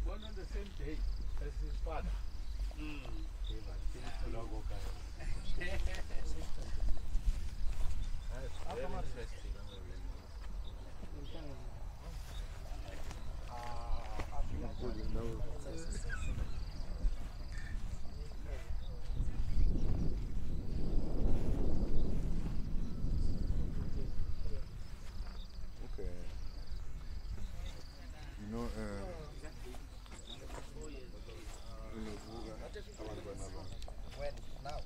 born on the same day as his father. Okay. You know, When? Now?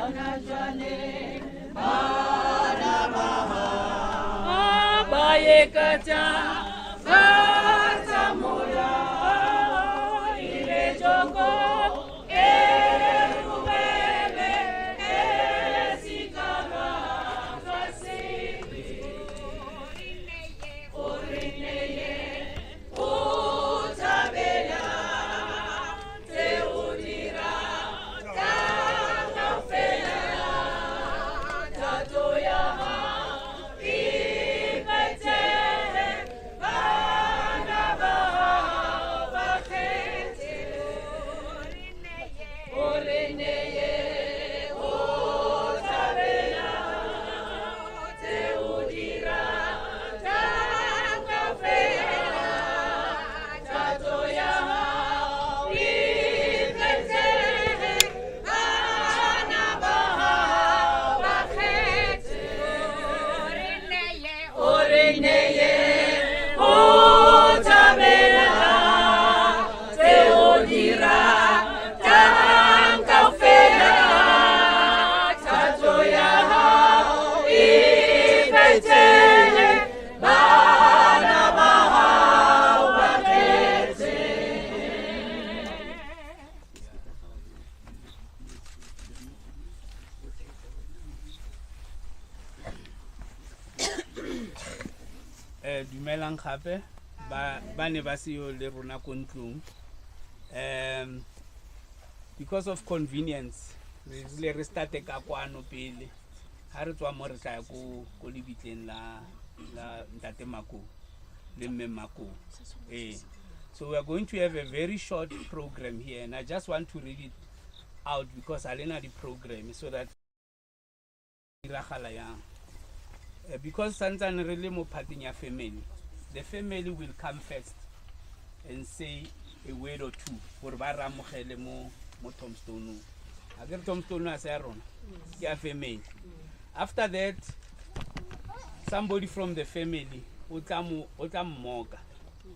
Anajane, dumelang gape ba ne ba seo le rona ko ntlong because of convenience re starte ka kwano pele ha re tswa mo re tla ko lebitleng la ntate Mmakou le mme Mmakou. So we are going to have a very short program here, and I just want to read it out because I learned the program so that because Santan really more parting your family. The family will come first and say a word or two for Barra Mohele mo Tombstone. I get Tombstone as Aaron. Your family. After that, somebody from the family, Otam Moga,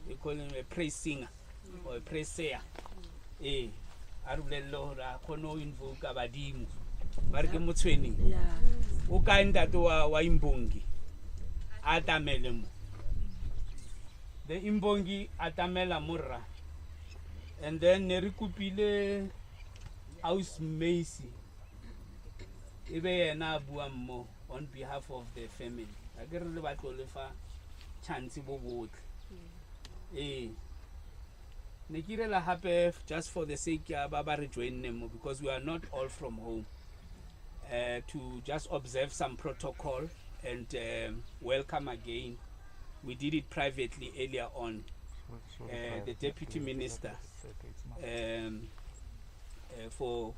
they call him a praise singer or a praise sayer. Arulelora, Kono invoke Abadimu, Bargamutsweni. Ukaenda to wa imbongi atamelemo the imbongi atamela murra, and then nerikupile aus meisi ibe na buammo on behalf of the family agere le batlo lefa chance bo botle nekirela hape just for the sake ya baba re join them because we are not all from home. To just observe some protocol and welcome again. We did it privately earlier on. The deputy minister for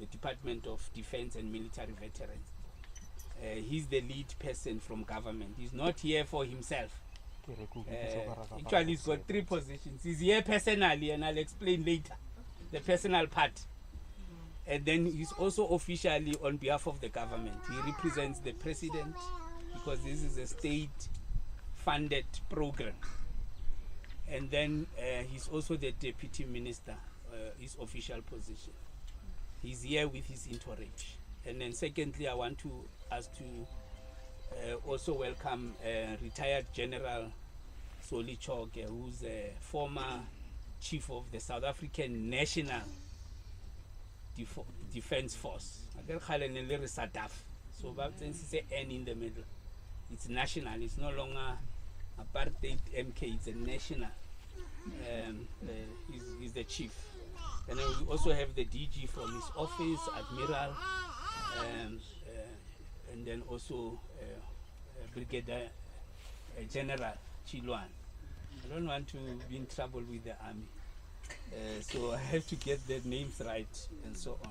the Department of Defense and Military Veterans. He's the lead person from government. He's not here for himself. Actually, he's got 3 positions. He's here personally, and I'll explain later the personal part. And then he's also officially on behalf of the government. He represents the president because this is a state-funded program. And then he's also the deputy minister, his official position. He's here with his entourage. And then secondly, I want to ask to also welcome retired General Xoliso, who's a former chief of the South African National Defense Force. So since it's an N in the middle, it's national. It's no longer apartheid MK. It's a national. He's the chief. And then we also have the DG from his office, Admiral, and then also Brigadier General Chilwan. I don't want to be in trouble with the army. So I have to get the names right and so on.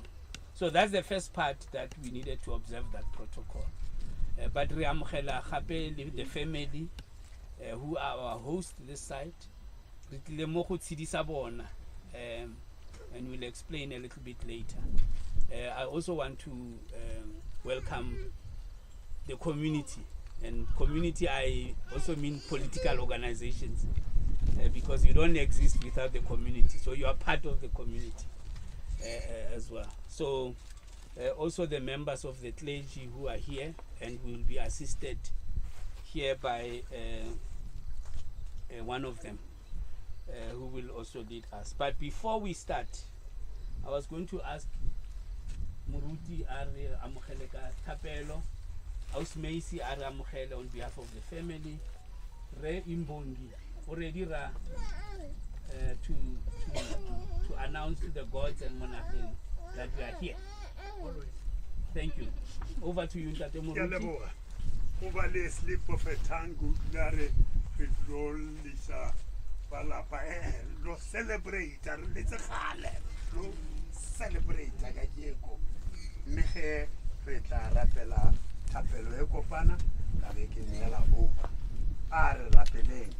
So that's the first part that we needed to observe that protocol. But Riamkhela Khape, the family who are our host this site, and we'll explain a little bit later. I also want to welcome the community. And community, I also mean political organizations. Because you don't exist without the community, so you are part of the community as well. So also the members of the clergy who are here and will be assisted here by one of them who will also lead us. But before we start, I was going to ask Muruti Are Amukeleka Tapelo, Ausmeisi Are Amukele on behalf of the family, Re Imbongi, already to announce to the gods and Monageng that we are here. Thank you. Over to you, Ntate Muruti. Uba le slip of a tongue, Lare, roll Lisa, Palapa, lo celebrate, let's lo celebrate, Agajeko. Mehe, Reta, Rapela, Tapelo, Ecopana, Lavekinella Oka, Are Rapeleng.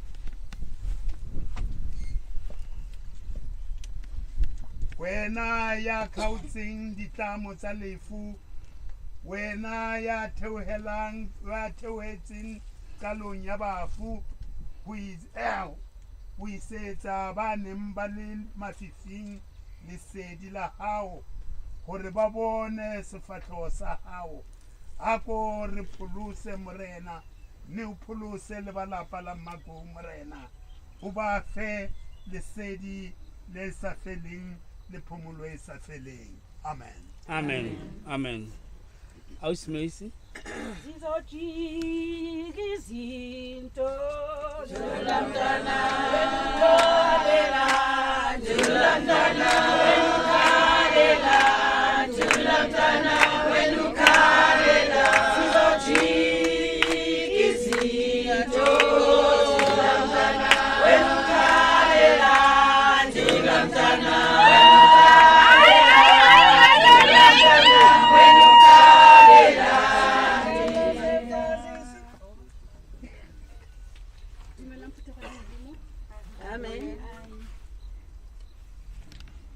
When I ya counting the Tamotalefu, when I ya Tewhelang, Watewaiting, Kalon Yabafu, we said Abanim Balil Matifin, the Sedila How, Horebabone Sofatosa How, Ako Repuluse Morena, New Puluse Levalapala Mmakou Morena, Uba Fe, the Sedi, the Safeling, the Pumulwe Safeling. Amen. Amen. Amen. Ausmeisi. Zizojika izinto Julamdana, Julamdana, Julamdana, Wenukalela, Zizojika izinto Julamdana, Wenukalela, Julamdana. Amen.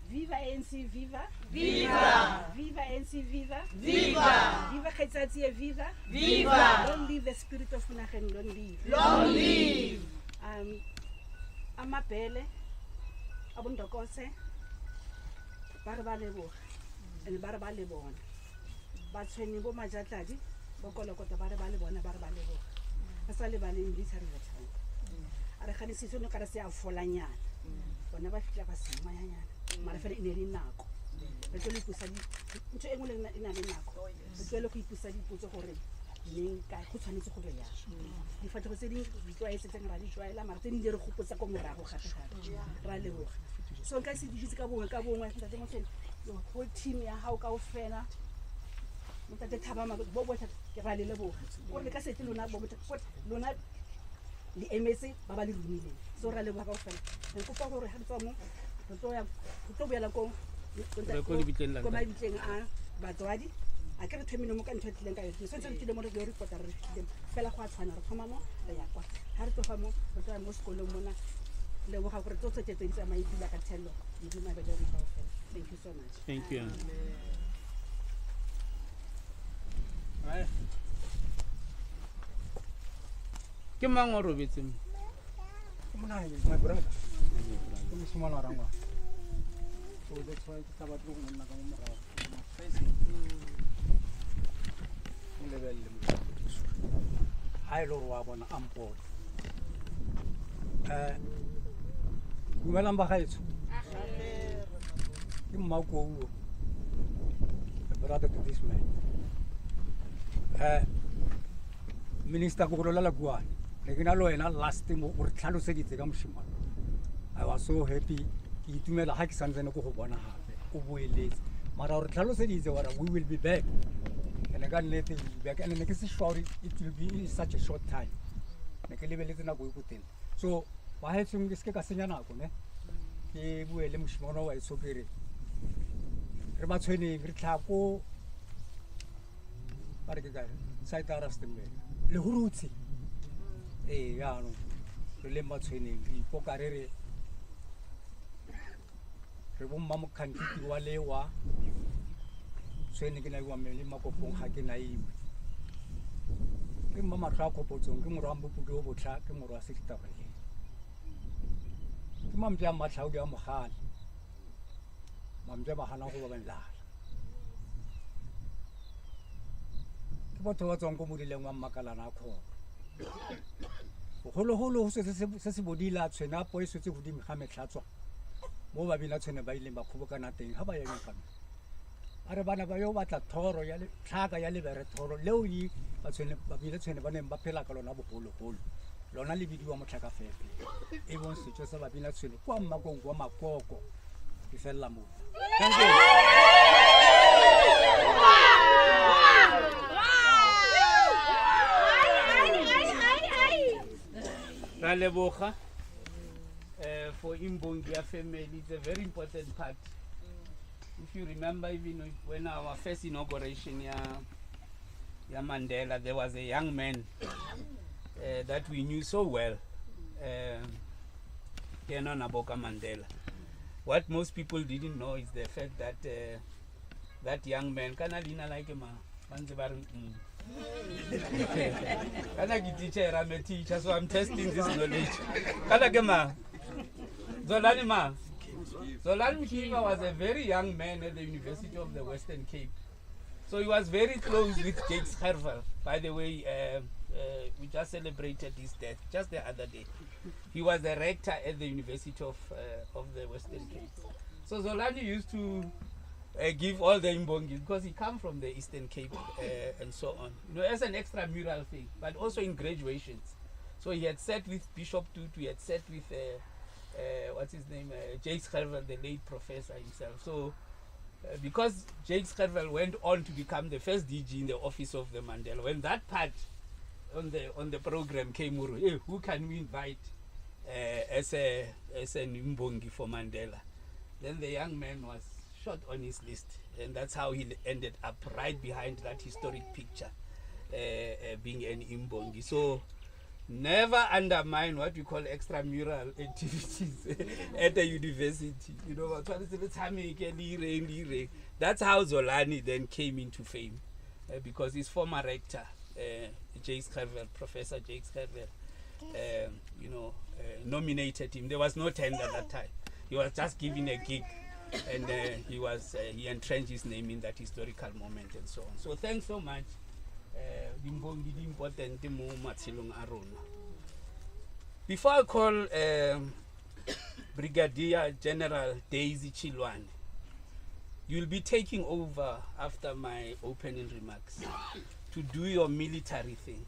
Viva ANC, viva! Viva! Viva ANC, viva! Viva! Viva Khetsatsiye, viva! Viva! Long live the spirit of Monageng, long live! Long live! Amabhele, abundokose, barabaleboga, and barabalebona. Batshweni bo majatladi, bokolokota barabalebona, barabaleboga. Asale bale military veteran. Are khani sisono ka se a folanyana. Bona ba fitla ba semayanyana. Mara fela ine le nako. Re tlo le pusa di ntho engwe le ina le nako. Re tlo go ipusa di putso gore neng ka go tshwanetse go beya. Di fatlho tse di tloa e setseng ra di tloela mara tse di dire go putsa ko morago gape ra leboga. So nka se di ditse ka bongwe ntate mo tsene yo whole team ya hao ka ofela. Ntate thaba ma bo botha ke ra le leboga. Gore le ka setse lona bo botha lona di emetse ba ba le rumile so ra le ba ka ofela re kopa gore ha tswa mo re tlo boela ko ko ba bitleng a batswadi a ke re themile mo ka ntho tlileng ka yone so ntse tlile mo re go report re fela go a tshwana re thoma mo re ya kwa ha re tloga mo re tloa mo sekolong mona le boga gore tso tsetse di tsamae dila ka thello di di mabele mo ka ofela. Thank you so much. Thank you. Right. Ke mang o robetse mo? My brother. So that's why it's about Hi, Lord Wabon, I'm bored. Welcome back. Mmakou, brother to this man. Minister Gorola Laguan. Last time or Talo said it's a gamshima. I was so happy. He to me the hikes and then go one half. Mara Talo said we will be back. And I got let it back and the next short it will be in such a short time. Make a little thing. So why had some Casina? He will Mushmono is so very. Rematoni, Ritapo, Paragaga, Saitarastin, Lehuruti. Yano, remember training, Pocarere, Rebum can keep you Walewa, training in a woman, Mmakou Hakinai. Mamma Tracopoton, Gumurambu Pudo, Track, and Morasik Tabaki. Mam Jam Machauga Mahan, Mam Jamahana and La. What was on Gumudilla Makalana call? bogologolo go se se bodile a tshwene a po e setse godimo ga metlhatswa mo babina tshwene ba ileng ba kgobokana teng ga ba ya mekano a re bana ba yo batla thoro ya tlhaka ya lebere thoro leo babina tshwene ba neng ba phela ka lona bogologolo lona le bidiwa motlhakafepe e bong setso sa babina tshwene kwa Mmakong kwa Makoko ke fella mo. Thank you. Raleboga for Imbongia family, it's a very important part. If you remember, even when our first inauguration, ya Mandela, there was a young man that we knew so well, Kena Naboka Mandela. What most people didn't know is the fact that that young man, Kanalina like him, I'm a teacher, so I'm testing this knowledge. Zolani Mkiva was a very young man at the University of the Western Cape. So he was very close with Jakes Hervel. By the way, we just celebrated his death just the other day. He was a rector at the University of the Western Cape. So Zolani used to give all the Imbongis because he come from the Eastern Cape and so on. You know, as an extramural thing, but also in graduations. So he had sat with Bishop Tutu, he had sat with what's his name, Jakes Hervel, the late professor himself. So because Jakes Hervel went on to become the first DG in the office of the Mandela, when that part on the program came, hey, who can we invite as an Imbongi for Mandela? Then the young man was shot on his list, and that's how he ended up right behind that historic picture, being an Imbongi. So never undermine what we call extramural activities at the university. You know, that's how Zolani then came into fame, because his former rector, Jakes Hervel, Professor Jakes Hervel, nominated him. There was no tender at that time. He was just given a gig, and he entrenched his name in that historical moment and so on. So thanks so much. Before I call Brigadier General Daisy Chilwane, you'll be taking over after my opening remarks to do your military thing.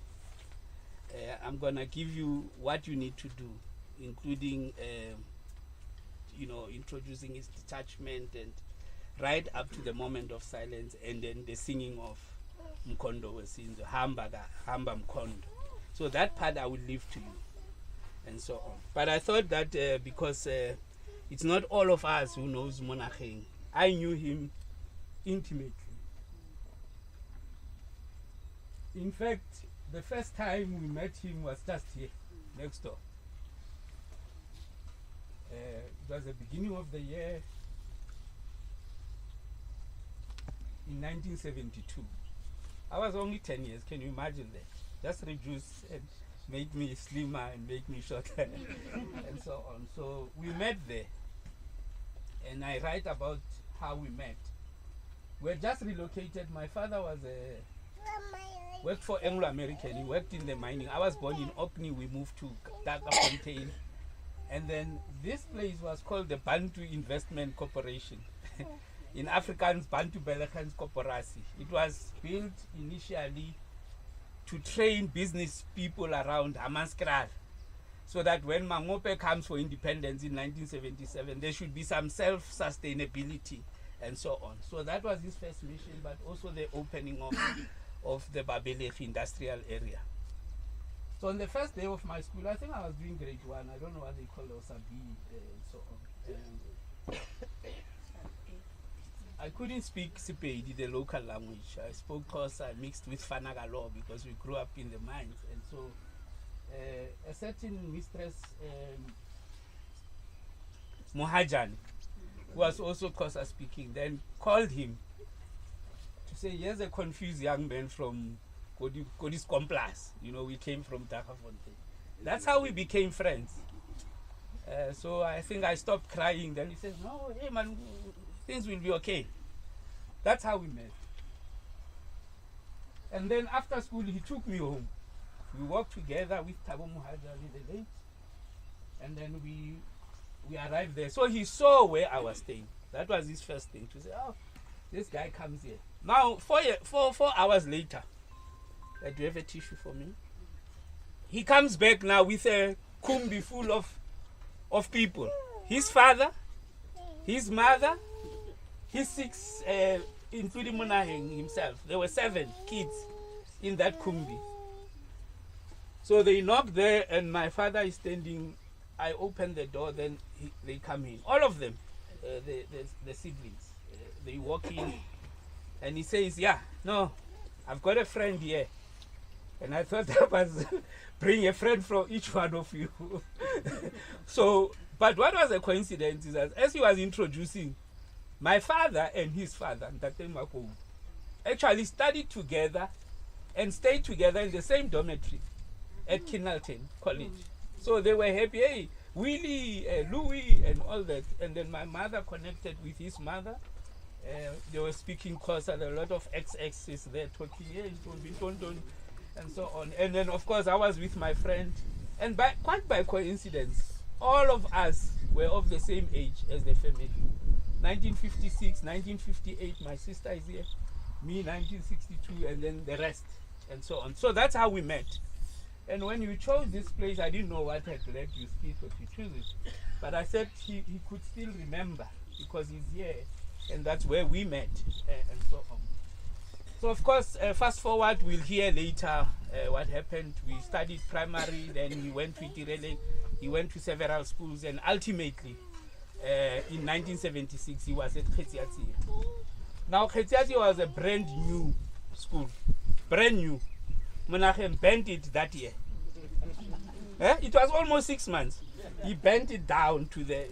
I'm gonna give you what you need to do, including introducing his detachment and right up to the moment of silence, and then the singing of Mkondo Wesinzo, Hamba Mkondo. So that part I will leave to you, and so on. But I thought that because it's not all of us who knows Monageng, I knew him intimately. In fact, the first time we met him was just here, next door. It was the beginning of the year in 1972. I was only 10 years, can you imagine that? Just reduce and make me slimmer and make me shorter and so on. So we met there, and I write about how we met. We had just relocated. My father was worked for Anglo-American. He worked in the mining. I was born in Orkney. We moved to Dakafontein. And then this place was called the Bantu Investment Corporation. In Afrikaans, Bantu Beleghans Corporatie. It was built initially to train business people around Hammanskraal, so that when Mangope comes for independence in 1977, there should be some self-sustainability and so on. So that was his first mission, but also the opening of the Babelegi industrial area. So on the first day of my school, I think I was doing grade 1. I don't know what they call Osabi and so on. I couldn't speak Sepedi, the local language. I spoke Xhosa mixed with Fanagalo because we grew up in the mines. And so a certain mistress, Mohajan, who was also Xhosa speaking, then called him to say, here's a confused young man from Kodis Complas. You know, we came from Dakafontein. That's how we became friends. So I think I stopped crying. Then he says, no, hey man, things will be okay. That's how we met. And then after school, he took me home. We walked together with Thabo Mohajani the late, and then we arrived there. So he saw where I was staying. That was his first thing to say, oh, this guy comes here. Now, 4 hours later, do you have a tissue for me? He comes back now with a kumbi full of people. His father, his mother, his 6, including Monageng himself. There were 7 kids in that kumbi. So they knock there, and my father is standing. I open the door, then they come in. All of them, the siblings. They walk in, and he says, yeah, no, I've got a friend here. And I thought I was bring a friend from each one of you. So, but what was a coincidence is that as he was introducing, my father and his father, Mmakou, actually studied together and stayed together in the same dormitory at Kinalton College. So they were happy, hey, Willie, Louis, and all that. And then my mother connected with his mother. They were speaking Xhosa. There were a lot of ex-exes there talking, hey, don't, and so on. And then, of course, I was with my friend. And quite by coincidence, all of us were of the same age as the family. 1956, 1958, my sister is here. Me, 1962, and then the rest, and so on. So that's how we met. And when you chose this place, I didn't know what had led you people to choose it. But I said he could still remember because he's here, and that's where we met, and so on. So of course, fast forward, we'll hear later what happened. We studied primary, then he went to Itirele, he went to several schools, and ultimately, in 1976, he was at Khetiati. Now, Khetiati was a brand new school, brand new. Monageng bent it that year. It was almost 6 months. He bent it down to the,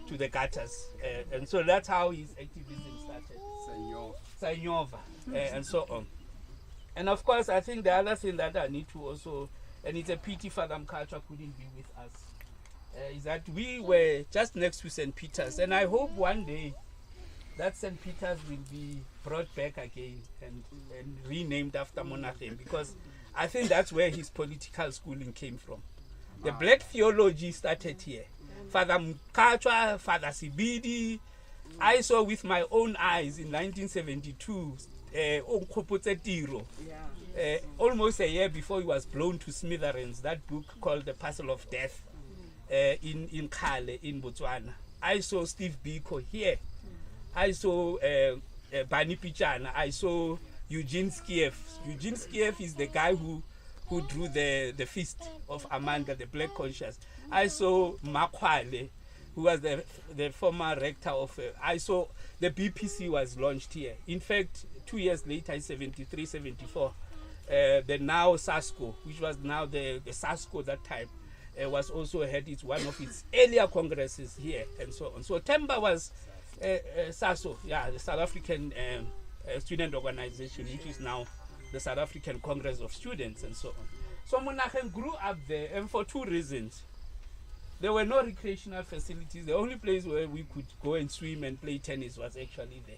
to the gutters, and so that's how his activism started. Sanyova, and so on. And of course, I think the other thing that I need to also, and it's a pity Father Mkacha couldn't be with us, is that we were just next to St. Peter's, and I hope one day that St. Peter's will be brought back again and renamed after Monageng, because I think that's where his political schooling came from. The black theology started here. Father Mkacha, Father Sibidi, I saw with my own eyes in 1972, almost a year before he was blown to smithereens, that book called The Parcel of Death in Kale, in Botswana. I saw Steve Biko here. I saw Bani Pichana. I saw Eugene Skieff. Eugene Skieff is the guy who drew the feast of Amanda, the Black Conscious. I saw Mmakou, who was the former rector of... I saw the BPC was launched here. In fact, 2 years later, in 73, 74, the now SASCO, which was now the SASCO that time, was also had one of its earlier congresses here, and so on. So Temba was SASO, the South African Student Organization, which is now the South African Congress of Students, and so on. So Monageng grew up there, and for 2 reasons. There were no recreational facilities. The only place where we could go and swim and play tennis was actually there,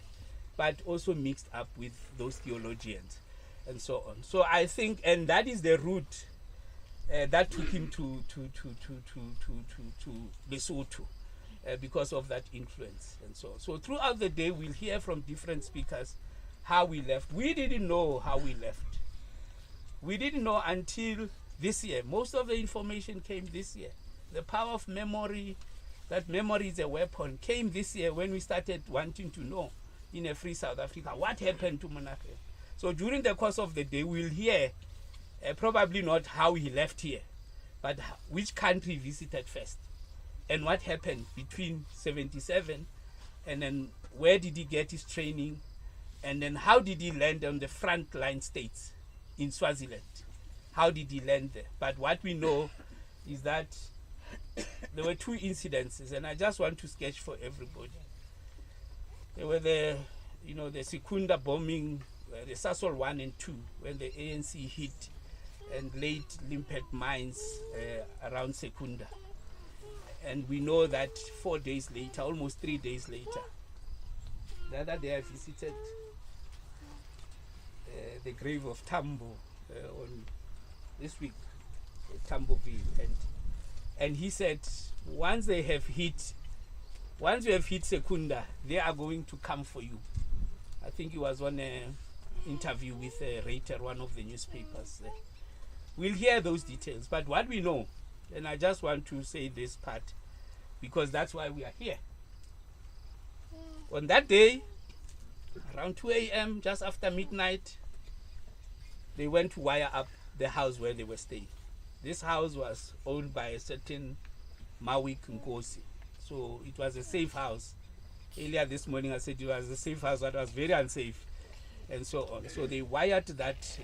but also mixed up with those theologians and so on. So I think, and that is the route that took him to Lesotho because of that influence and so on. So throughout the day, we'll hear from different speakers how we left. We didn't know how we left. We didn't know until this year. Most of the information came this year. The power of memory, that memory is a weapon, came this year when we started wanting to know in a free South Africa what happened to Monageng. So during the course of the day, we'll hear probably not how he left here, but which country he visited first and what happened between 77 and then where did he get his training, and then how did he land on the front line states in Swaziland. How did he land there? But what we know is that there were 2 incidences, and I just want to sketch for everybody. There were the Secunda bombing, the Sasol 1 and 2, when the ANC hit and laid limpet mines around Secunda. And we know that 4 days later, almost 3 days later, the other day I visited the grave of Tambo this week, Tamboville, and he said once you have hit Secunda, they are going to come for you. I think he was on an interview with Reiter, one of the newspapers. We'll hear those details, but what we know, and I just want to say this part because that's why we are here. On that day, around 2 a.m., just after midnight, they went to wire up the house where they were staying. This house was owned by a certain Mmakou. So it was a safe house. Earlier this morning I said it was a safe house, but it was very unsafe, and so on. So they wired that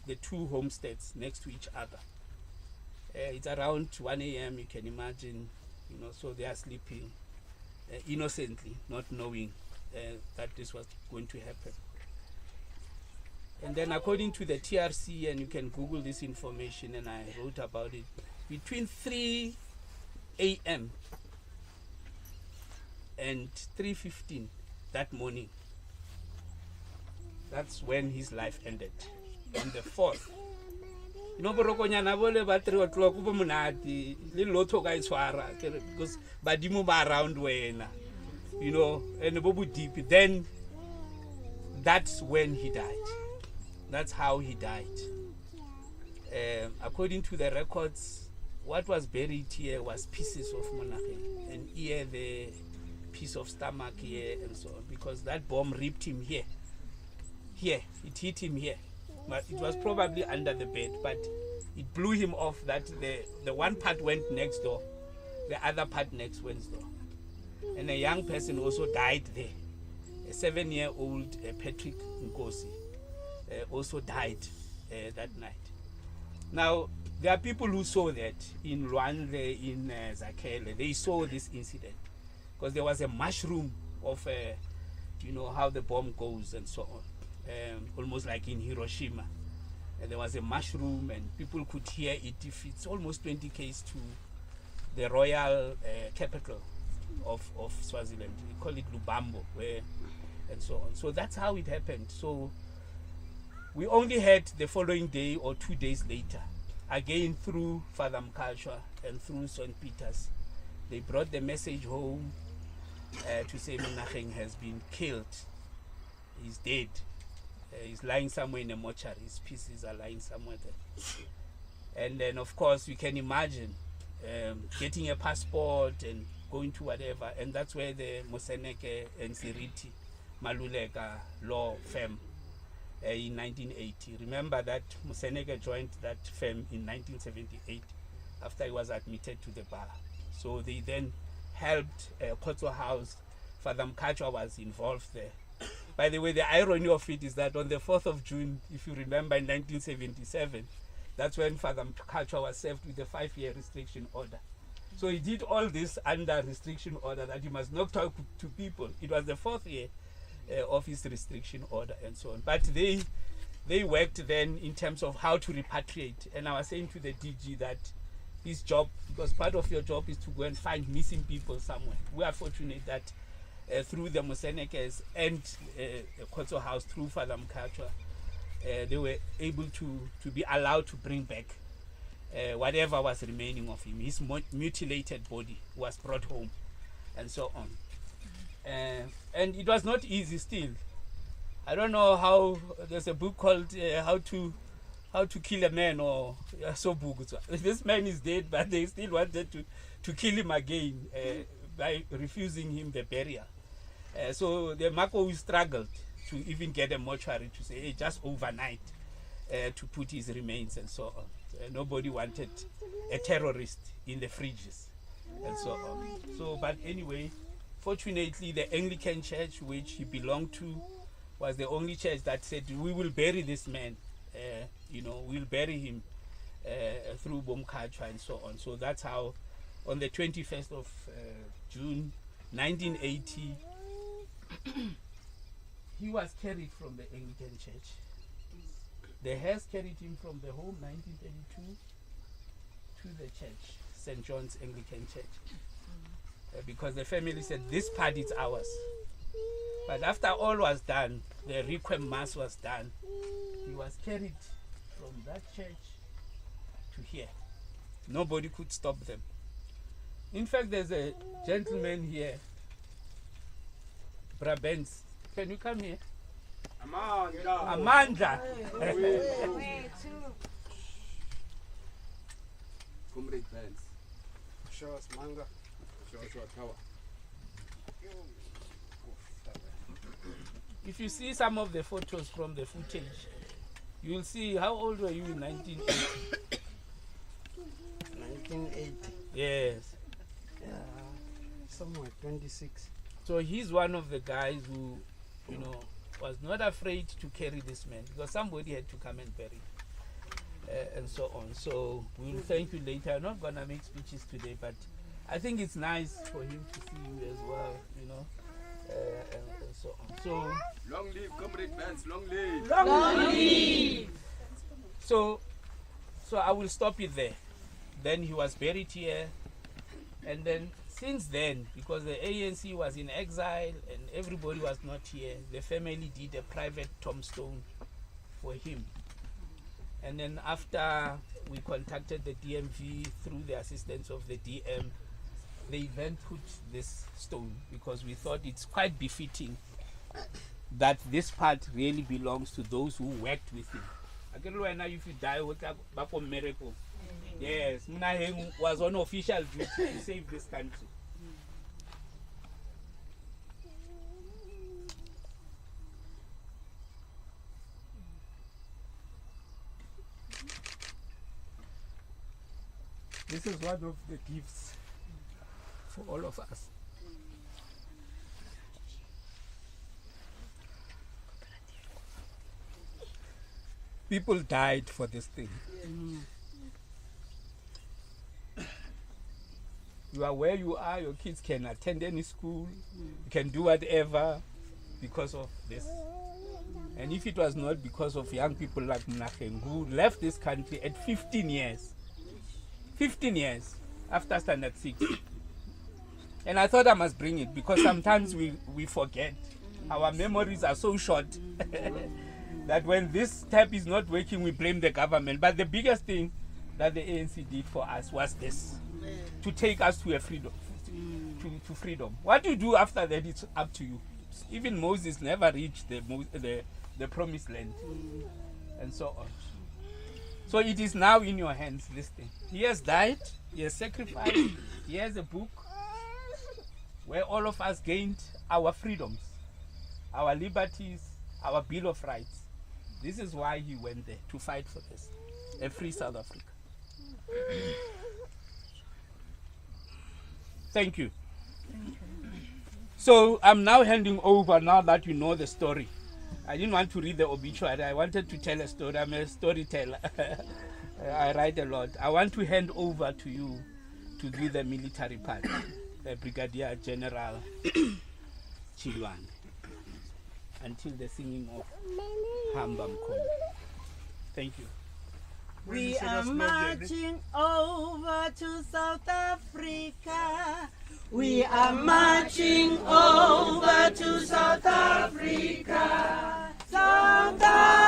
the two homesteads next to each other. It's around 1 a.m. You can imagine, so they are sleeping innocently, not knowing that this was going to happen. And then according to the TRC, and you can Google this information, and I wrote about it, between 3 a.m. and 3:15 that morning, that's when his life ended. On the 4th. Borokonyana bole ba 3 o'clock bo monate le lotho ka itshwara because badimo ba around wena, and bo deep. Then that's when he died. That's how he died. According to the records, what was buried here was pieces of Monageng, and here the piece of stomach here and so on, because that bomb ripped him here. It hit him here, but it was probably under the bed, but it blew him off. That the one part went next door, the other part next went door, and a young person also died there. A 7-year-old Patrick Nkosi also died that night. Now there are people who saw that in Luandle, in Zakhele. They saw this incident because there was a mushroom of how the bomb goes and so on. Almost like in Hiroshima, there was a mushroom and people could hear it. If it's almost 20 km to the royal capital of Swaziland, we call it Lubambo, and so on. So that's how it happened. So we only had the following day or 2 days later, again through Father Mmakou and through St. Peter's, they brought the message home to say Monageng has been killed. He's dead. He's lying somewhere in a mortuary. His pieces are lying somewhere there. And then, of course, you can imagine getting a passport and going to whatever. And that's where the Moseneke and Siriti Maluleka law firm in 1980. Remember that Moseneke joined that firm in 1978 after he was admitted to the bar. So they then helped Kotso House. Father Mmakou was involved there. By the way, the irony of it is that on the 4th of June, if you remember, in 1977, that's when Father Mmakou was served with a 5-year restriction order. So he did all this under restriction order that he must not talk to people. It was the 4th year of his restriction order and so on. But they worked then in terms of how to repatriate. And I was saying to the DG that his job, because part of your job is to go and find missing people somewhere. We are fortunate that through the Mosenekes and Kotso House, through Father Mmakou, they were able to be allowed to bring back whatever was remaining of him. His mutilated body was brought home and so on. And it was not easy still. I don't know how, there's a book called How to Kill a Man, or so book. This man is dead, but they still wanted to kill him again by refusing him the burial. So the Mmakou struggled to even get a mortuary to say, hey, just overnight to put his remains and so on. Nobody wanted a terrorist in the fridges and so on. So, but anyway, fortunately, the Anglican church which he belonged to was the only church that said, we will bury this man, we'll bury him through Mmakou and so on. So that's how, on the 21st of June 1980, he was carried from the Anglican church. The hearse carried him from the home 1932 to the church, St. John's Anglican Church, because the family said this part is ours. But after all was done, the Requiem Mass was done, he was carried from that church to here. Nobody could stop them. In fact, there's a gentleman here, Brabants. Can you come here? Amanda. Comrade Vance. Show us manga. Show us your tower. If you see some of the photos from the footage, you will see how old were you in 1980? 1980. Yes. Somewhere 26. So he's one of the guys who, you know, was not afraid to carry this man because somebody had to come and bury him, and so on. So we'll thank you later. I'm not gonna make speeches today, but I think it's nice for him to see you as well, you know, and so on. So Long live Comrade Vance, long live. Long live. So I will stop it there. Then he was buried here, and then since then, because the ANC was in exile and everybody was not here, the family did a private tombstone for him. And then after we contacted the DMV through the assistance of the DM, they then put this stone because we thought it's quite befitting that this part really belongs to those who worked with him. I can know now if you die, back from miracle. Yes, Monageng was on official duty to save this country. This is one of the gifts for all of us. People died for this thing. You are where you are, your kids can attend any school, you can do whatever because of this. And if it was not because of young people like Monageng who left this country at 15 years, 15 years after standard 6. And I thought I must bring it because sometimes we forget. Our memories are so short that when this tap is not working, we blame the government. But the biggest thing that the ANC did for us was this, to take us to a freedom, to freedom. What you do after that, it's up to you. Even Moses never reached the promised land, and so on. So it is now in your hands, this thing. He has died, he has sacrificed, he has a book where all of us gained our freedoms, our liberties, our Bill of Rights. This is why he went there, to fight for this, a free South Africa. Thank you. So I'm now handing over, now that you know the story. I didn't want to read the obituary. I wanted to tell a story. I'm a storyteller. I write a lot. I want to hand over to you to do the military part, the Brigadier General Chilwan, until the singing of Hamba Mmakou. Thank you. We are marching over to South Africa. We are marching over to South Africa. South Africa.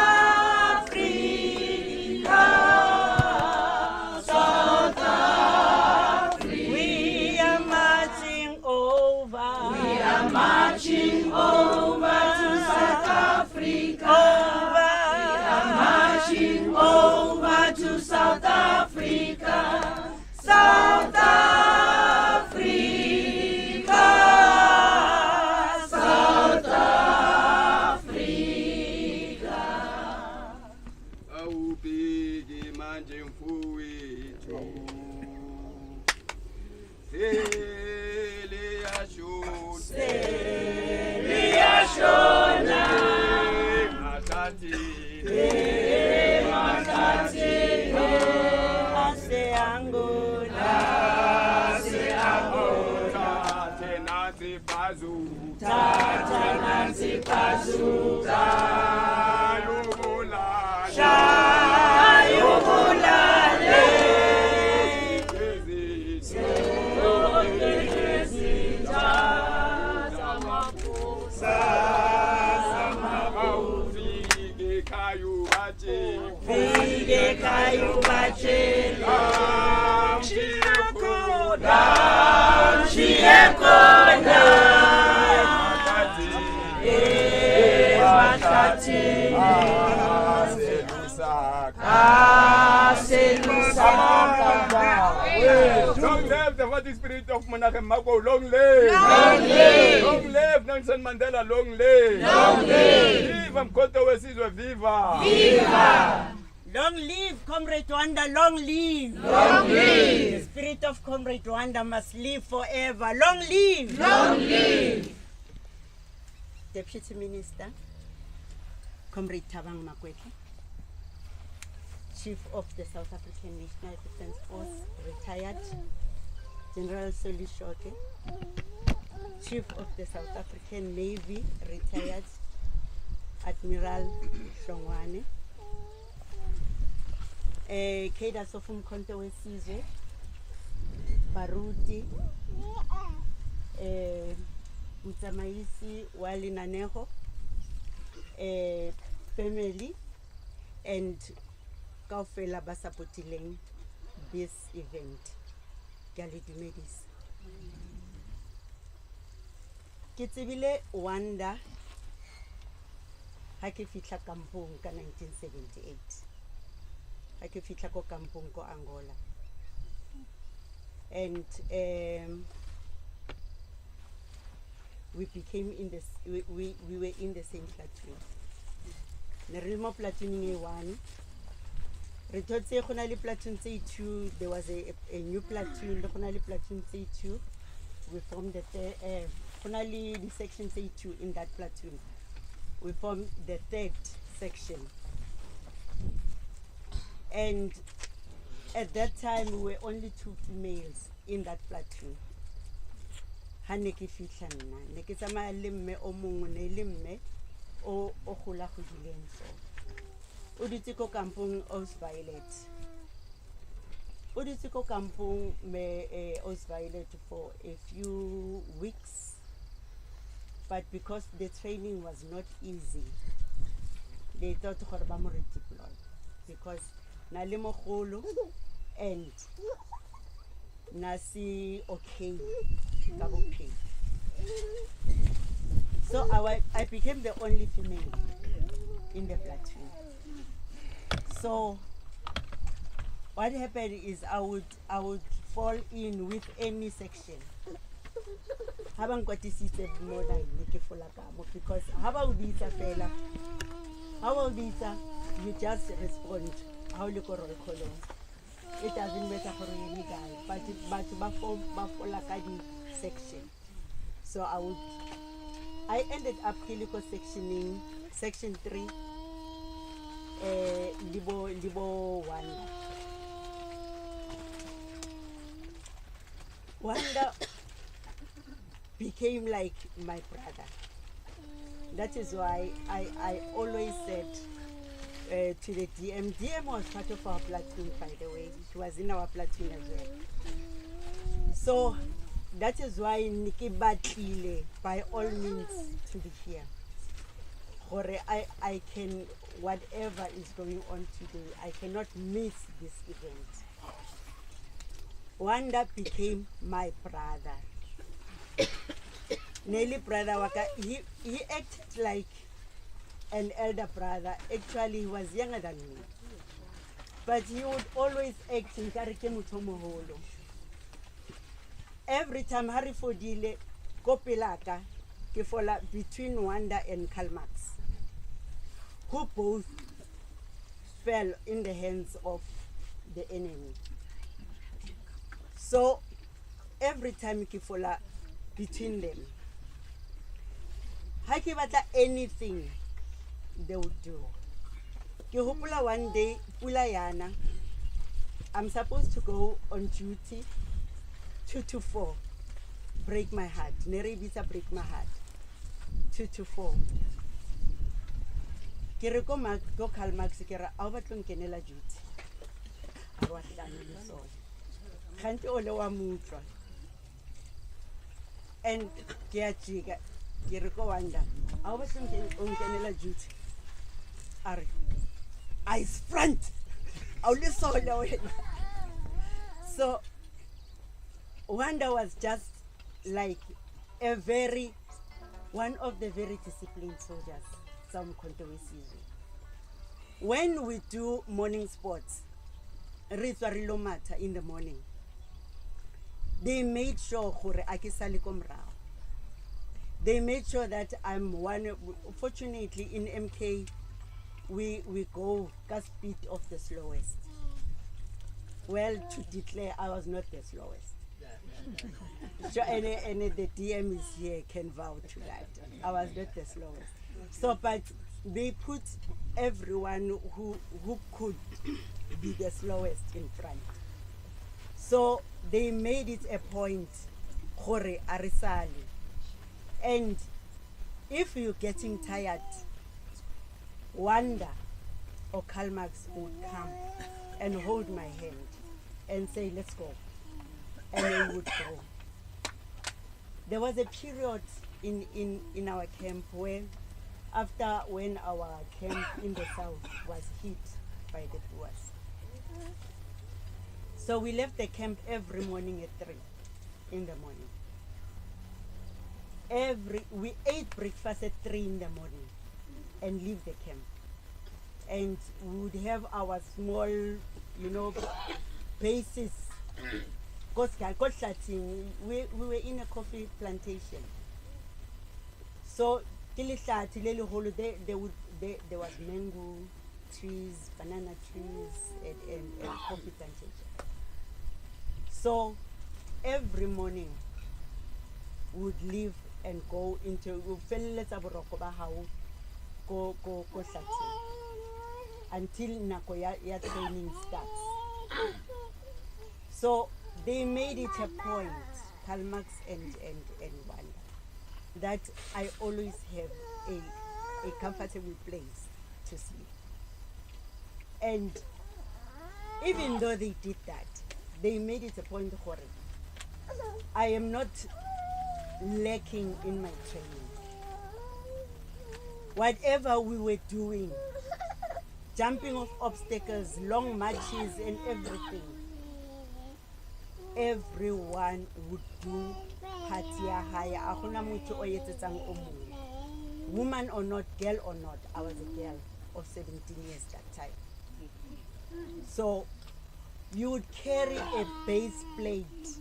South Africa. We are marching over. We are marching over to South Africa. We are marching over to South Africa. South Africa. South Africa. Awubheki manje mfowethu. Liyashona. Matati. Tata Nancy Bazuka. Vige kayubachela Chiekona Chiekona Matati Long live the Holy Spirit of Monageng, Mmakou. Long live. Long live. Long live Nelson Mandela. Long live. Long live. Viva Mkhonto weSizwe. Viva. Viva. Long live Comrade Rwanda, long live. Long live. The spirit of Comrade Rwanda must live forever. Long live. Long live. Deputy Minister, Comrade Thabang Makwetla, Chief of the South African National Defence Force, retired, General Xoliso, Chief of the South African Navy, retired, Admiral Hlongwane, cadres of Umkhonto weSizwe, Baruti, Mtsamaisi wa Lenaneho, family, and kaofela ba supportileng this event. Ke a le dumedisa. Ke tsebile Rwanda ha ke fitla kampong ka 1978. Ha ke fitla ko kampong ko Angola. And we became in this, we were in the same platoon. Ne re mo platooning A1. Re thotse go na le platoon C2. There was a new platoon. Go na le platoon C2. We formed the go na le the section C2 in that platoon. We formed the third section. And at that time we were only 2 females in that platoon. Ha ne ke fitla nna ne ke tsamaya le mme o mongwe ne le mme o gola go dileng so o ditse ko kampong Osviolet me Osviolet for a few weeks, but because the training was not easy they thought gore ba mo redeploy because na le mogolo and nasi okay. So I became the only female in the platoon. So what happened is I would fall in with any section. Habang kwatisise more than because how you just respond how you call it doesn't matter for any guy, but section. So I ended up Kiliko sectioning section 3 Libo Wanda became like my brother. That is why I always said to the DM was part of our platoon, by the way. She was in our platoon as well. So that is why Niki Batlile, by all means, to be here. I can, whatever is going on today, I cannot miss this event. Wanda became my brother. Nelly brother Waka, he acted like an elder brother. Actually, he was younger than me. But he would always act in Karike Mutomoholo. Every time Harry Fodile, Kopelaka, Kifola between Wanda and Karl Marx, who both fell in the hands of the enemy. So every time Kifola between them, Hakibata anything they would do. Kihupula one day, Pulayana, I'm supposed to go on duty 2 to 4. Break my heart. Nerebisa break my heart. 2 to 4. Kiriko go Karl Marx kira awatlong kenela duty. Awatlana so. Kanti ole wa mutwa. And kiachiga kiriko Wanda. Awatlong kenela duty. Ari. eyes front. So Wanda was just like one of the very disciplined soldiers, some controversies. When we do morning sports, Ritswa Rilomata in the morning, they made sure they made sure that I'm one. Fortunately, in MK, we go at speed of the slowest. Well, to declare, I was not the slowest. So, and the DM is here, can vouch to that. I was not the slowest. So, but they put everyone who could be the slowest in front. So they made it a point, Hore Arisali. And if you're getting tired, Wanda or Kalmax would come and hold my hand and say, let's go. And they would go. There was a period in our camp when our camp in the south was hit by the Boers. So we left the camp every morning at 3 in the morning. We ate breakfast at 3 in the morning and leave the camp. And we would have our small, bases. We were in a coffee plantation. So there was mango trees, banana trees, and coffee plantation. So every morning we would leave and go into until Nakoya training starts. So they made it a point, Kalmax and Wanda, that I always have a comfortable place to sleep. And even though they did that, they made it a point, I am not lacking in my training. Whatever we were doing, jumping off obstacles, long marches and everything, everyone would do hatia haya. Woman or not, girl or not, I was a girl of 17 years that time. So you would carry a base plate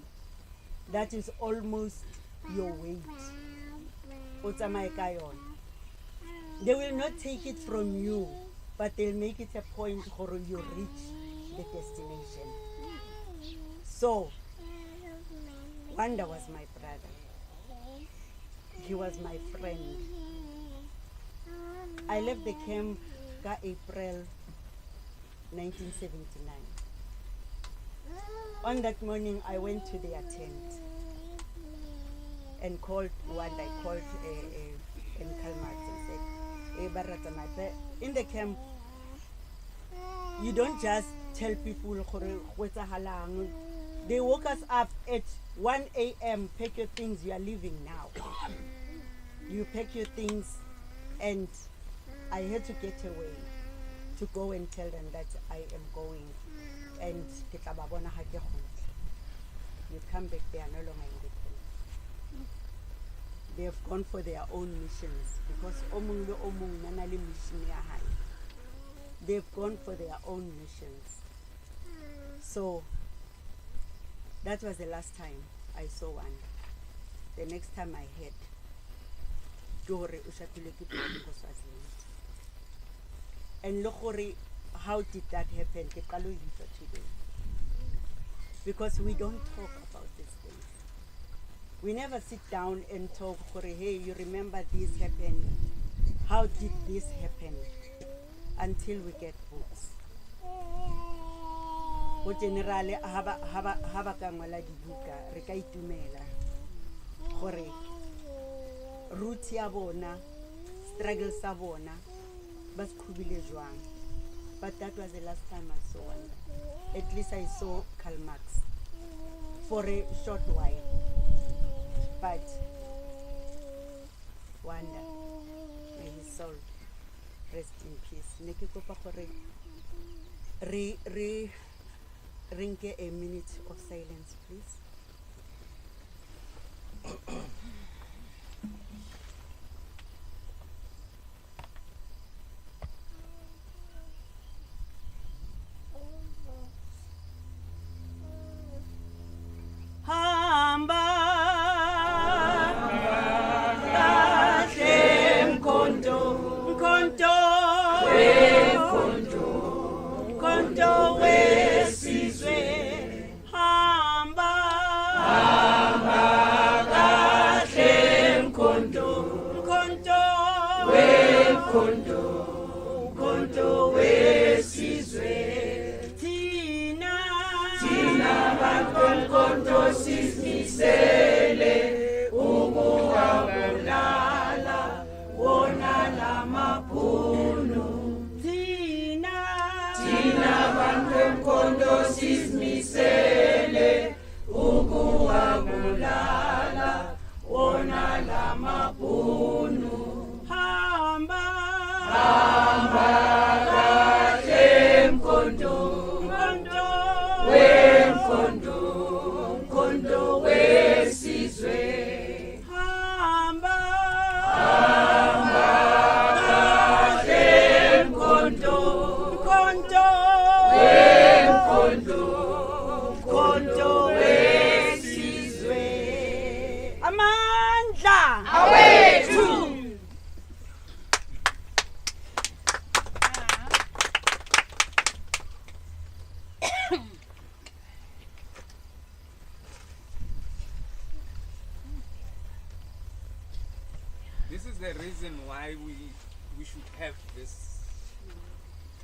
that is almost your weight. They will not take it from you, but they'll make it a point for you reach the destination. So Wanda was my brother. He was my friend. I left the camp April 1979. On that morning, I went to their tent and called Wanda. I called in Kalmax and said, "Hey, Baratamate, in the camp, you don't just tell people they woke us up at 1 a.m. Pack your things, you are leaving now." You pack your things, and I had to get away to go and tell them that I am going, and you come back, they are no longer in the camp. They have gone for their own missions, because they've gone for their own missions. So that was the last time I saw one. The next time I heard, and look, how did that happen? Today. Because we don't talk about these things. We never sit down and talk, hey, you remember this happened? How did this happen? Until we get books. Generally, haba kangwala dibuka, re ka itumela gore route ya bona, struggle sa bona, ba skubile jwang. But that was the last time I saw one. At least I saw Kalmax for a short while. But Wanda, may his soul rest in peace. Ring a minute of silence, please. Hamba kahle mkhonto wesizwe hamba kahle mkhonto wesizwe thina bantu mkhonto sizimisele ukuwabulala wona lamabhunu thina bantu mkhonto sizimisele ukuwabulala wona lamabhunu hamba kahle mkhonto wesizwe hamba kahle mkhonto wesizwe amandla awethu. This is the reason why we should have this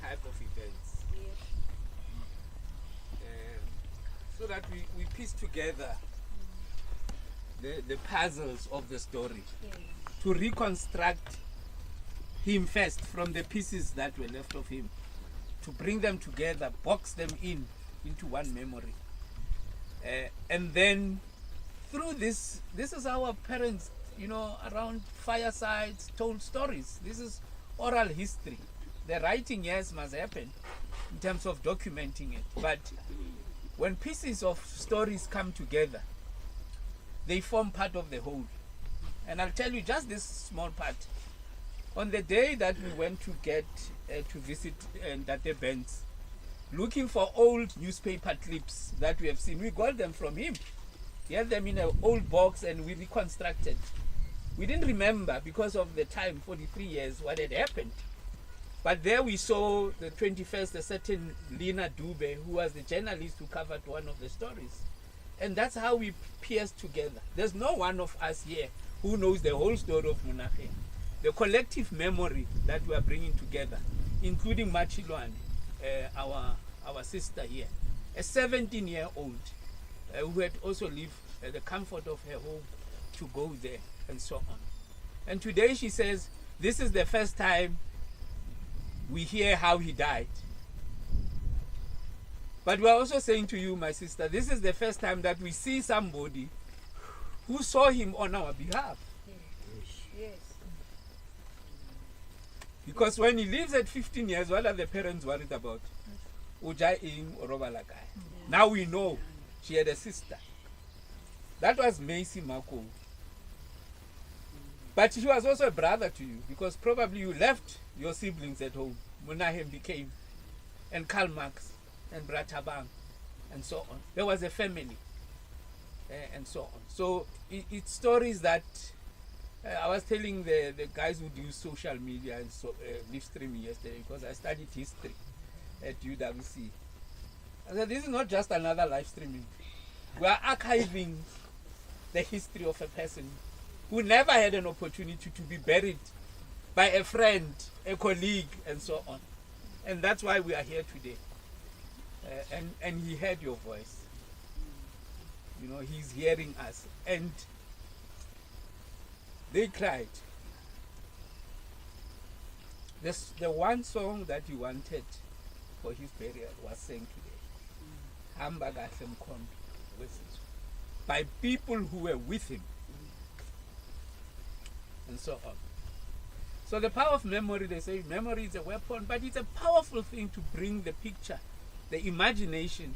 type of events. So that we piece together the puzzles of the story. To reconstruct him first from the pieces that were left of him. To bring them together, box them into one memory. And then through this is our parents, around firesides told stories. This is oral history. The writing, yes, must happen in terms of documenting it. But when pieces of stories come together, they form part of the whole. And I'll tell you just this small part. On the day that we went to get to visit Date Benz, looking for old newspaper clips that we have seen, we got them from him. He had them in an old box and we reconstructed. We didn't remember because of the time, 43 years, what had happened. But there we saw the 21st, a certain Lina Dube, who was the journalist who covered one of the stories. And that's how we pierced together. There's no one of us here who knows the whole story of Monageng. The collective memory that we are bringing together, including Machilwane, our sister here, a 17-year-old who had also lived the comfort of her home to go there and so on. And today she says, this is the first time we hear how he died. But we are also saying to you, my sister, this is the first time that we see somebody who saw him on our behalf. Yes. Because when he lives at 15 years, what are the parents worried about? Uja ing orobalakai. Now we know she had a sister. That was Mmakou. But she was also a brother to you, because probably you left your siblings at home. Monageng became, and Karl Marx, and Bratabang, and so on. There was a family, and so on. So it's stories that I was telling the guys who do social media and live streaming yesterday, because I studied history at UWC. I said, this is not just another live streaming. We are archiving the history of a person who never had an opportunity to be buried by a friend, a colleague, and so on. And that's why we are here today. And he heard your voice. He's hearing us. And they cried. The one song that he wanted for his burial was sang today. Hamba kahle mkhonto wesizwe. By people who were with him. And so on. So the power of memory, they say memory is a weapon, but it's a powerful thing to bring the picture, the imagination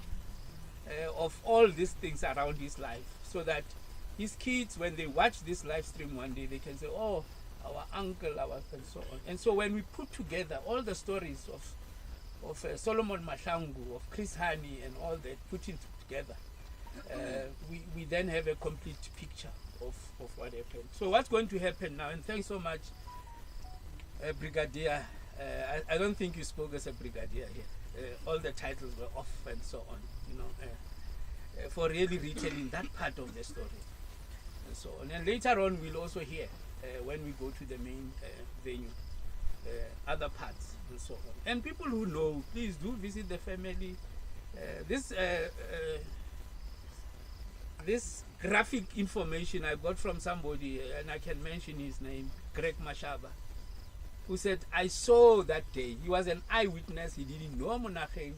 of all these things around his life, so that his kids, when they watch this live stream one day, they can say, oh, our uncle, and so on. And so when we put together all the stories of Solomon Mahlangu, of Chris Hani, and all that, put it together, we then have a complete picture of what happened. So what's going to happen now, and thanks so much, Brigadier. I don't think you spoke as a brigadier here. All the titles were off and so on, you know, for really retelling that part of the story and so on. And later on, we'll also hear when we go to the main venue, other parts and so on. And people who know, please do visit the family. This graphic information I got from somebody, and I can mention his name, Greg Mashaba, who said, I saw that day. He was an eyewitness. He didn't know Monageng.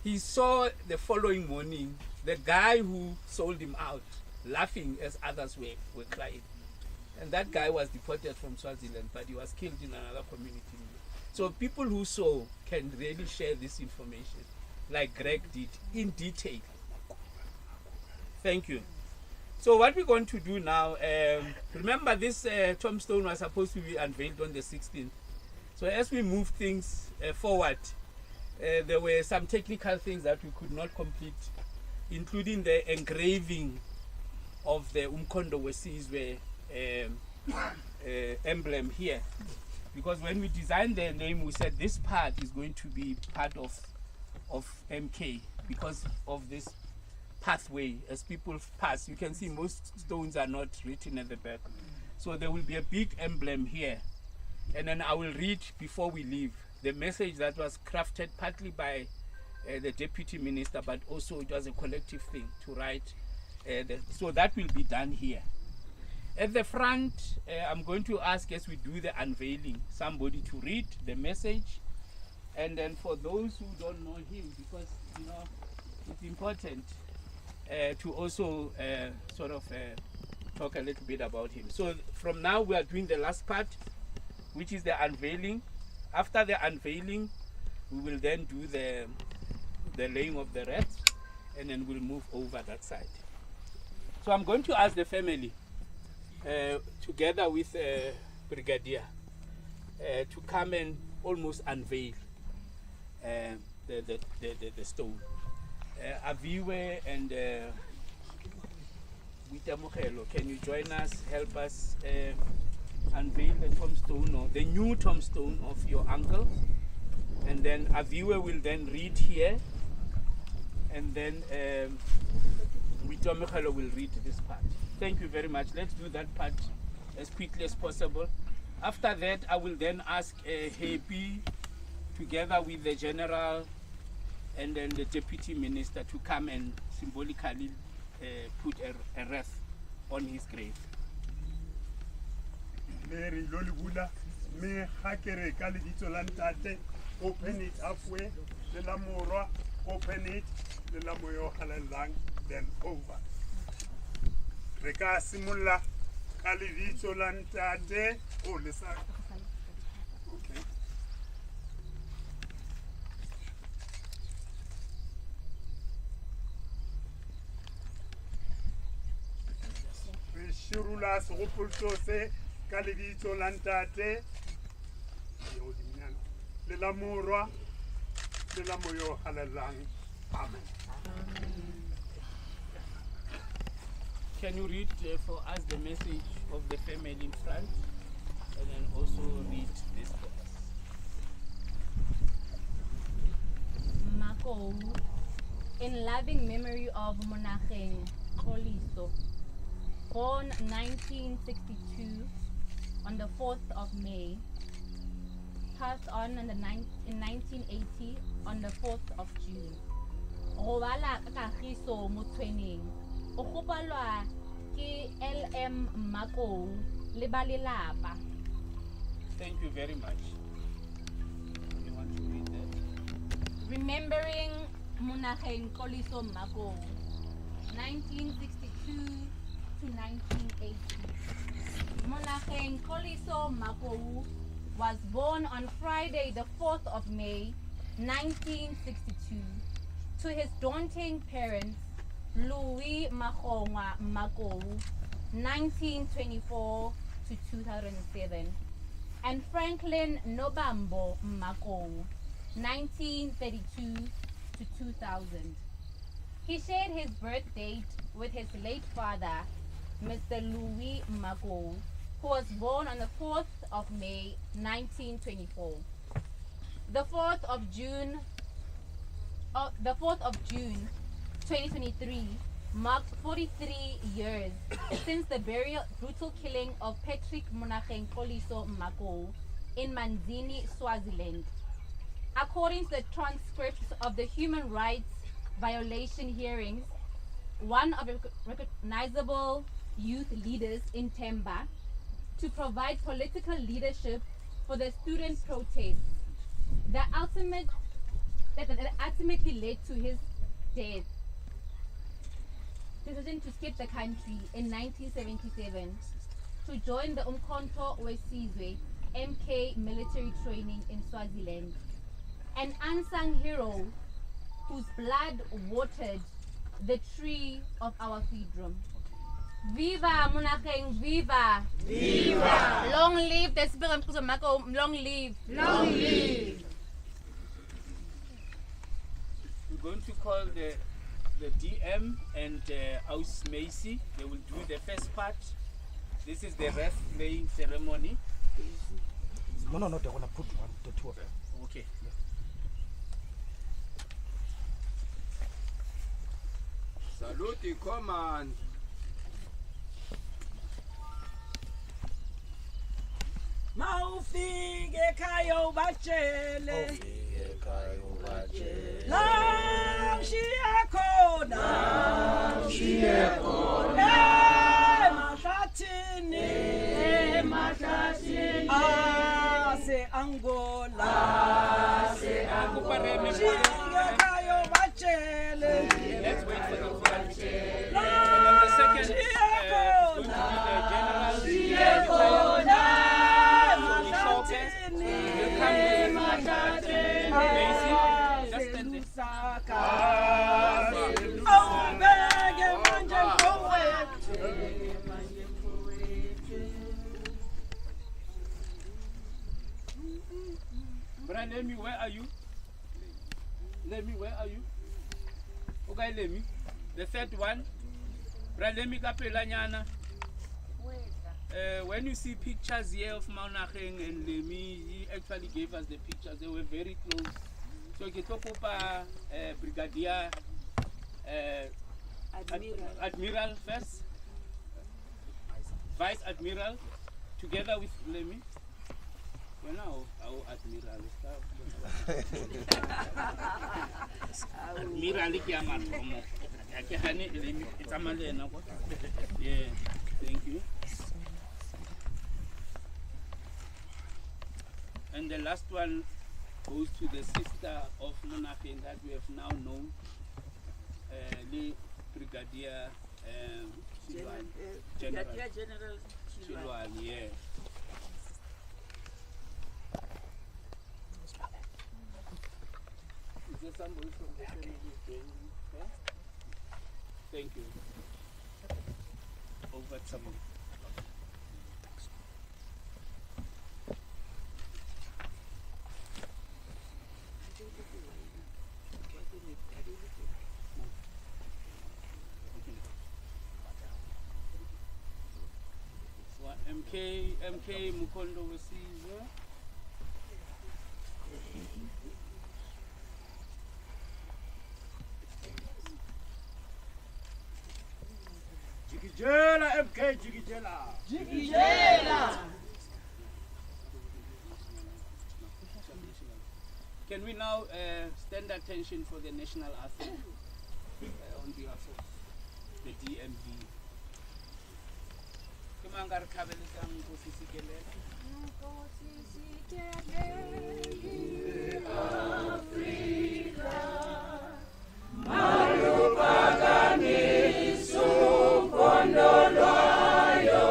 He saw the following morning the guy who sold him out laughing as others were crying. And that guy was deported from Swaziland, but he was killed in another community. So people who saw can really share this information, like Greg did, in detail. Thank you. So what we're going to do now, remember this tombstone was supposed to be unveiled on the 16th. So as we move things forward, there were some technical things that we could not complete, including the engraving of the Umkondo Wesizwe emblem here. Because when we designed the name, we said this part is going to be part of MK because of this pathway. As people pass, you can see most stones are not written at the back. So there will be a big emblem here. And then I will read before we leave the message that was crafted partly by the Deputy Minister, but also it was a collective thing to write. So that will be done here. At the front, I'm going to ask, as we do the unveiling, somebody to read the message. And then for those who don't know him, because you know it's important to also talk a little bit about him. So from now we are doing the last part, which is the unveiling. After the unveiling, we will then do the laying of the wreath, and then we'll move over that side. So I'm going to ask the family, together with Brigadier, to come and almost unveil the stone. Aviwe and Witamogelo, can you join us, help us unveil the tombstone, or the new tombstone of your uncle? And then Aviwe will then read here, and then Witamogelo will read this part. Thank you very much. Let's do that part as quickly as possible. After that, I will then ask Happy, together with the General and then the Deputy Minister, to come and symbolically put a wreath on his grave. Mary Lolibula, me hakere kali ditolantate, open it halfway, le la morwa, open it, le la moyo halalang, then over. Reka simula kali ditolantate, oh listen. Okay. Shirula sopulso se kalidito lantate le la morwa le la moyo halalang. Amen. Can you read for us the message of the family in front, and then also read this for us? Mmakou, in loving memory of Monageng Xoliso, born 1962 on the 4th of May, passed on in 1980 on the 4th of June. Robala Xoliso motshweneng, o gopalwa ke LM Mmakou le ba lelapa. Thank you very much. You want to read that? Remembering Monageng Xoliso Mmakou, 1962 to 1980. Monageng Xoliso Mmakou was born on Friday, the 4th of May, 1962, to his daunting parents, Louis Mahongwa Mmakou, 1924 to 2007, and Franklin Nobambo Mmakou, 1932 to 2000. He shared his birth date with his late father, Mr. Louis Mmakou, who was born on the 4th of May, 1924. The 4th of June 2023 marked 43 years since the brutal killing of Patrick Monageng Xoliso Mmakou in Manzini, Swaziland. According to the transcripts of the human rights violation hearings, one of the recognizable youth leaders in Temba, to provide political leadership for the student protests that ultimately led to his death. Decision to escape the country in 1977 to join the Umkhonto Wesizwe MK military training in Swaziland. An unsung hero whose blood watered the tree of our freedom. Viva Monageng, viva! Viva! Long live the spirit of Mmakou, long live! Long live! We're going to call the DM and Aus Macy. They will do the first part. This is the wreath laying ceremony. No, they're gonna put the two of them. Okay. Salute command. Maufike ekhaya ubatshele la mshiya khona emahlathini ase Angola mshiya ekhaya ubatshele Let's wait for the first. And la then the second mshiya is going to khona be the general. Lemi, where are you? Lemi, where are you? Okay, Lemi. The third one. Lemi Kapelanyana. When you see pictures here of Monageng and Lemi, he actually gave us the pictures. They were very close. So Kitopopa Brigadier Admiral first, Vice Admiral, together with Lemi. Well, now our Admiral Admiral yeah, thank you. And the last one goes to the sister of Monageng that we have now known, the Brigadier General Chilwan, yeah. Is there somebody from the family joining her? Thank you. Over to you. MK Mukhondo Wesizwe. Jigijela MK Jigijela. Can we now stand attention for the national anthem on behalf of the DMV? Kumangara kabelisa Nkosi Sikelel. Africa, Malupagani, Supondolwayo,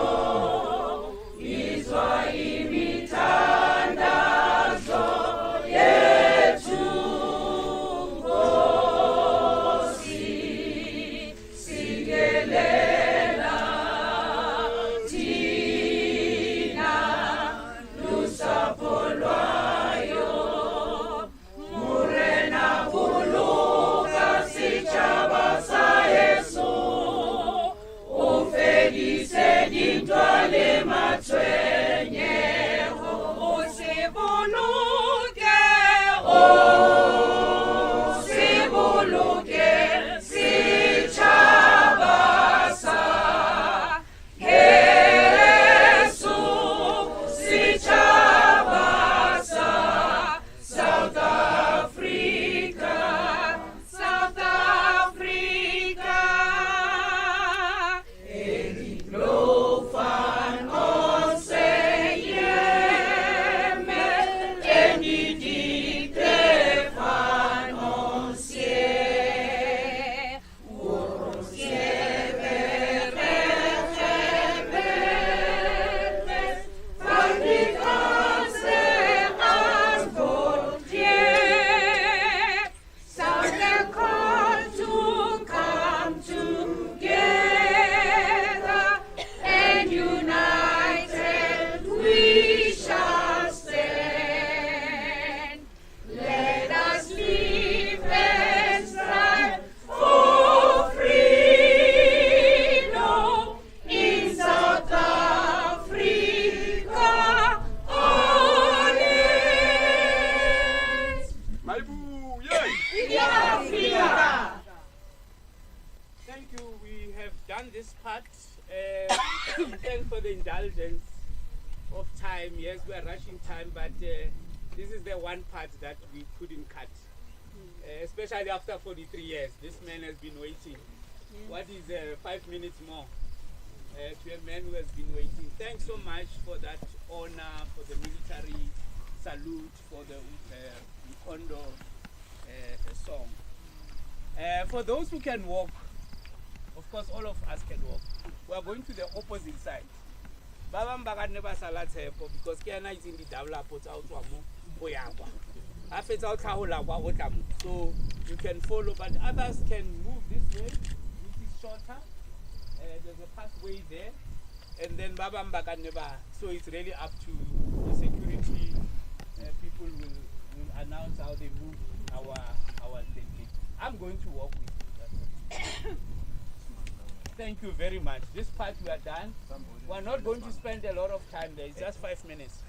Thank you. We have done this part. Thanks for the indulgence of time. Yes, we are rushing time, but this is the one part that we couldn't cut. Especially after 43 years. This man has been waiting. What is 5 minutes more to a man who has been waiting? Thanks so much for that honor, for the military salute, for the Mkondo song. For those who can walk, of course all of us can walk. We are going to the opposite side. Babam baga never salat hepo because Kiana is in the development out to Moyagwa. So you can follow, but others can move this way, which is shorter. There's a pathway there, and then Babam baga never. So it's really up to the security people will announce how they move our technique. I'm going to walk with you. Thank you very much. This part we are done. We're not going to spend a lot of time there. It's just 5 minutes.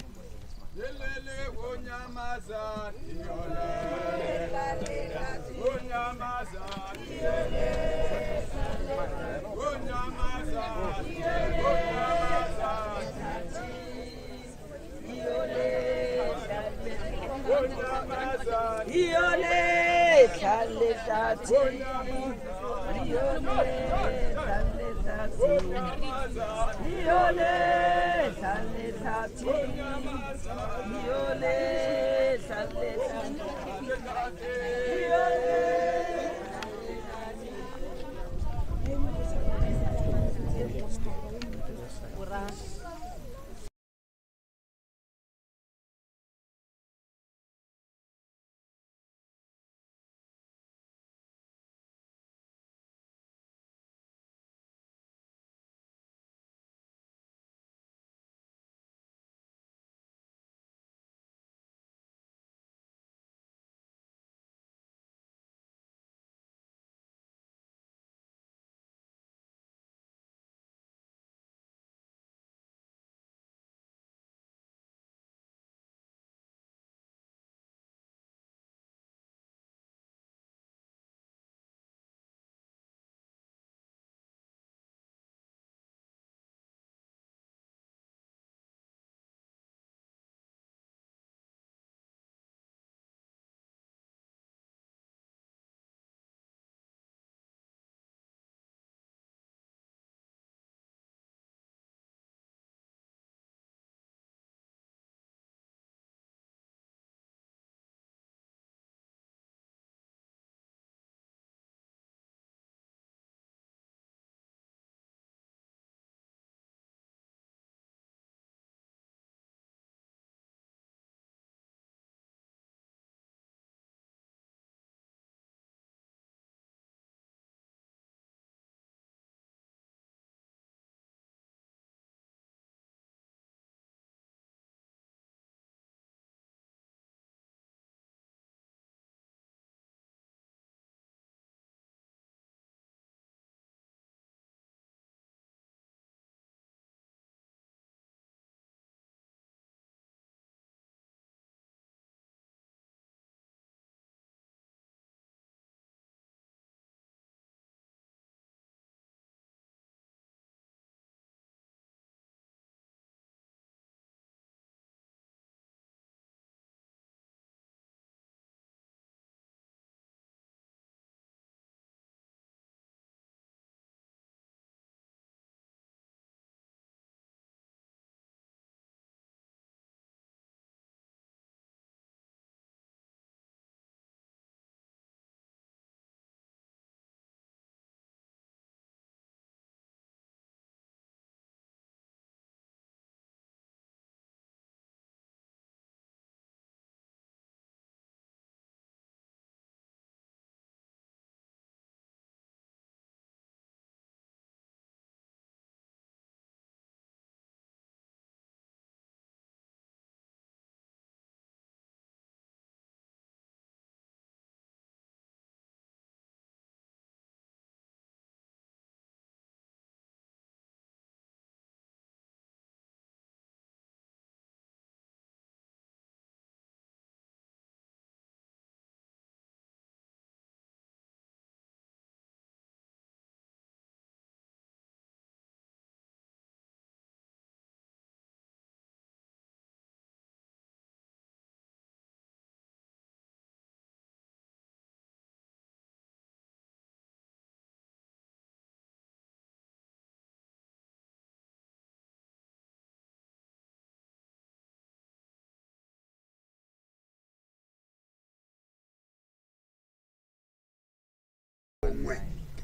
1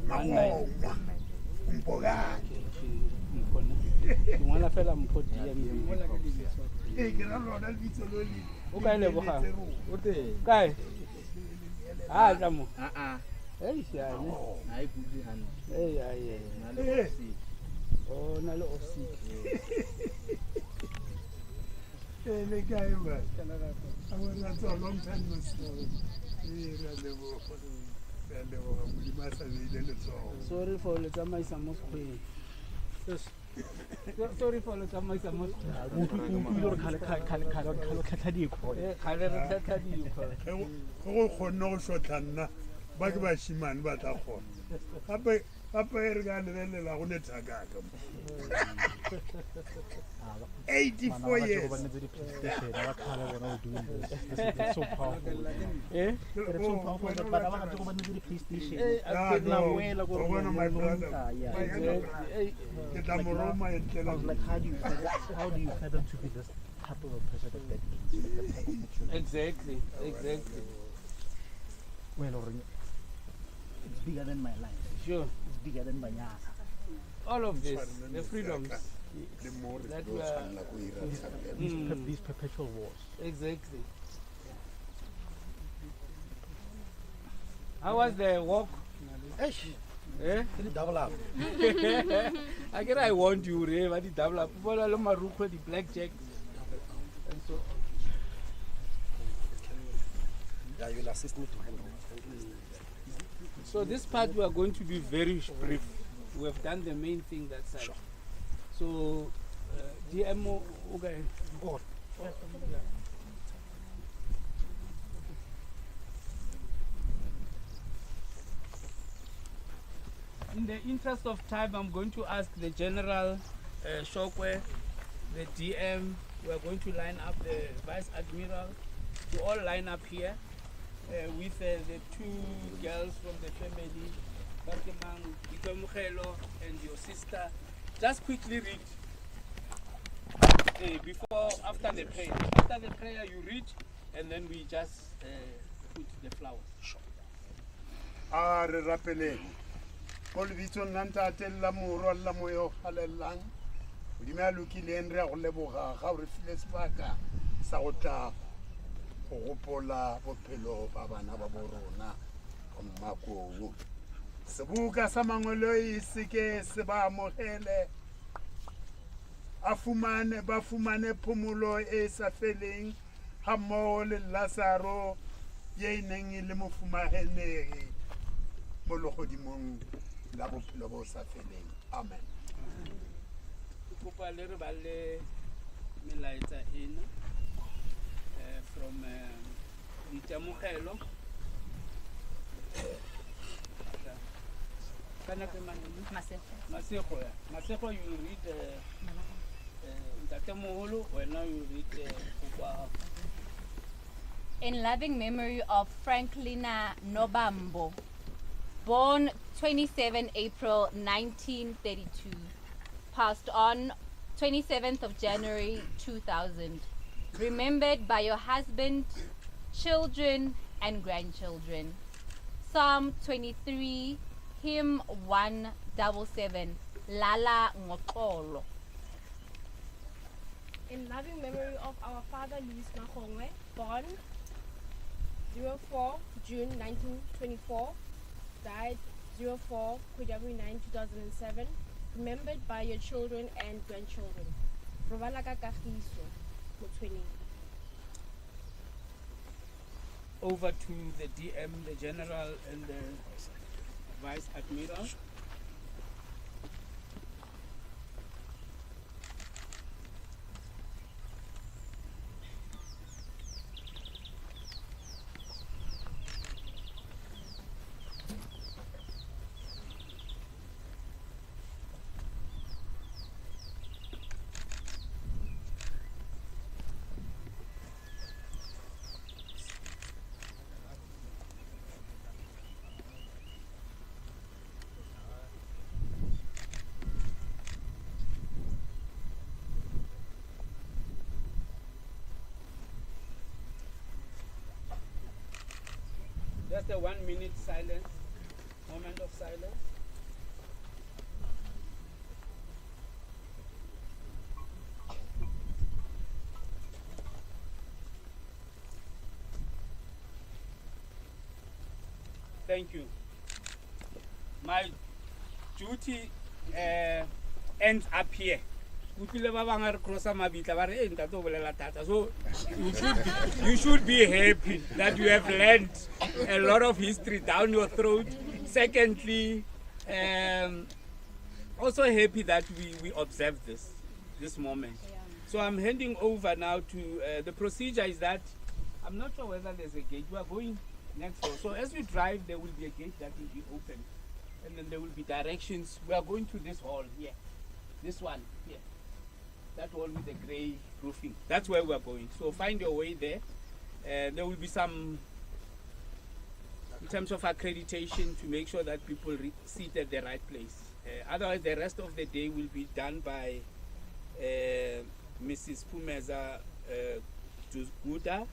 magongwa umpokane ngwana fela mpho DM ke ra lona lebitso lo le o kae leboga o teng kae a tla mo ei siane ha e kutli hantle ei ai o na le office le kae ba I was not so long time no see. Sorry for the Jamaica most queen. Sorry for the Jamaica most queen. Papa erganela go le thakaka 84 years. So powerful. Eh? It's so powerful. But I want to go to the police station. One of my brothers. I was like, how do you fathom to be this type of a president that this type of maturity? Exactly. Well, it's bigger than my life. Sure. It's bigger than my yard. All of this, the freedoms that we are, These perpetual wars. exactly. How was the walk? Eh? Double up. I guess I want you, Ray, but the double up. People are Maruko, the blackjack. And so Yeah, you'll assist me to handle it. So this part we are going to be very brief. We have done the main thing that side. Sure. So DMO, okay. God. In the interest of time, I'm going to ask the General Shokwe, the DM. We are going to line up the Vice Admiral to all line up here with the two girls from the family, Bakemang, Itomukelo, and your sister. Just quickly read before, after the prayer. After the prayer, you read, and then we just put the flowers. Sure. Re rapeleng go lebitsong la ntate la morwa la moyo halellang modimo a lokileng re a go leboga ga o re file sebaka sa go tla go gopola bophelo ba bana ba bo rona go Mmakou. Sebuka sa mangwelo e seke se ba amogele ba fumane phomolo e sa feleng ga mmogo le Lazaro ye e neng e le mofumagenegi mo legodimong la bophelo bo sa feleng. Amen. Kopa le re ba le melaetsa ena from Itomukelo. Kana ke manene Masego ya Masego, you read Ntate Moholo, wena you read Kopa. In loving memory of Franklina Nobambo, born 27 April 1932, passed on 27th of January 2000, remembered by your husband, children, and grandchildren. Psalm 23, hymn 177, Lala Ngokolo. In loving memory of our father Louis Mahongwe, born 04 June 1924, died 04 January 9, 2007, remembered by your children and grandchildren. Robalaka Kagiso, Mutweni. Over to the DM, the General, and the Vice Admiral. Just a 1 minute silence. moment of silence. Thank you. My duty ends up here. So you should be happy that you have learned a lot of history down your throat. Secondly, also happy that we observed this moment. So I'm handing over now to the procedure is that I'm not sure whether there's a gate. We are going next door. So as we drive, there will be a gate that will be open, and then there will be directions. We are going to this hall here, this one here, that wall with the grey roofing. That's where we are going. So find your way there. There will be some, in terms of accreditation, to make sure that people sit at the right place. Otherwise, the rest of the day will be done by Mrs. Pumeza Guda,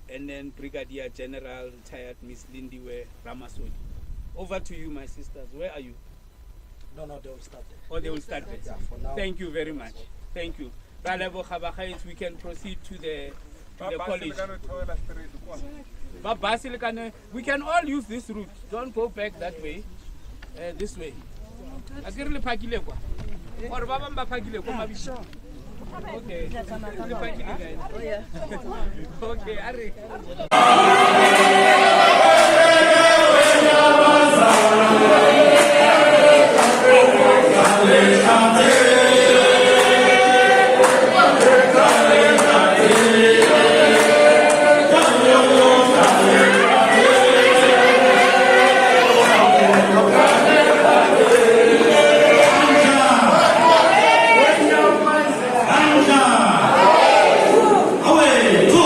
and then Brigadier General retired Miss Lindiwe Ramasodi. Over to you, my sisters. Where are you? No, they will start there. Oh, they will start there. Yeah, for now. Thank you very much. Thank you. We can proceed to the college. We can all use this route. Don't go back that way. This way. Okay. Okay, Ari. Away, go!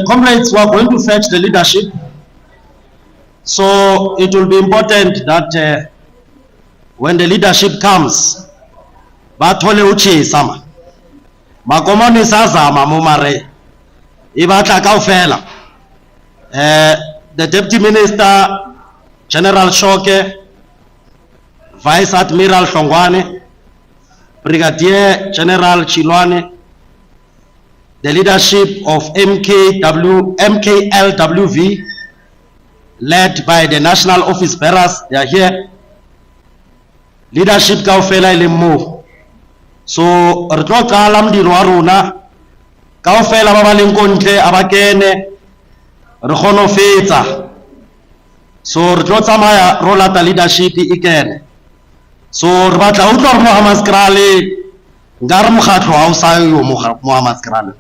Comrades, we are going to fetch the leadership. So it will be important that when the leadership comes, bathole uchi sama. Makomoni sazama mumare. Ibata kaufela. The Deputy Minister, General Shoke, Vice Admiral Shongwane, Brigadier General Chilwane, the leadership of MKLWV, led by the National Office Bearers, they are here. Leadership kaufela ilemu. So, rtlo kalam di rwaruna, kaufela babalinkontle abakene, rkhono fetsa. So, rtlo tsamaya rolata leadership ikene. So, rbatla utlwa Muhammad Skrale, ngar mokhatlo ha o sa yo Muhammad Skrale.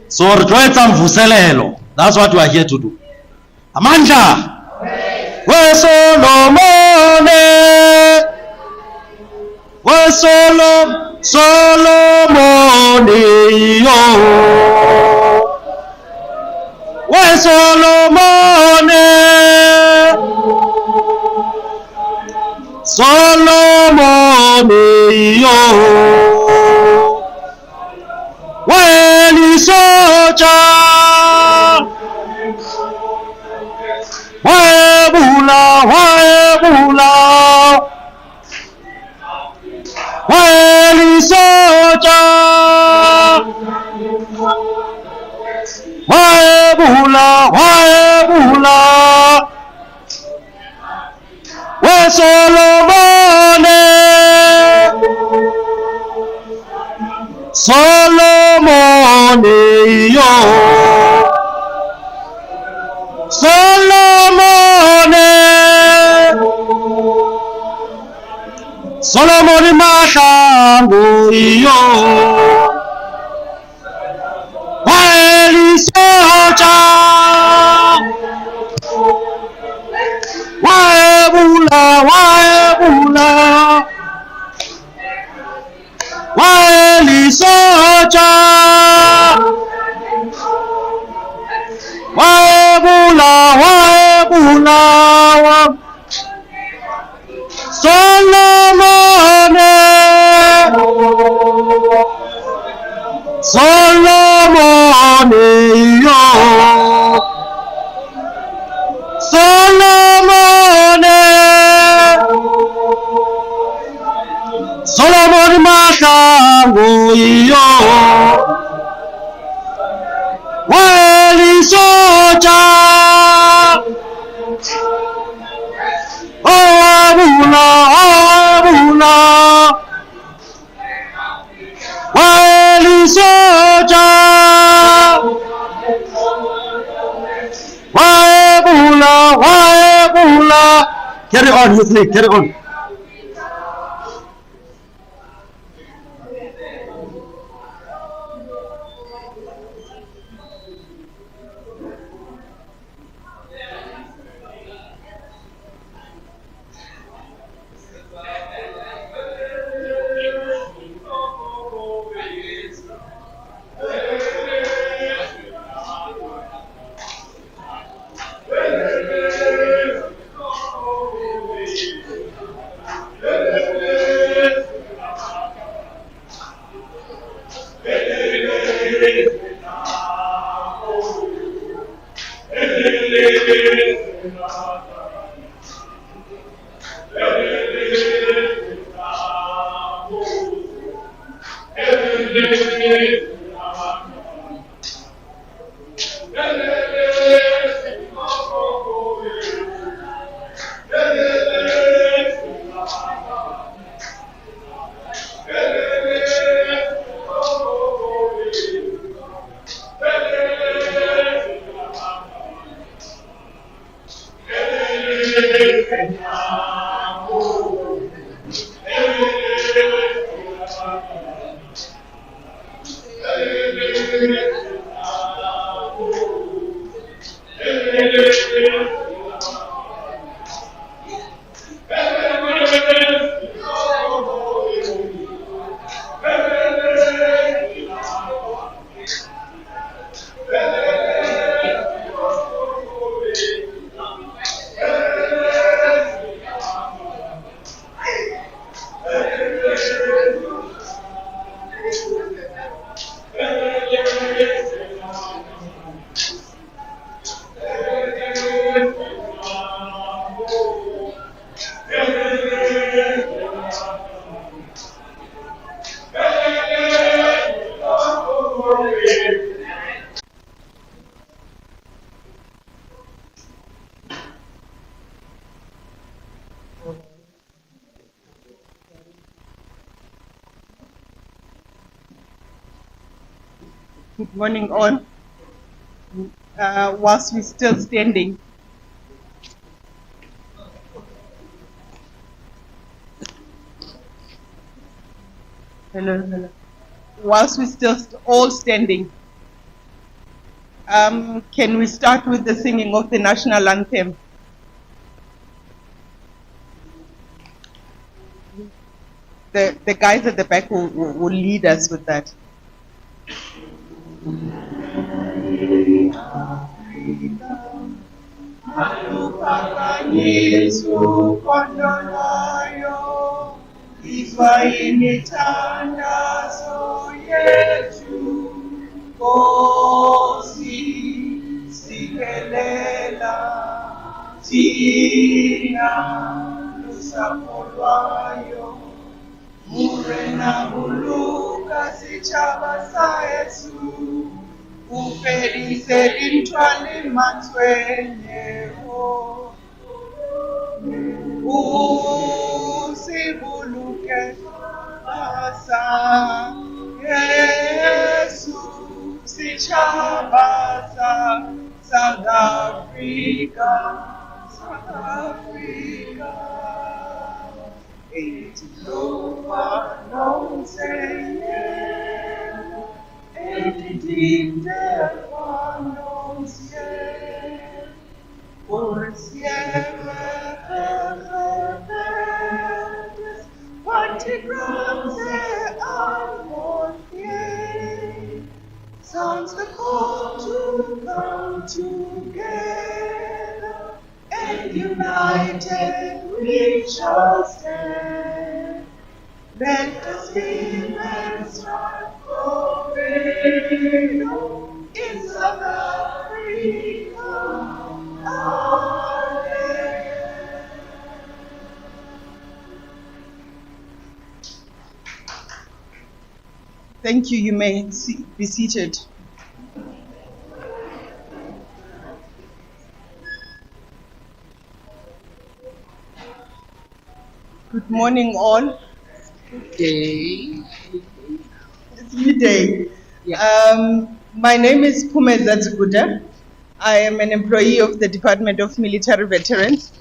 So, rtlo etsa mvuselelo. That's what we are here to do. Amandla. We Solomone. We Solomone yo. We Solomone. Solomone yo. We Lisoja. Waebula, waebula, waelisoja, waebula, waebula, Solomone, Solomone yo. Solomon Mahlangu yo. Waelisoja. Waebula, waebula. Waelisoja. Waebula, waebula. Solomone, Solomone yo. Solomone, Solomon Mahlangu yo. Waelisoja. Abula, abula, waelisoja, waebula, waebula. Carry on, Muslim, carry on. Good morning, all. Whilst we're still standing, hello. Whilst we're still all standing, can we start with the singing of the national anthem? The guys at the back will lead us with that. Yesu kondolayo ifaini tandazo yetu kosi sikelela tina lusapolwayo murena muluka sichaba sa Yesu ufelise lintwali matwenyeho usibuluke asa Yesu sichabasa South Africa Ethiopia no senye sounds the call to come together, and united we shall stand. Let us live and strive for freedom in South Africa. Amen. Thank you. You may be seated. Good morning, all. Good day. It's midday. Yeah. My name is Pumeza Ziguda. I am an employee of the Department of Military Veterans.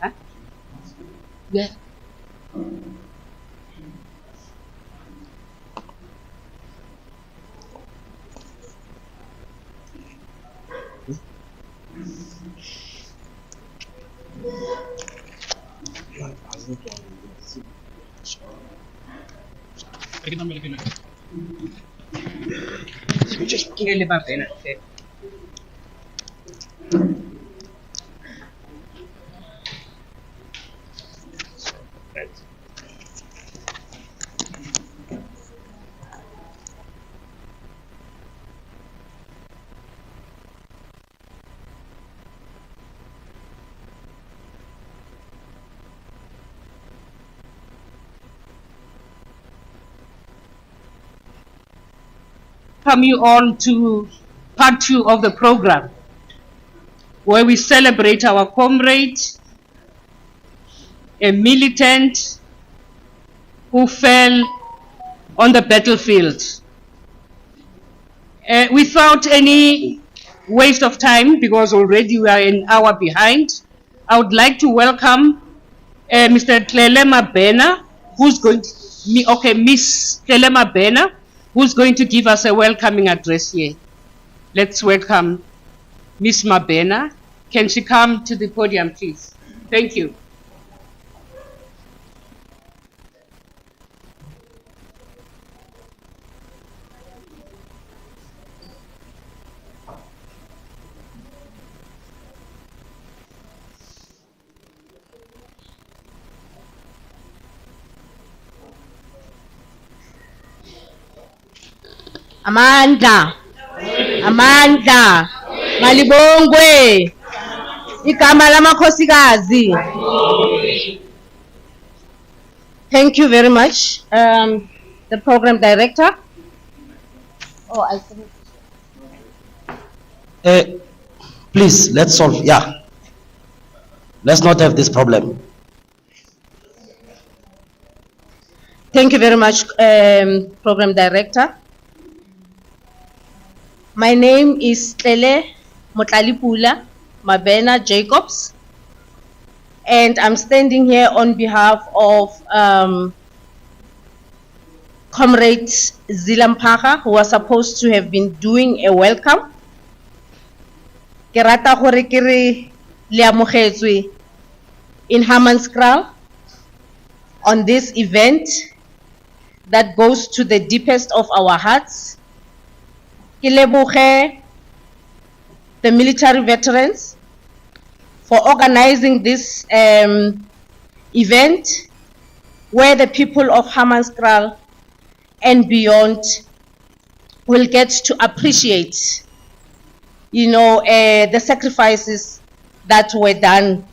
Huh? Yeah. Just kill the baby. welcome you all to part 2 of the program, where we celebrate our comrade, a militant who fell on the battlefield. Without any waste of time, because already we are an hour behind, I would like to welcome Mr. Tlele Mabena, who's going to, Miss Tlele Mabena, who's going to give us a welcoming address here. Let's welcome Miss Mabena. Can she come to the podium, please? Thank you. Amandla, Amandla, Malibongwe, igama lamakhosikazi. Thank you very much, the program director. Oh, I Please, let's solve, yeah. Let's not have this problem. Thank you very much, program director. My name is Tlele Motlalipula Mabena Jacobs, and I'm standing here on behalf of Comrade Zilampaka, who was supposed to have been doing a welcome. Ke rata gore ke re le amogetswe in Hammanskraal on this event that goes to the deepest of our hearts. Ke leboge the military veterans for organizing this event, where the people of Hammanskraal and beyond will get to appreciate, you know, the sacrifices that were done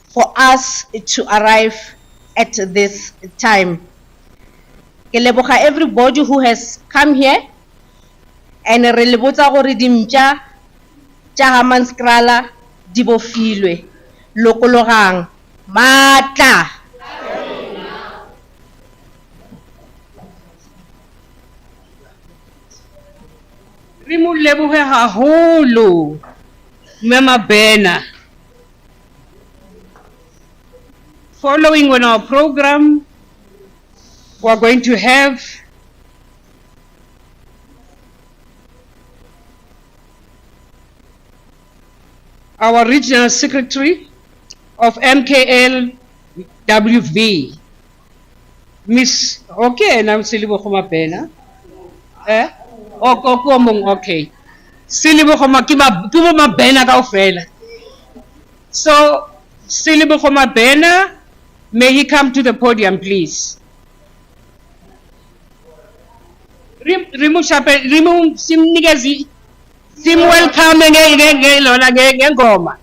for us to arrive at this time. Ke leboga everybody who has come here, and re lebotsa gore dimtša tša Hammanskraal di bofilwe lokologang matla. Re mo leboge haholo Mme Mabena. Following on our program, we are going to have our regional secretary of MKL-WV, Miss, okay, and I'm Silibogo Mabena. Okay. Silibogo Mabena kaofela. So, Silibogo Mabena, may he come to the podium, please. Rimu simnikezi. Sim welcome ngengoma.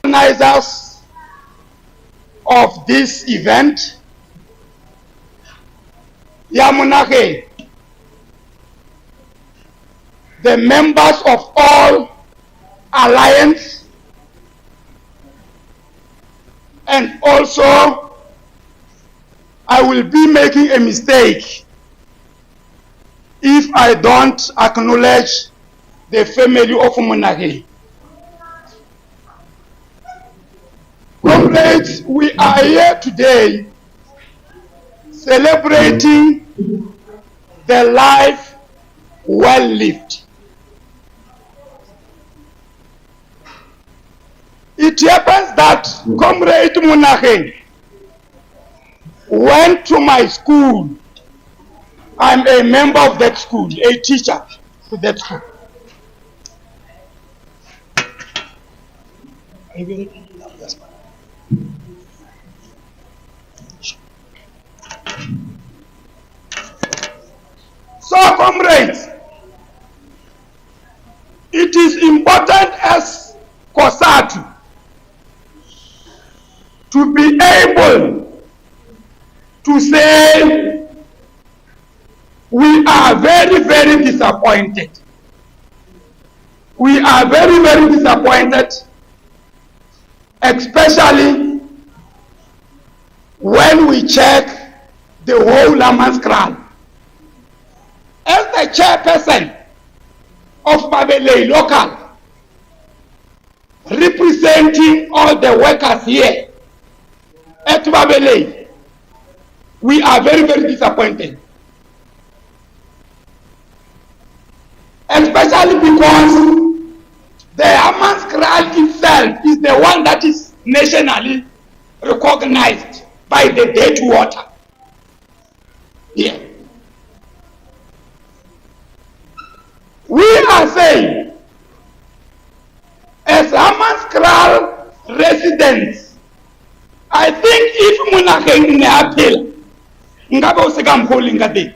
Organizers of this event, Monageng, the members of all alliance, and also I will be making a mistake if I don't acknowledge the family of Monageng. Comrades, we are here today celebrating the life well lived. It happens that Comrade Monageng went to my school. I'm a member of that school, a teacher to that school. So, comrades, it is important as COSATU to be able to say we are very, very disappointed. We are very, very disappointed, especially when we check the whole Lamanskral. As the chairperson of Babelei local, representing all the workers here at Babelei, we are very, very disappointed. Especially because the Lamanskral itself is the one that is nationally recognized by the dead water. Yeah. We are saying, as Lamanskral residents, I think if Monageng ne appeal, ngaba useka mkholi ngate.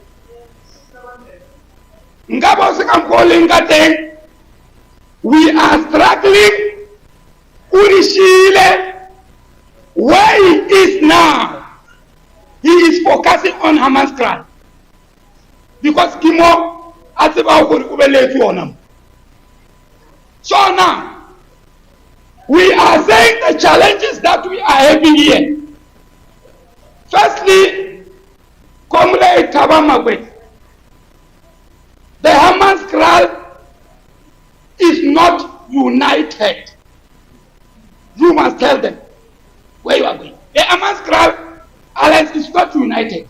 Ngaba useka mkholi ngate. We are struggling. Urishile, where he is now, he is focusing on Lamanskral. Because Kimo, so now, we are saying the challenges that we are having here. Firstly, Comrade Mmakou, the Lamanskral is not united. You must tell them where you are going. The Lamanskral alliance is not united.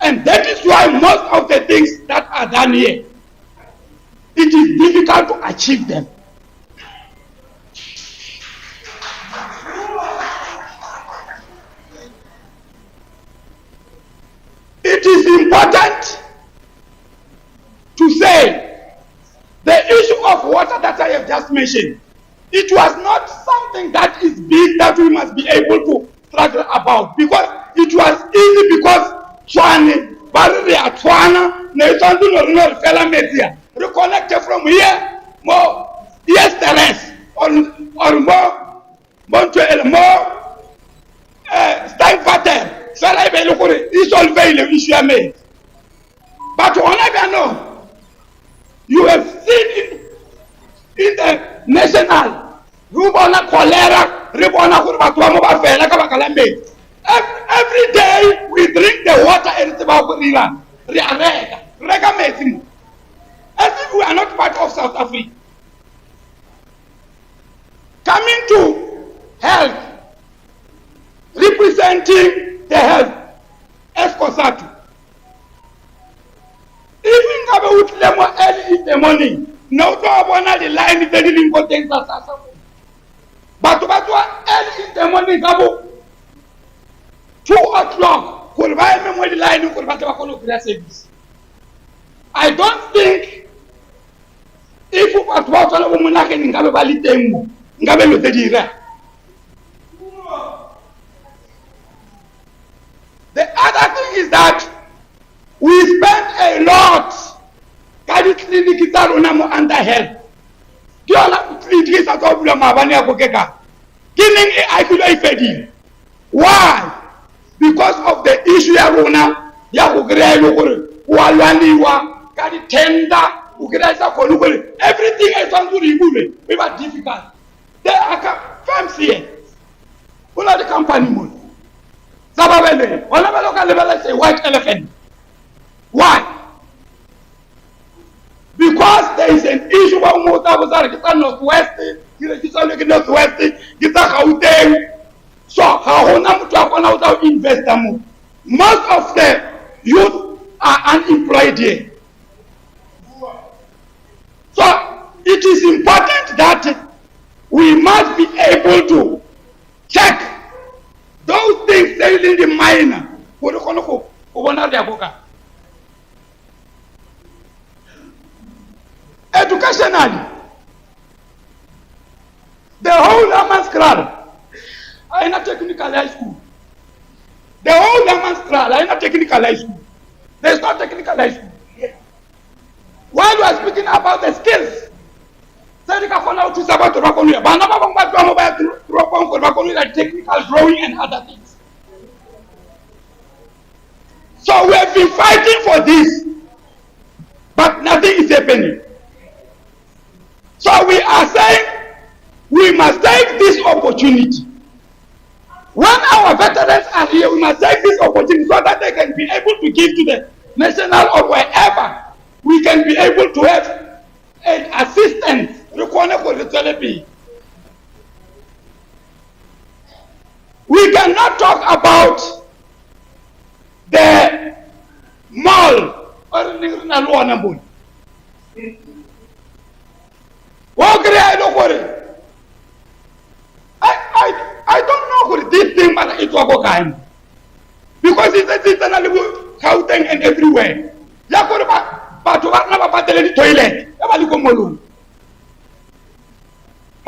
And that is why most of the things that are done here, it is difficult to achieve them. It is important to say the issue of water that I have just mentioned, it was not something that is big that we must be able to struggle about, because it was easy because Chwane, Barri Atwana, Nathan no Fela Media, reconnected from here, more, yes, the rest, or more, more, Steinfater, Fela Belukuri, is all very issue made. But whenever know, you have seen in the national, Rubona cholera, Ribona Kurbatwamo Fela Kabakalambe. Every day we drink the water and it's about Riran. As if we are not part of South Africa. Coming to health, representing the health, as COSATU. Even if we have early in the morning, no one the line is very important. But early in the morning, 2 o'clock, I don't think if you are the other thing is that we spend a lot under health. Why? Because of the issue ya rona ya go greya le gore wa lwaniwa ka di tender o greya sa go gore everything is on to remove we were difficult. There are firms here who are the company mo sababele ona ba local level say white elephant. Why? Because there is an issue wa mo ta bo tsare ke tsa northwest ke tsa le ke northwest ke tsa Gauteng. So, how invest them? Most of the youth are unemployed here. So, it is important that we must be able to check those things in the minor. Educationally, the whole Amaskral, I am not technical high school. The whole Amaskral, I am not technical high school. There is no technical high school. While we are speaking about the skills, technical drawing and other things. So we have been fighting for this, but nothing is happening. So we are saying we must take this opportunity. When our veterans are here, we must take this opportunity so that they can be able to give to the national or wherever we can be able to have an assistance. We cannot talk about the mall or I don't know what this thing, but it's a kind. Because it's a Gauteng and everywhere. But to never battle the toilet. How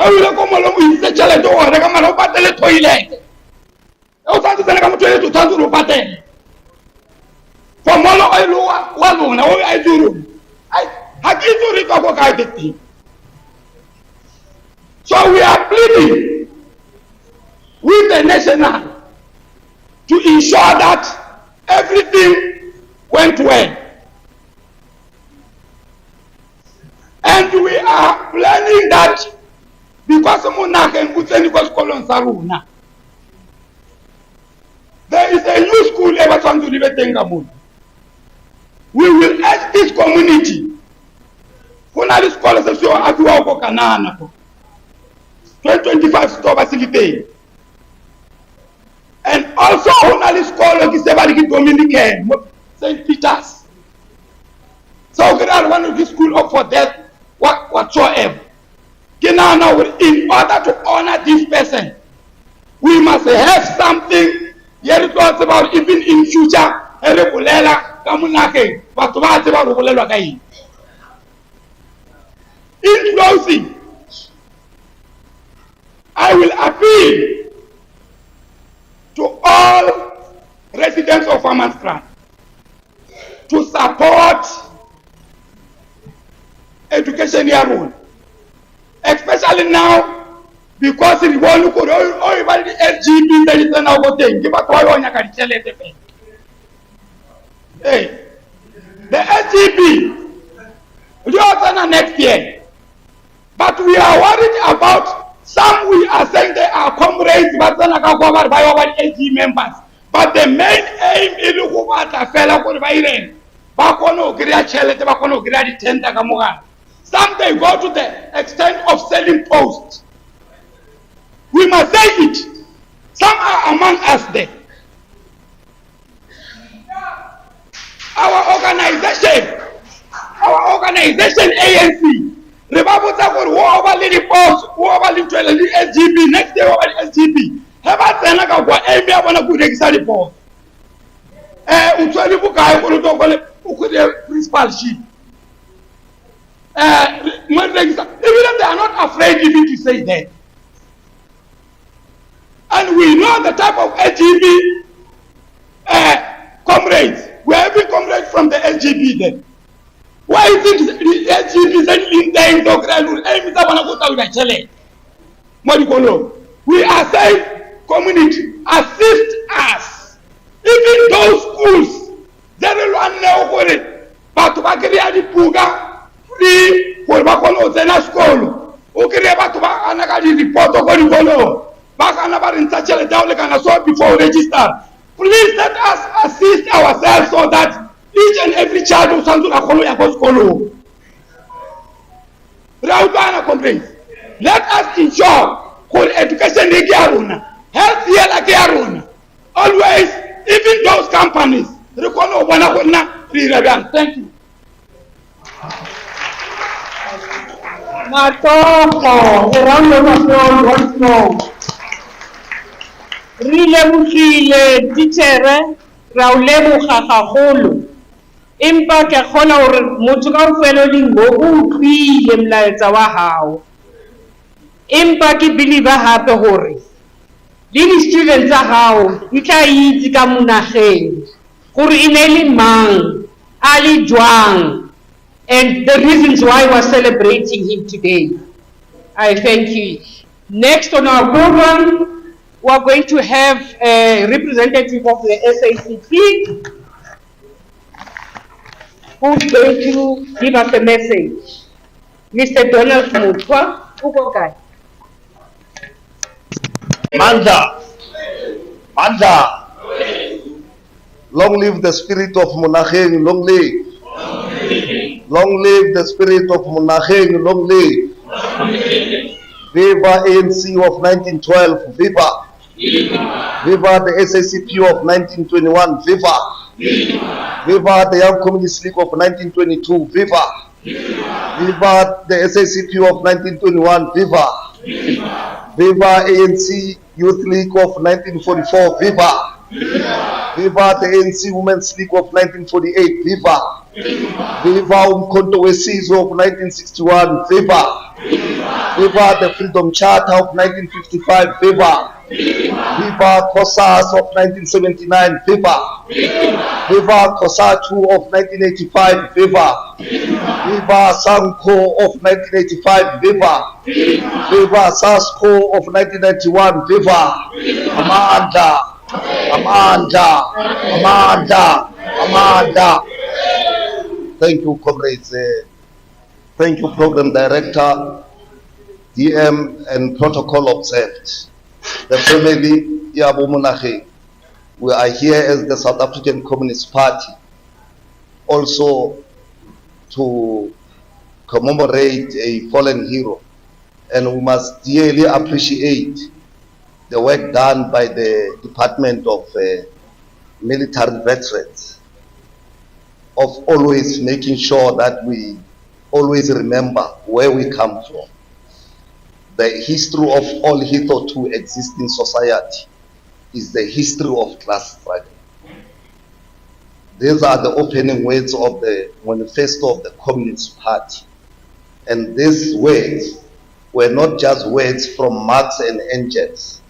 will you come along with the challenge or the Gamma battle the toilet? I want to come to Tanzuru battle. For Molo, I know one, I do. I give you the thing. So we are pleading with the national to ensure that everything went well. And we are planning that because Monageng there is a new school ever trying to live Tengamon. We will ask this community. Kunali scholars show at Wako Kanana 2025 store facility. And also Kunali scholars is every Dominican St. Peter's. So we are one of the school up for that whatsoever. In order to honor this person, we must have something. Here it was about even in future. In closing, I will appeal to all residents of Amaskran to support education here, especially now because we want to go over the SGB that is now thing. Give us all hey, the SGB we are next year, but we are worried about some. We are saying they are comrades, but then are covered by our SG members. But the main aim is to go at a fellow for Bayern. Bakono Gria Chele, Bakono Gria Tenta Kamuga. Some they go to the extent of selling posts. We must say it. Some are among us there. Our organization ANC, Rebabuta for over the post, over the SGB, next day over the SGB. Have a Senaca for Emia when a good example post. Who could have principal sheet. Even they are not afraid even to say that. And we know the type of SGB comrades. We are having comrades from the SGB then. Why is it the SGB sending them to Grand? We are saying, community, assist us. Even those schools, they don't know it. But to Bakari the Puga, free for Bakono Zena School. Okay, but to Anagadi report of Gorigolo. Back another in such a down like an assault before register. Please let us assist ourselves so that each and every child of Sanzura Kolo Yakos Kolo. Raubana complaints. Let us ensure for education health here always, even those companies. Thank you. Matoko, a round of applause once more. Re lebogile titjhere, ra o leboga gagolo. Empa ke a kgona hore motho kaofela o leng mo o utlwile molaetsa wa hao. Empa ke believe hape hore le di-students tsa hao di tla itse ka Monageng gore e ne le mang, a le jwang, and the reasons why we're celebrating him today. I thank you. Next on our program, we are going to have a representative of the SACP who's going to give us a message. Mr. Donald Mutwa, Ugogai. Manda, long live the spirit of Monageng, long live. Long live the spirit of Monageng, long live. Viva ANC of 1912, viva. Viva the SACP of 1921, viva. Viva the Young Communist League of 1922, viva. Viva the SACP of 1921, viva. Viva ANC Youth League of 1944, viva. Viva the ANC Women's League of 1948, viva. Viva Umkhonto Wesizwe of 1961, viva. Viva the Freedom Charter of 1955, viva. Viva COSAS of 1979, viva. Viva COSATU of 1985, viva. Viva SANCO of 1985, viva. Viva SASCO of 1991, viva. Amanda. Thank you, comrades. Thank you, Program Director, DM, and protocol observed. The family, Yabo Monageng, we are here as the South African Communist Party, also to commemorate a fallen hero, and we must dearly appreciate the work done by the Department of Military Veterans, of always making sure that we always remember where we come from. The history of all hitherto existing society is the history of class struggle. These are the opening words of the manifesto of the Communist Party. And these words were not just words from Marx and Engels,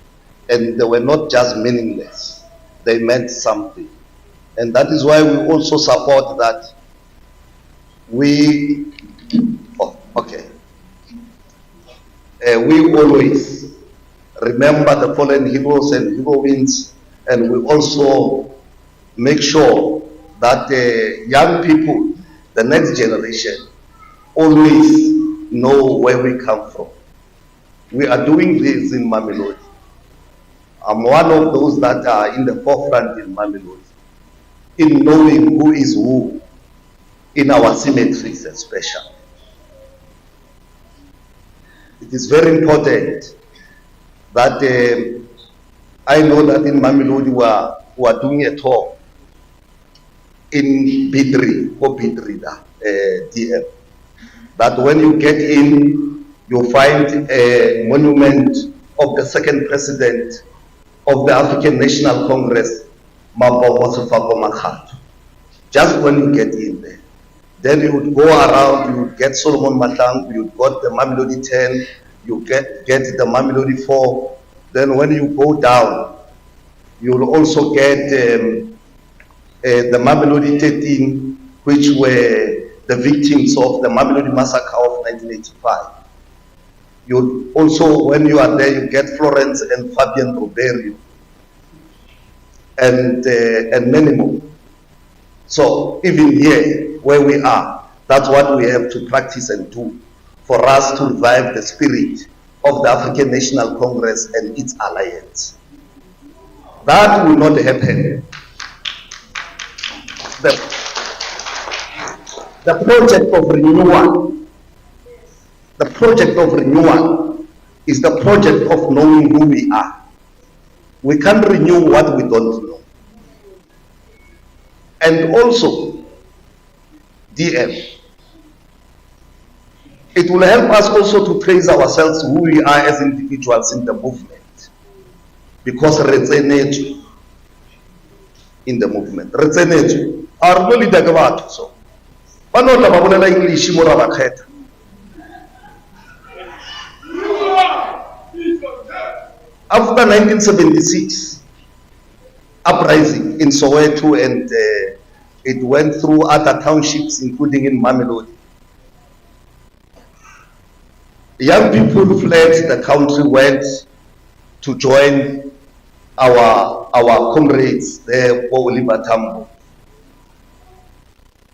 and they were not just meaningless. They meant something. And that is why we also support that we always remember the fallen heroes and heroines, and we also make sure that the young people, the next generation, always know where we come from. We are doing this in Mamelodi. I'm one of those that are in the forefront in Mamelodi, in knowing who is who in our cemeteries especially. It is very important that I know that in Mamelodi we are doing a tour in Bidri, or Bidri, DM. That when you get in, you find a monument of the second president of the African National Congress, Mmakou. Just when you get in there. Then you would go around, you would get Solomon Mahlangu, you would get the Mamelodi 10, you get the Mamelodi 4. Then when you go down, you will also get the Mamelodi 13, which were the victims of the Mamelodi massacre of 1985. You also, when you are there, you get Florence and Fabian Roberio, and many more. So even here, where we are, that's what we have to practice and do for us to revive the spirit of the African National Congress and its alliance. That will not happen. The project of renewal is the project of knowing who we are. We can't renew what we don't know. And also, DM, It will help us also to trace ourselves who we are as individuals in the movement. Because retsenetswe in the movement. Retsenetswe. Our no leader ke batho so. Ba no tla ba bolela English mo ra ba kgetha. After 1976 uprising in Soweto, and it went through other townships including in Mamelodi. Young people fled the country, went to join our comrades there, Oliver Tambo.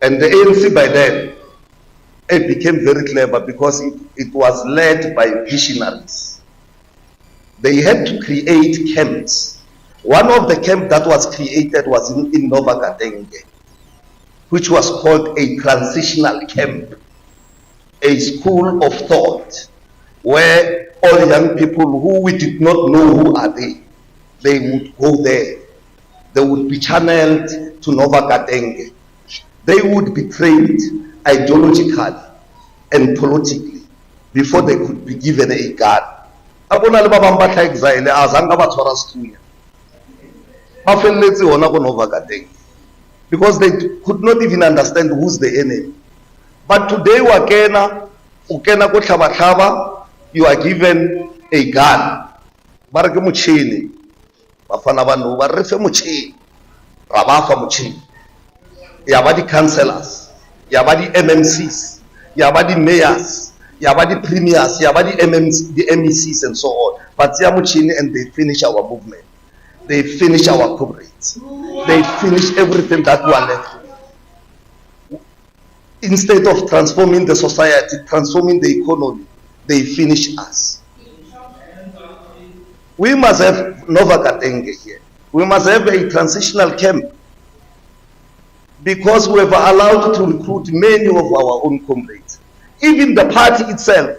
And the ANC by then, it became very clever because it was led by visionaries. They had to create camps. One of the camps that was created was in Monageng, which was called a transitional camp, a school of thought, where all young people who we did not know who are they would go there. They would be channeled to Monageng. They would be trained ideologically and politically before they could be given a gun. Abona le ba bang ba tla exile a zanga ba tshwara sethunya. Ba felletse hona go Monageng because they could not even understand who's the enemy. But today o kena go tlhaba, you are given a gun. Ba re ke motšhini. Bafana ba no ba re fe motšhini. Ra ba fa motšhini. Ya ba di councillors, ya ba di MMCs, ya ba di mayors, ya ba di premiers, ya ba di MECs and so on. But ya motšhini, and they finish our movement. They finish our comrades. They finish everything that we are left with. Instead of transforming the society, transforming the economy, they finish us. We must have Monageng here. We must have a transitional camp because we have allowed to recruit many of our own comrades. Even the party itself,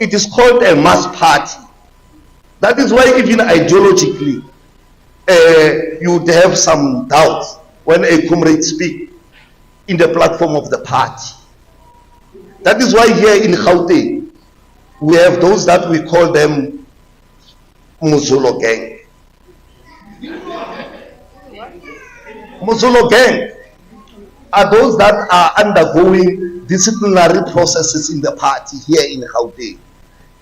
it is called a mass party. That is why even ideologically, you would have some doubts when a comrade speaks in the platform of the party. That is why here in Gauteng, we have those that we call them Muzolo gang. Muzolo gang are those that are undergoing disciplinary processes in the party here in Gauteng.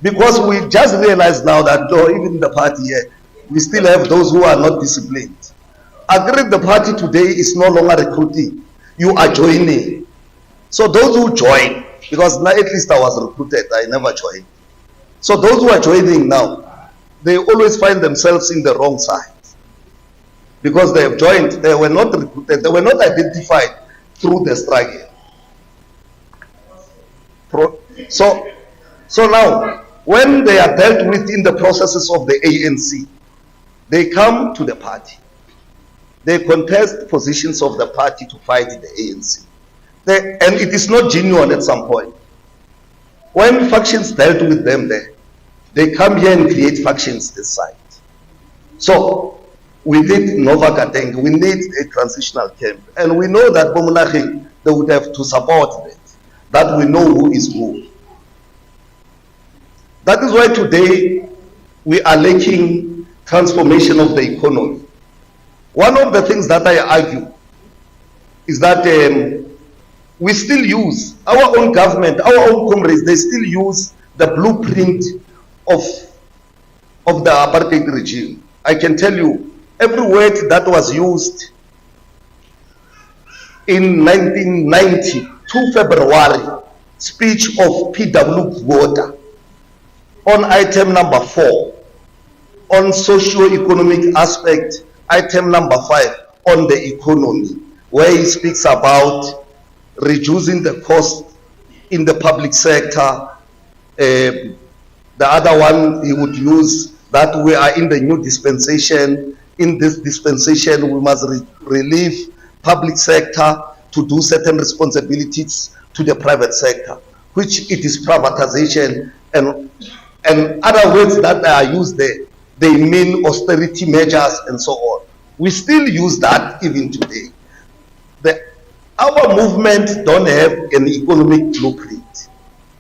Because we just realized now that even in the party here, we still have those who are not disciplined. Agree the party today is no longer recruiting. You are joining. So those who join, because now at least I was recruited, I never joined. So those who are joining now, they always find themselves in the wrong side. Because they have joined, they were not recruited, they were not identified through the struggle. So now, when they are dealt with in the processes of the ANC, they come to the party. They contest positions of the party to fight the ANC. And it is not genuine at some point. When factions dealt with them there, they come here and create factions this side. So we need Monageng, we need a transitional camp. And we know that Monageng, they would have to support it, that we know who is who. That is why today we are lacking transformation of the economy. One of the things that I argue is that we still use our own government, our own comrades, they still use the blueprint of the apartheid regime. I can tell you, every word that was used in 1990, 2 February, speech of P.W. Gota on item number 4, on socio-economic aspect, item number 5, on the economy, where he speaks about reducing the cost in the public sector. The other one he would use that we are in the new dispensation. In this dispensation, we must relieve public sector to do certain responsibilities to the private sector, which it is privatization, and other words that are used there, they mean austerity measures and so on. We still use that even today. Our movement don't have an economic blueprint.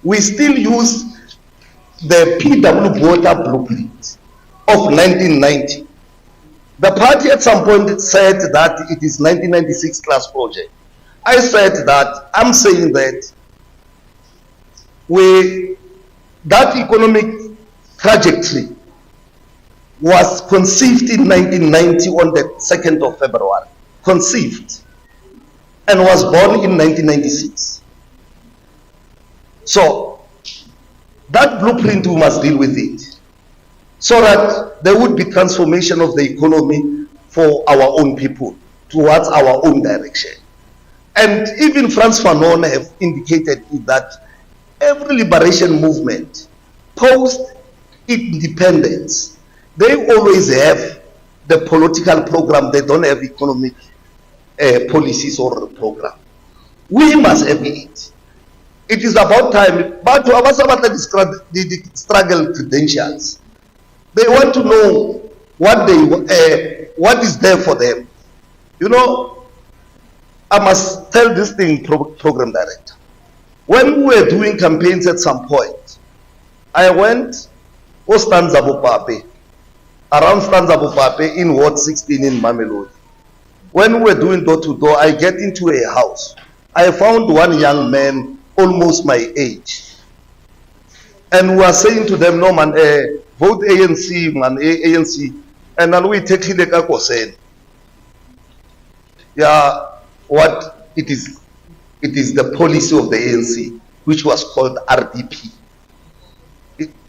we still use the PW Water blueprint of 1990. The party at some point said that it is 1996 class project. I said that, I'm saying that that economic trajectory was conceived in 1990 on the 2nd of February, conceived, and was born in 1996. So, that blueprint, we must deal with it, so that there would be transformation of the economy for our own people, towards our own direction. And even Frans Fanon have indicated that every liberation movement, post-independence, they always have the political program, they don't have economic policies or program. We must have it. It is about time. But to the struggle credentials, they want to know what is there for them. You know, I must tell this thing, program director. When we were doing campaigns at some point, I went to Stanzabupape, around Stanzabupape in Ward 16 in Mamelodi. When we were doing door to door, I get into a house. I found one young man, almost my age. And we were saying to them, no man, vote ANC, man, ANC. And then we take Hideka said, yeah, what it is the policy of the ANC, which was called RDP.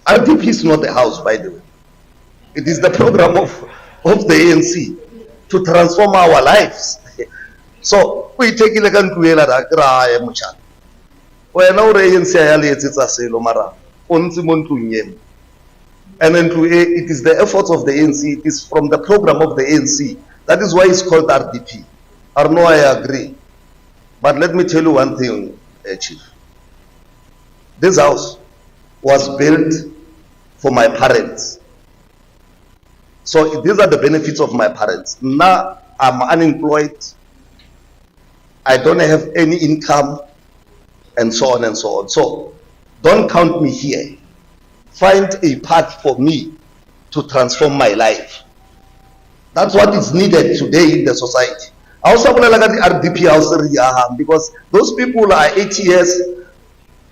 RDP is not a house, by the way. It is the program of the ANC to transform our lives. So we take it like an muchan. When our ANC it's a selo mara, and then it is the efforts of the ANC, it is from the program of the ANC. That is why it's called RDP. Arno, I agree. But let me tell you one thing, Chief. This house was built for my parents. So these are the benefits of my parents. Now I'm unemployed. I don't have any income, and so on and so on. So don't count me here. Find a path for me to transform my life. That's what is needed today in the society. I also want to look at the RDP house because those people are 80 years,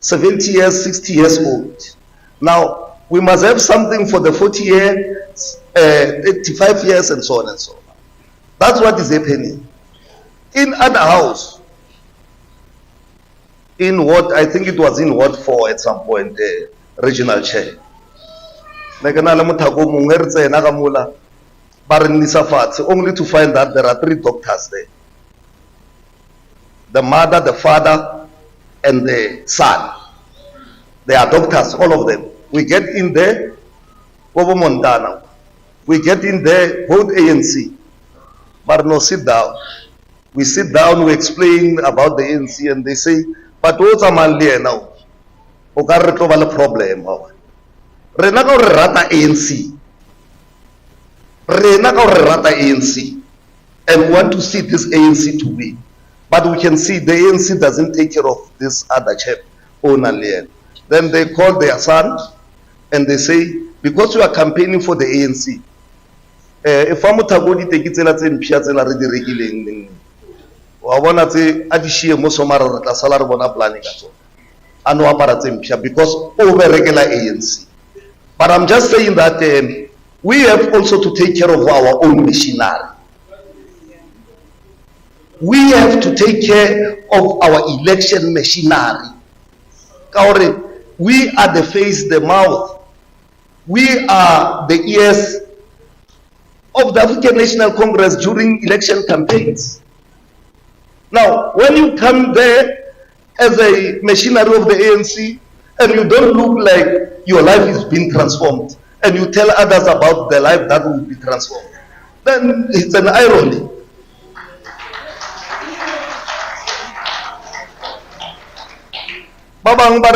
70 years, 60 years old. Now, we must have something for the 40 years, 85 years, and so on and so on. That's what is happening. In other house, in what, I think it was in Ward 4 at some point, regional chair. Only to find that there are 3 doctors there. The mother, the father, and the son. They are doctors, all of them. We get in there, Bobo Montana. We get in there, both ANC. But no, sit down. We sit down, we explain about the ANC, and they say, but what's a man there now? Okare to bala problem. Rena ka re rata ANC. Rena ka re rata ANC. And we want to see this ANC to win. But we can see the ANC doesn't take care of this other chap, Onalien. Then they call their son and they say, because you are campaigning for the ANC, if I'm Tagodi take it in Piazza already regulating, I want to say, Adishia Mosomara, Salar Bona Planicato, and no Aparatim, because over regular ANC. But I'm just saying that we have also to take care of our own machinery. We have to take care of our election machinery. We are the face, the mouth. We are the ears of the African National Congress during election campaigns. Now, when you come there as a machinery of the ANC and you don't look like your life is being transformed and you tell others about the life that will be transformed, then it's an irony. Babang bar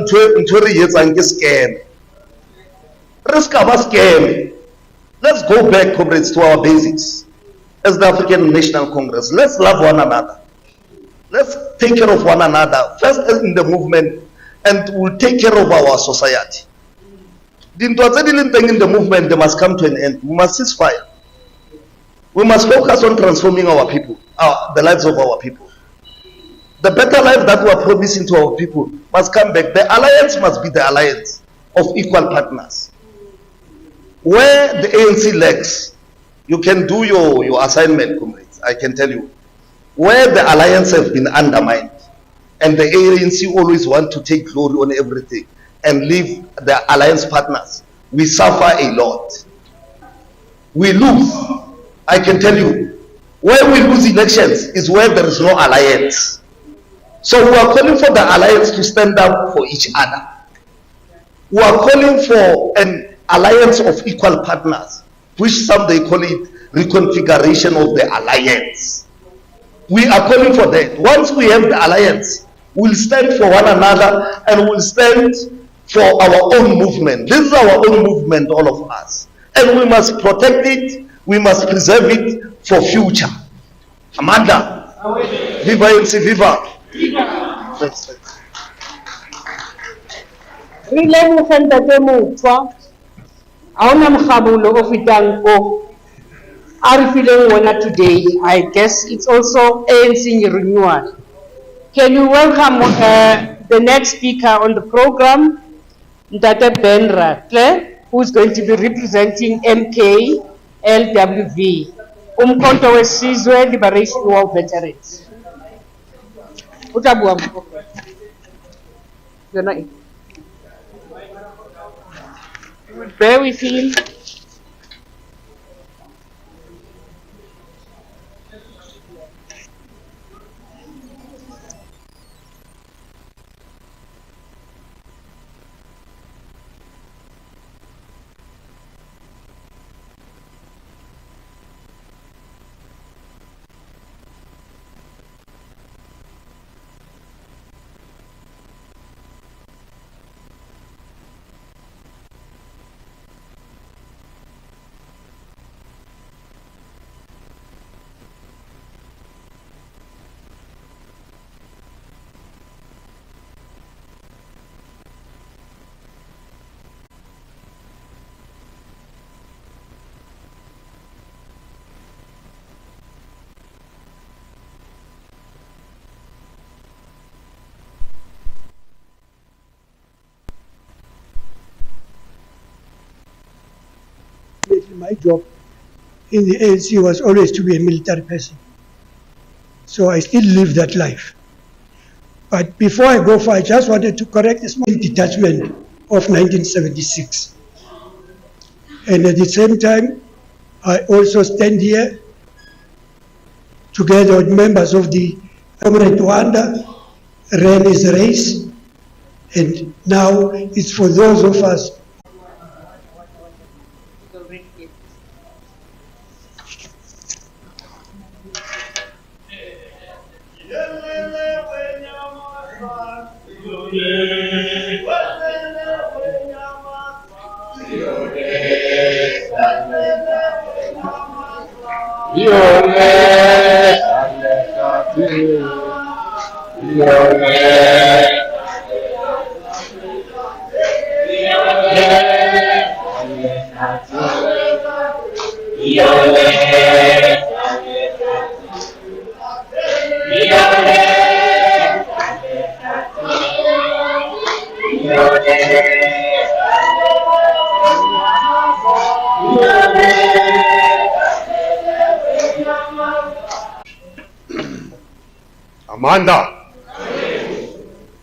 ntwere yetsang ke scam. Risk of a scam. Let's go back, comrades, to our basics. As the African National Congress, let's love one another. Let's take care of one another. First in the movement, and will take care of our society. Dintwa tse di leng teng in the movement, they must come to an end. We must cease fire. We must focus on transforming our people, the lives of our people. The better life that we are promising to our people must come back. The alliance must be the alliance of equal partners. Where the ANC lacks, you can do your assignment, comrades, I can tell you. Where the alliance have been undermined, and the ANC always want to take glory on everything and leave the alliance partners, we suffer a lot. We lose. I can tell you, where we lose elections is where there is no alliance. So we are calling for the alliance to stand up for each other. We are calling for an alliance of equal partners, which some they call it reconfiguration of the alliance. We are calling for that. Once we have the alliance, we'll stand for one another and we'll stand for our own movement. This is our own movement, all of us. And we must protect it, we must preserve it for future. Amanda, viva ANC, viva. Re leboge ntate Motswa a ona mogabolo o fetang o a re fileng wona today. I guess it's also ANC renewal. Can you welcome the next speaker on the program, Ntate Ben Ratle, who's going to be representing MK LWV, Umkhonto weSizwe Liberation War Veterans. Bear with him. My job in the ANC was always to be a military person. So I still live that life. But before I go far, I just wanted to correct a small detachment of 1976. And at the same time, I also stand here together with members of the Comrade Rwanda, ran his race, and now it's for those of us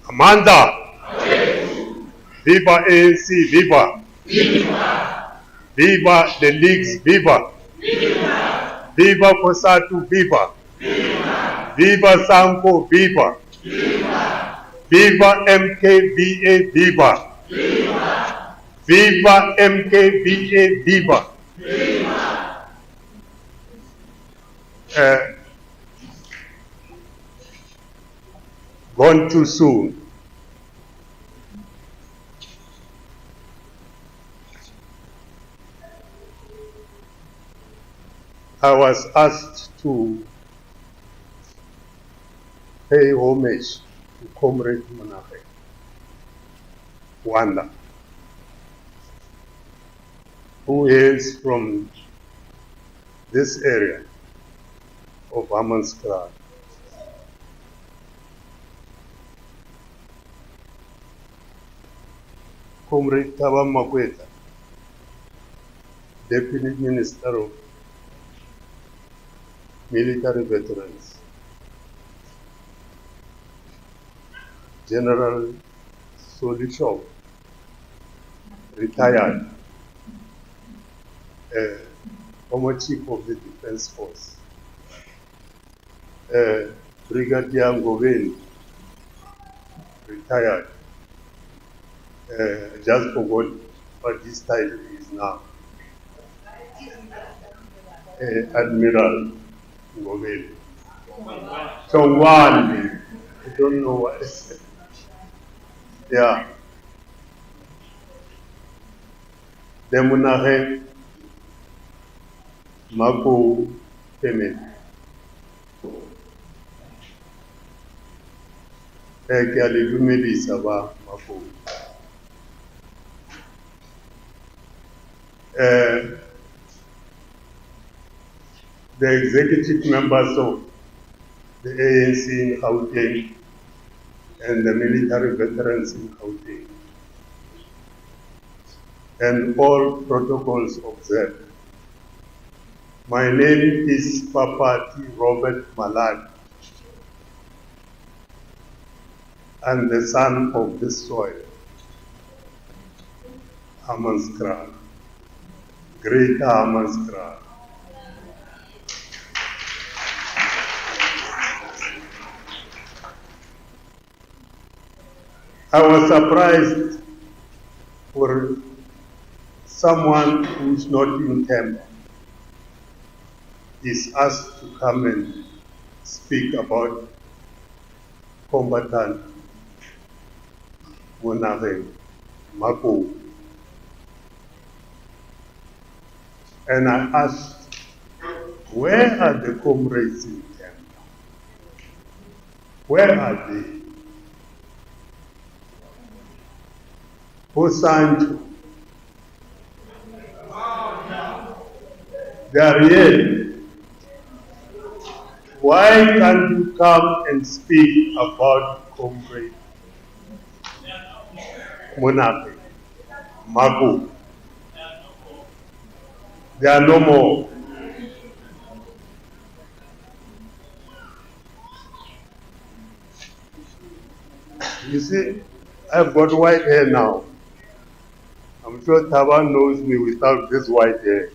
Amanda, viva ANC, viva, viva the leagues, viva, viva Kosatu, viva, viva Sanko, viva, viva MKVA, viva, viva MKVA, viva. Gone too soon. I was asked to pay homage to Comrade Monageng. Wanda, who hails from this area of Hammanskraal. Comrade Thaba Mmakou, Deputy Minister of Military Veterans, General Xoliso, retired, former Chief of the Defense Force, Brigadier Ngoven, retired, just forgot what his title is now, Admiral Ngoven. Chongwani, I don't know what is it. Yeah. The Monageng Mmakou family. Ke a le dumedisa ba Mmakou. The executive members of the ANC in Gauteng and the military veterans in Gauteng, and all protocols observed. My name is Papa T. Robert Malad. I'm the son of this soil, Hammanskraal, Greater Hammanskraal. I was surprised for someone who's not in camp is asked to come and speak about combatant Monageng, Mmakou. And I asked, where are the comrades in camp? Where are they? Sancho, they are here. Why can't you come and speak about comrade Monageng, Mmakou? There are no more. You see, I've got white hair now. I'm sure Thaba knows me without this white hair.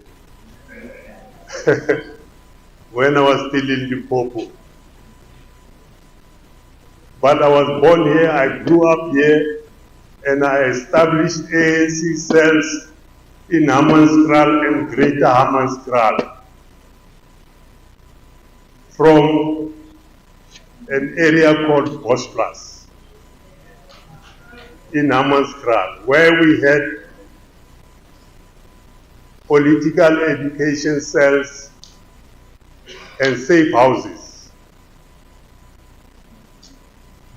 When I was still in Limpopo. But I was born here, I grew up here, and I established ANC cells in Hammanskraal and Greater Hammanskraal from an area called Bosplas in Hammanskraal, where we had political education cells and safe houses.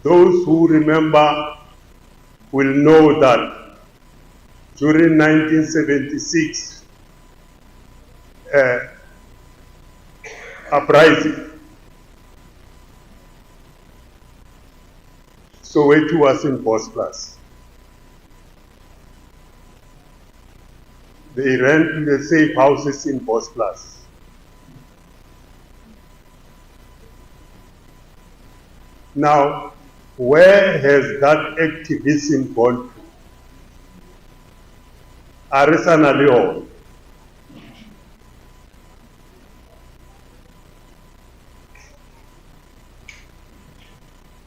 Those who remember will know that during 1976 uprising, Soweto was in Bosplas. They ran to the safe houses in Bosplas. Now, where has that activism gone to? Arisana Leo.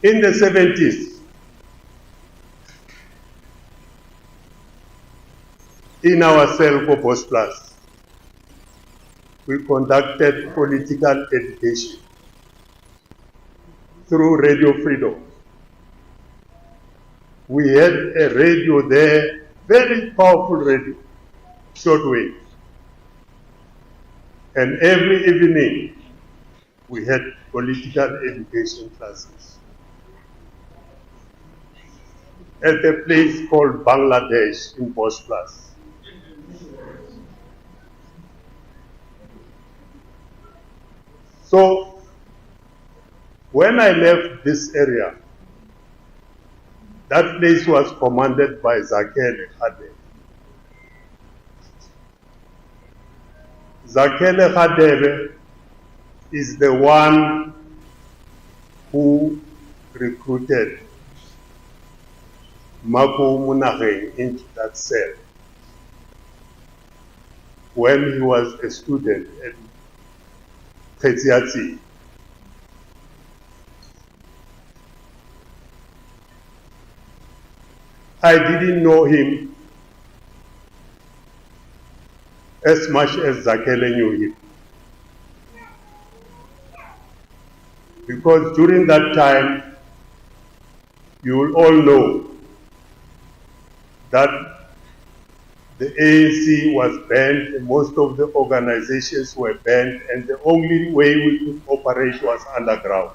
In the 70s, in our cell for Bosplas, we conducted political education through Radio Freedom. We had a radio there, very powerful radio, shortwave. And every evening, we had political education classes. at a place called Bangladesh in Bosplas. So when I left this area, that place was commanded by Zakele Khadebe. Zakele Khadebe is the one who recruited Monageng into that cell when he was a student at Khetiatsi. I didn't know him as much as Zakele knew him. Because during that time, you will all know that the ANC was banned, and most of the organizations were banned, and the only way we could operate was underground.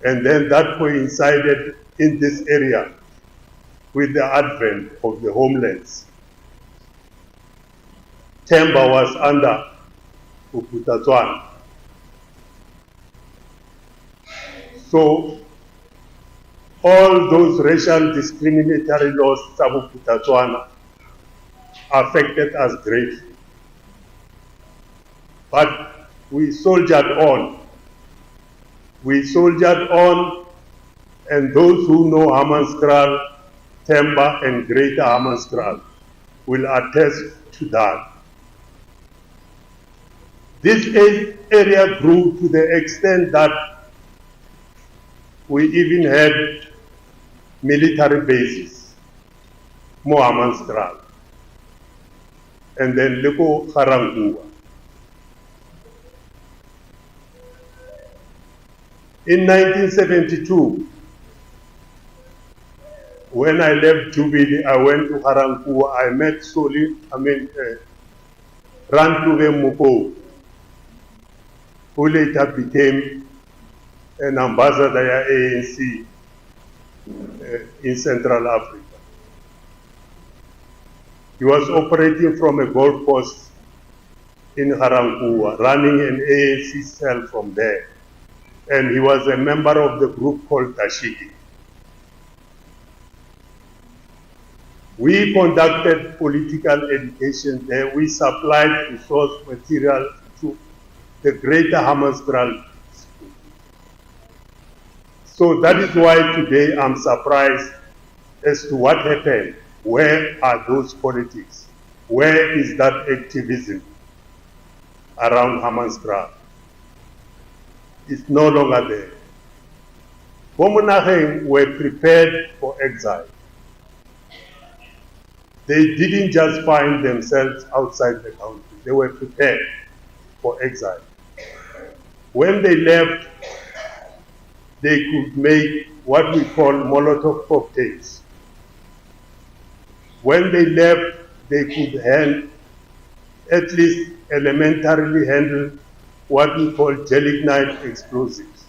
And then that coincided in this area with the advent of the homelands. Temba was under Uputatswana. So all those racial discriminatory laws of Uputatswana affected us greatly. But we soldiered on. We soldiered on, and those who know Hammanskraal, Temba, and Greater Hammanskraal will attest to that. This area grew to the extent that we even had military bases, more Hammanskraal, and then Leko Garangua. In 1972, when I left Jubilee, I went to Garangua. I met Rantuve Mmakou, who later became an ambassador at ANC in Central Africa. He was operating from a golf course in Garangua, running an ANC cell from there. And he was a member of the group called Tashigi. We conducted political education there. We supplied resource material to the Greater Hammanskraal School. So that is why today I'm surprised as to what happened. Where are those politics? Where is that activism around Hammanskraal? It's no longer there. Monageng were prepared for exile. They didn't just find themselves outside the country. They were prepared for exile. When they left, they could make what we call Molotov cocktails. When they left, they could at least elementarily handle what we call gelignite explosives.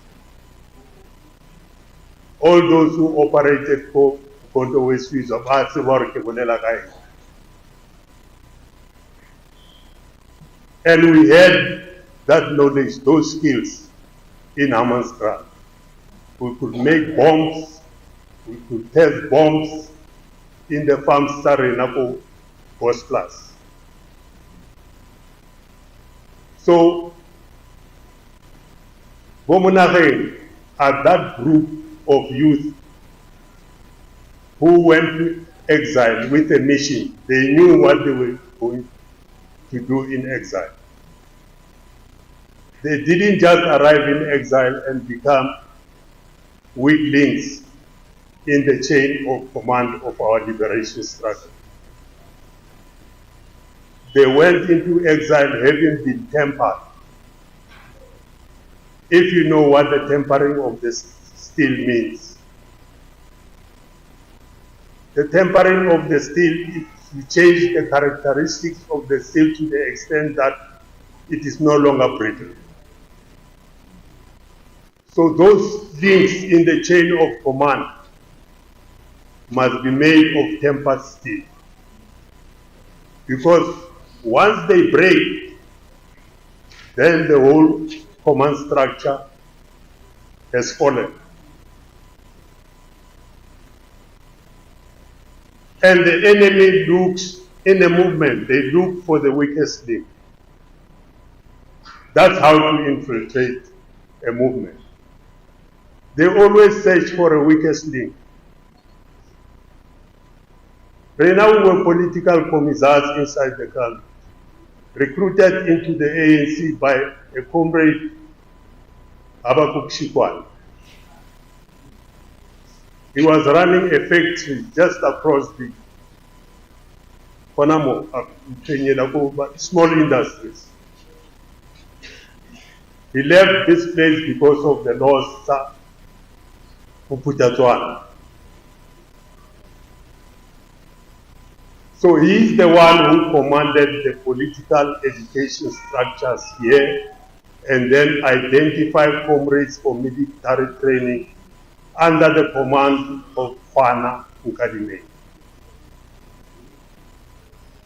All those who operated for Konto West of and we had that knowledge, those skills in Hammanskraal. We could make bombs, we could test bombs in the farms Sarenako Bosplas. So Monageng are that group of youth who went to exile with a mission. They knew what they were going to do in exile. They didn't just arrive in exile and become weak links in the chain of command of our liberation struggle. They went into exile having been tempered. If you know what the tempering of the steel means. The tempering of the steel, you change the characteristics of the steel to the extent that it is no longer brittle. So those links in the chain of command must be made of tempered steel. Because once they break, then the whole command structure has fallen. And the enemy looks, in a movement, they look for the weakest link. That's how to infiltrate a movement. They always search for a weakest link. Right now we were political commissars inside the country, recruited into the ANC by a comrade, Mmakou Shikwan. He was running a factory just across the Konamo, small industries. He left this place because of the loss of. So he is the one who commanded the political education structures here and then identified comrades for military training under the command of Fana Nkadime,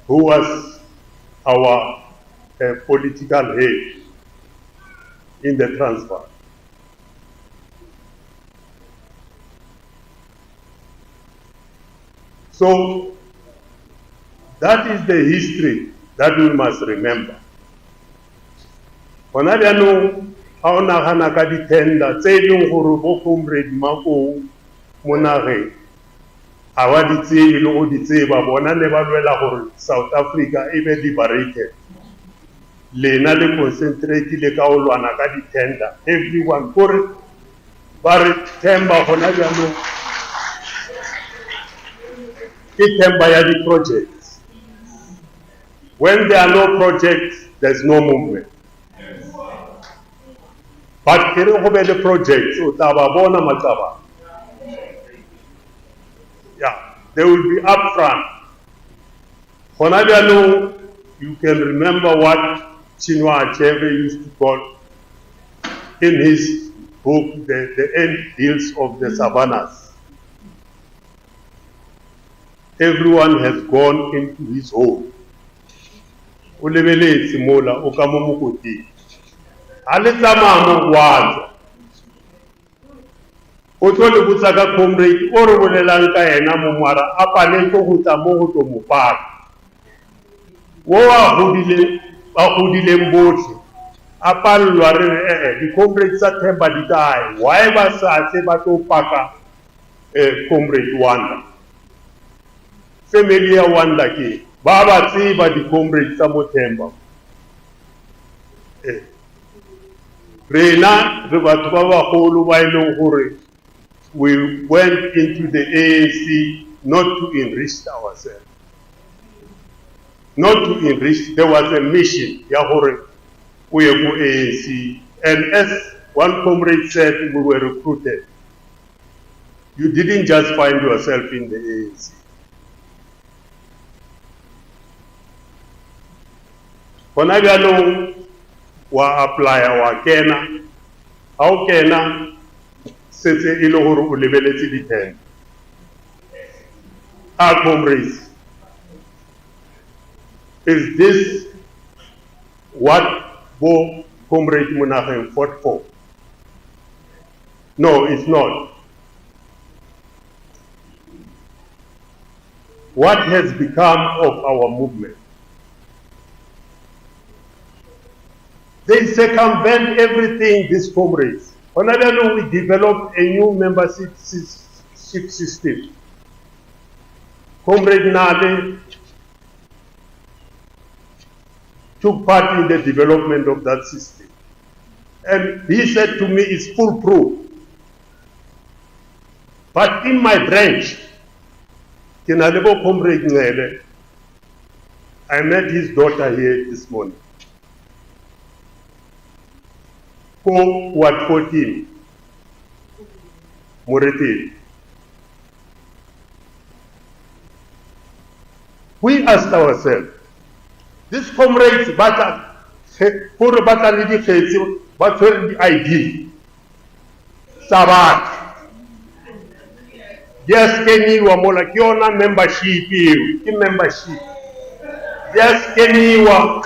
who was our political head in the Transvaal. So that is the history that we must remember. Hona jaanong ha o nagana ka di-tender tse e leng gore bo comrade Mmakou Monageng ha ba di tsebe le go di tseba, bona ne ba lwela gore South Africa e be liberated. Lena le concentrate ka o lwana ka di-tender. Everyone kore ba re temba hona jaanong ke temba ya di-projects. When there are no projects, there's no movement. But kere go be le projects, o taba bona mataba. Yeah, they will be upfront. Hona jaanong, you can remember what Chinua Achebe used to call in his book, the End Hills of the Savannas. Everyone has gone into his hole. O lebeletse mola o ka mo mokoti. Ha le tsamaya mo gwanza. O tlo le botsa ka comrade o re bolelang ka ena mo mara a paletse go tsa mo go tlo mo paka. Wo a godileng botlhe a pallwa re di-comrades tsa Themba di kae, why ba sa tse ba tlo paka comrade Wanda. Family ya Wanda ke ba ba tseba di-comrades tsa mo Themba. Rena re batho ba bagolo ba e leng gore we went into the ANC not to enrich ourselves. Not to enrich, there was a mission, ya gore we go ANC. And as one comrade said, we were recruited. You didn't just find yourself in the ANC. Hona jaanong wa apply wa kena, ha o kena setse e le gore o lebeletse di-10. Our comrades, is this what Bo Comrade Monageng fought for? No, it's not. What has become of our movement? They circumvent everything, these comrades. On other hand, we developed a new membership system. Comrade Nade took part in the development of that system. And he said to me, it's foolproof. But in my branch, Kinalebo Comrade Ngele, I met his daughter here this morning. Ko what 14? Morete. We asked ourselves, these comrades, but for the ID. Sabat. Just keniwa mola kiona membership hiyo, ki membership. Just keniwa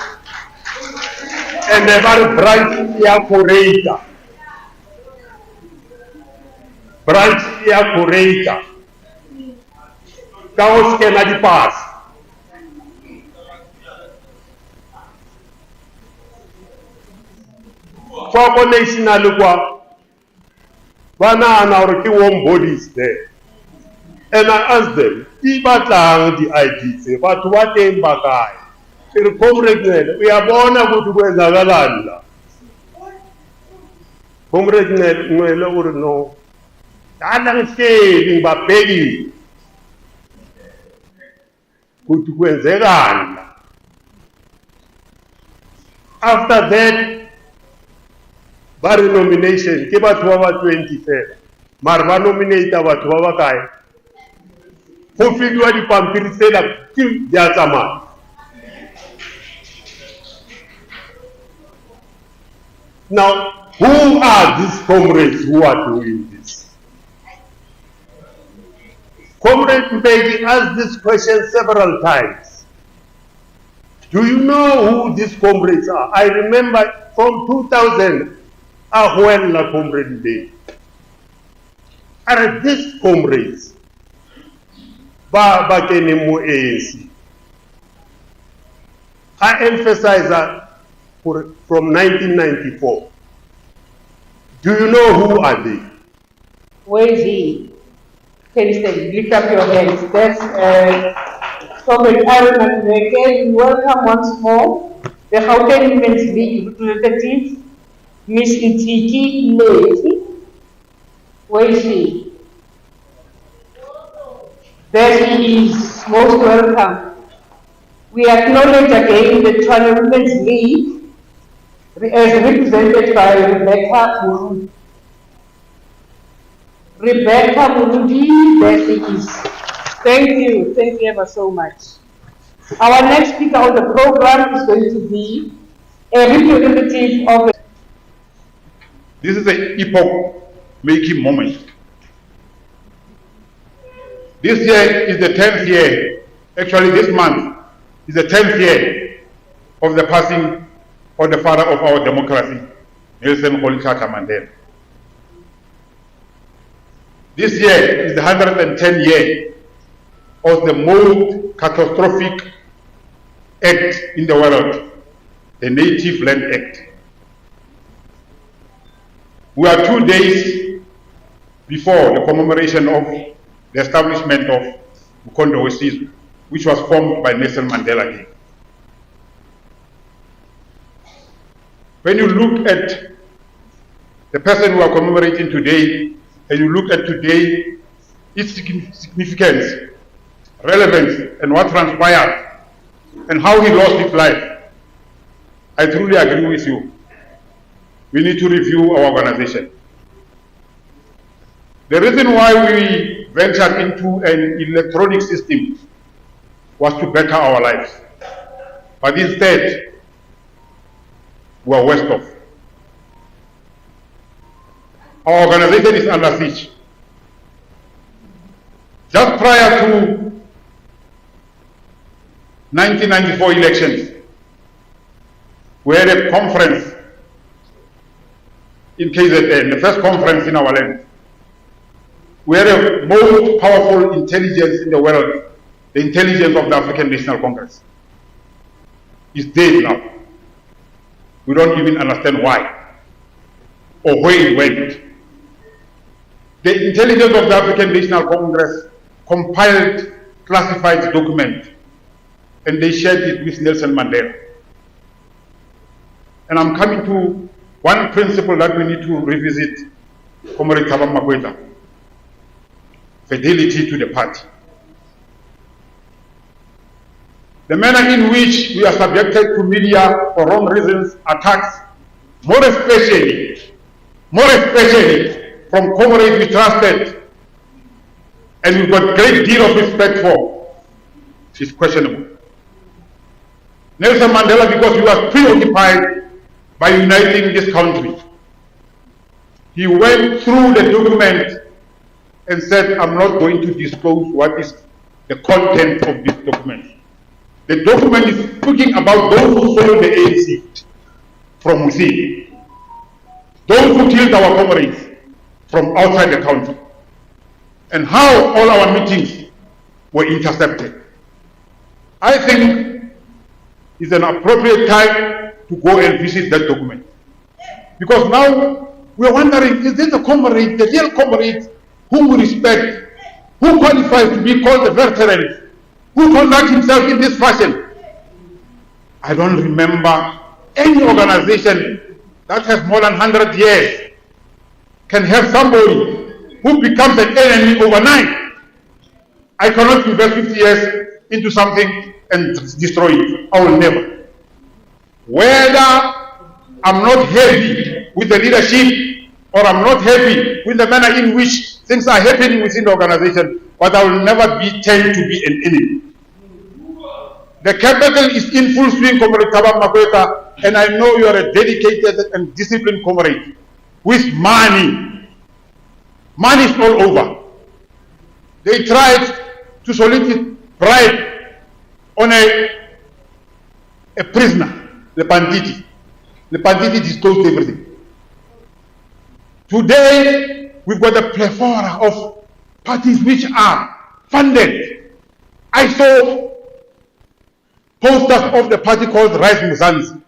and never branch ya Koreita. Branch ya Koreita. Kaos kena di pass. For national kwa banana or ki warm bodies there. And I asked them, di batlang di IDs, but what in bagay? Sir Comrade, we are born a good way Zagalanda. Comrade Nuela would know. Alang say, but baby. Good way Zagalanda. After that, Barry nomination, Kiba 27. Marva nominate about Wawakai. Who figure the pampiri say that Kim Jazaman. Now, who are these comrades who are doing this? Comrade Mbeki asked this question several times. Do you know who these comrades are? I remember from 2000, Ahuela Comrade Day. Are these comrades? Baba Kenemu ANC. I emphasize that from 1994. Do you know who are they? Where is he? Can you say, lift up your hands? That's Comrade Aaron Mmakou. Welcome once more. The Gauteng Women's League representative, Miss Itiki Lady. Where is she? There he is, most welcome. We acknowledge again the Tshwane Women's League as represented by Rebecca Murudi. Rebecca Murudi, there she is. Thank you ever so much. Our next speaker on the program is going to be a representative of the... This is an epoch-making moment. This year is the 10th year, actually this month is the 10th year of the passing of the father of our democracy, Nelson Mandela. This year is the 110th year of the most catastrophic act in the world, the Native Land Act. We are 2 days before the commemoration of the establishment of Mkondo Wesizwe, which was formed by Nelson Mandela again. When you look at the person we are commemorating today, and you look at today, its significance, relevance, and what transpired, and how he lost his life, I truly agree with you. We need to review our organization. The reason why we ventured into an electronic system was to better our lives. But instead, we are worse off. Our organization is under siege. Just prior to 1994 elections, we had a conference in KZN, the first conference in our land. We had the most powerful intelligence in the world, the intelligence of the African National Congress. It's dead now. We don't even understand why or where it went. The intelligence of the African National Congress compiled classified document and they shared it with Nelson Mandela. And I'm coming to one principle that we need to revisit, Comrade Mmakou, fidelity to the party. The manner in which we are subjected to media for wrong reasons, attacks, more especially from comrades we trusted and we've got great deal of respect for, is questionable. Nelson Mandela, because he was preoccupied by uniting this country, he went through the document and said, I'm not going to disclose what is the content of this document. The document is speaking about those who sold the ANC from within, those who killed our comrades from outside the country, and how all our meetings were intercepted. I think it's an appropriate time to go and visit that document. Because now we're wondering, is this the comrade, the real comrade whom we respect, who qualifies to be called a veteran, who conducts himself in this fashion? I don't remember any organization that has more than 100 years can have somebody who becomes an enemy overnight. I cannot invest 50 years into something and destroy it. I will never. Whether I'm not happy with the leadership or I'm not happy with the manner in which things are happening within the organization, but I will never be tend to be an enemy. The capital is in full swing, Comrade Mmakou, and I know you are a dedicated and disciplined comrade with money. Money is all over. They tried to solicit bribe on a prisoner, the Banditi. The Banditi disclosed everything. Today, we've got a plethora of parties which are funded. I saw posters of the party called Rise Mzansi.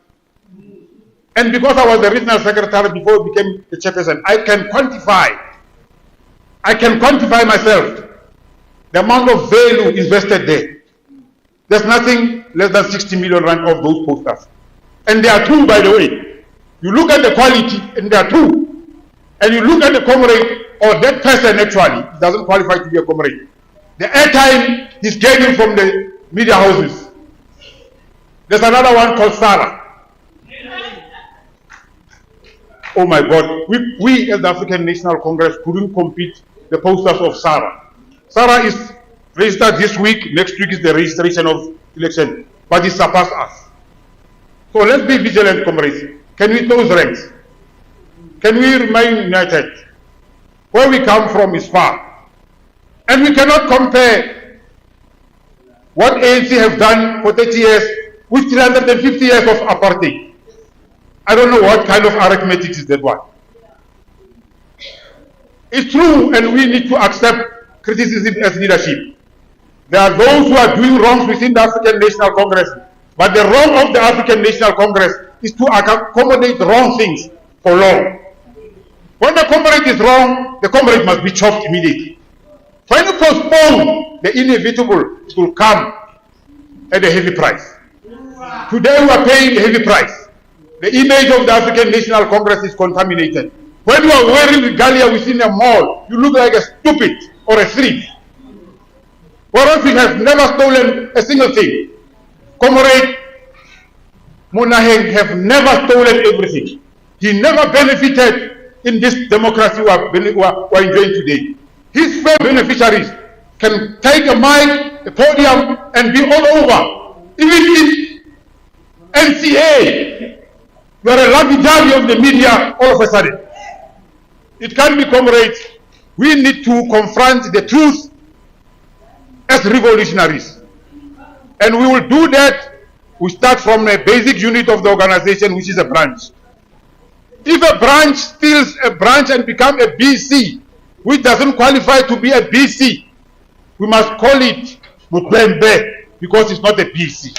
And because I was the regional secretary before I became the chairperson, I can quantify myself the amount of value invested there. There's nothing less than 60 million rand of those posters. And there are two, by the way. You look at the quality, and there are two. And you look at the comrade, or that person actually, doesn't qualify to be a comrade. The airtime he's getting from the media houses. There's another one called Sarah. Oh my God, we as the African National Congress couldn't compete the posters of Sarah. Sarah is registered this week, next week is the registration of election, but it surpassed us. So let's be vigilant, comrades. Can we close ranks? Can we remain united? Where we come from is far. And we cannot compare what ANC have done for 30 years with 350 years of apartheid. I don't know what kind of arithmetic is that one. It's true, and we need to accept criticism as leadership. There are those who are doing wrongs within the African National Congress, but the wrong of the African National Congress is to accommodate wrong things for long. When the comrade is wrong, the comrade must be chopped immediately. When you postpone the inevitable, it will come at a heavy price. Today we are paying a heavy price. The image of the African National Congress is contaminated. When you are wearing regalia within a mall, you look like a stupid or a thief. Whereas we have never stolen a single thing. Comrade Monageng have never stolen everything. He never benefited in this democracy we are enjoying today. His first beneficiaries can take a mic, a podium, and be all over. Even in NCA, you are a lapidary of the media all of a sudden. It can be, comrades. We need to confront the truth as revolutionaries. And we will do that. We start from a basic unit of the organization, which is a branch. If a branch steals a branch and becomes a BC, which doesn't qualify to be a BC, we must call it Mutlembe, because it's not a BC.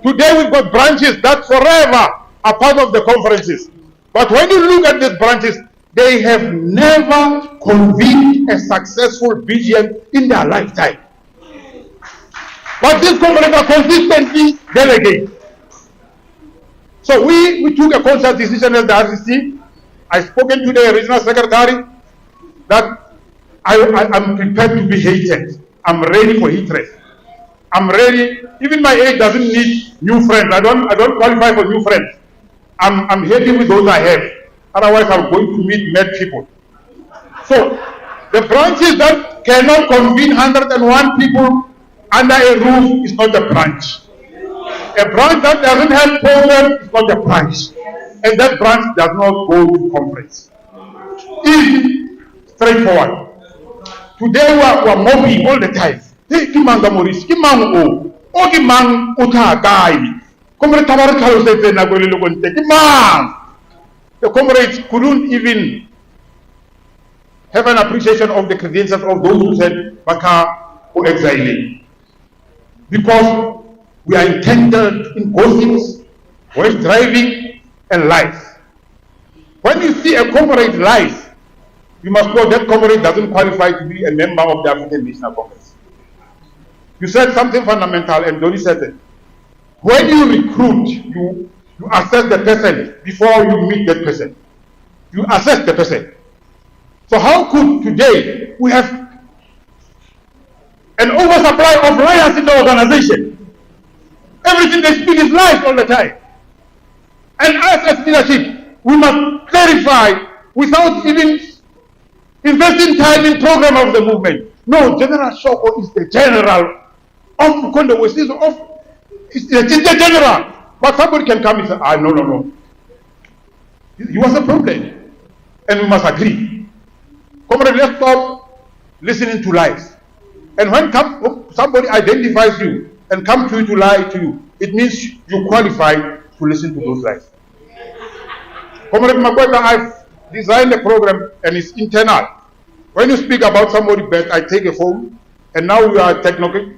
Today we've got branches that forever are part of the conferences. But when you look at these branches, they have never convened a successful BGM in their lifetime. But these conferences are consistently delegated. So we took a conscious decision as the RCC. I've spoken to the regional secretary that I'm prepared to be hated. I'm ready for hatred. I'm ready. Even my age doesn't need new friends. I don't qualify for new friends. I'm happy with those I have. Otherwise, I'm going to meet mad people. So the branches that cannot convene 101 people under a roof is not a branch. A branch that doesn't have programs is not a branch. and that branch does not go to conference. Easy, straightforward. Today we are mobbing all the time. Hey, Kimanga Maurice, Kimango, O Kimang Uta Gai. Comrade Tabarakalo said, Kimang. The comrades couldn't even have an appreciation of the credentials of those who said Baka or exiling. Because we are entangled in gossips, waste driving, and lies. When you see a comrade lies, you must know that comrade doesn't qualify to be a member of the African National Congress. You said something fundamental, and Donnie said it. When you recruit, you assess the person before you meet that person. You assess the person. So how could today we have an oversupply of liars in the organization? Everything they speak is lies all the time. And us as leadership, we must clarify without even investing time in program of the movement. No, General Shoko is the general of Mkondo West. It's the general. But somebody can come and say, no. He was a problem. And we must agree. Comrade, let's stop listening to lies. And when somebody identifies you and comes to you to lie to you, it means you qualify to listen to those lies. Comrade Mmakou, I've designed a program and it's internal. When you speak about somebody bad, I take a phone, and now we are technical.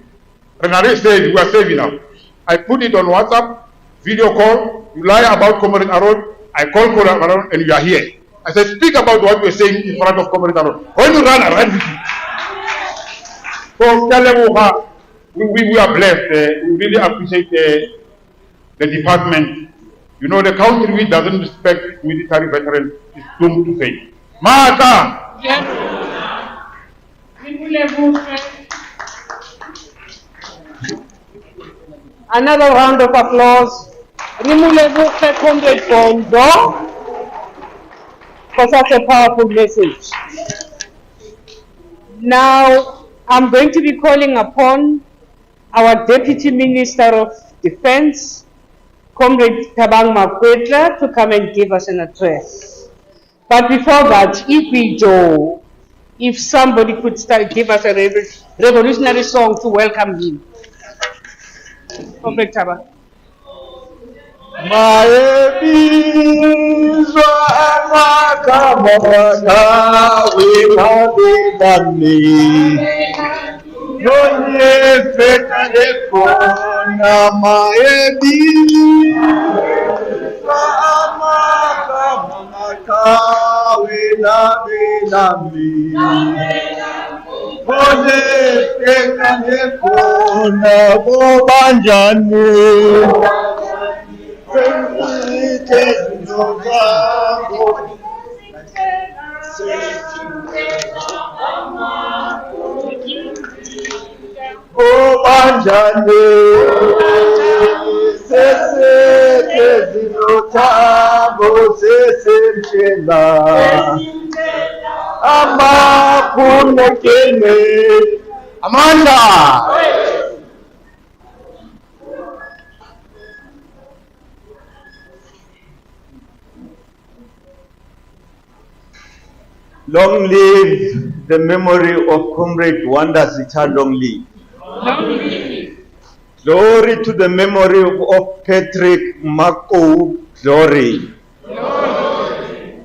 Renare said we are saving now. I put it on WhatsApp, video call, you lie about Comrade Aron, I call Comrade Aron, and you are here. I said, speak about what we're saying in front of Comrade Aron. When you run, I run with you. So, we are blessed. We really appreciate the department. You know, the country which doesn't respect military veterans is doomed to fail. Mata! Another round of applause. Rimulevukhe Comrade Bondo for such a powerful message. Now, I'm going to be calling upon our Deputy Minister of Defense, Comrade Thabang Makwetla, to come and give us an address. But before that, if somebody could give us a revolutionary song to welcome him. Comrade Thabang. Maebizwa amakamana wimabidani Nonyefeta lekona maebizwa amakamana winabidani Nonyefeta lekona bobanjani Obanjane sese kezinotabo sese mchela ama kene Amanda. Long live the memory of Comrade Wanda ZITHA, long live. Long live. Glory to the memory of Patrick Mmakou, glory. Glory.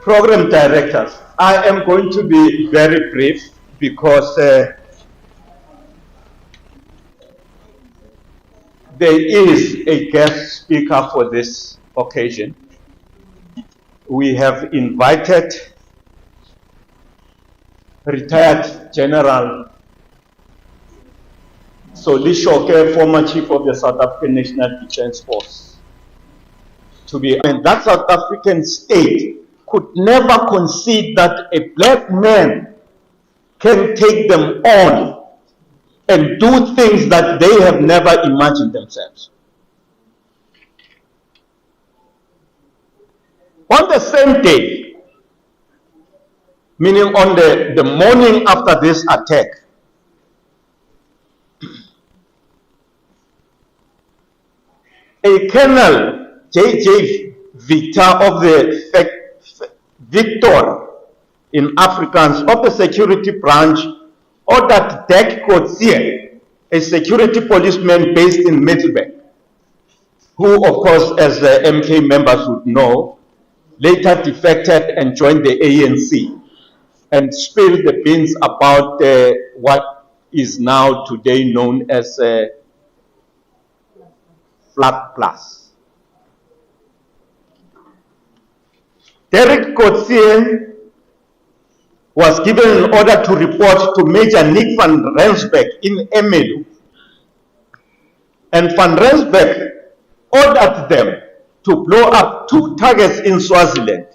Program directors, I am going to be very brief because there is a guest speaker for this occasion. We have invited retired General Xoliso, former Chief of the South African National Defence Force, to be, and that South African state could never concede that a black man can take them on and do things that they have never imagined themselves. On the same day, meaning on the morning after this attack, a Colonel J.J. Victor of the Victor in Afrikaans of the security branch ordered Dek Kotsie, a security policeman based in Middelburg, who of course, as the MK members would know, later defected and joined the ANC and spilled the beans about what is now today known as Flat Plus. Derek Kotsie was given an order to report to Major Nick van Rensburg in Emelu. And van Rensburg ordered them to blow up 2 targets in Swaziland,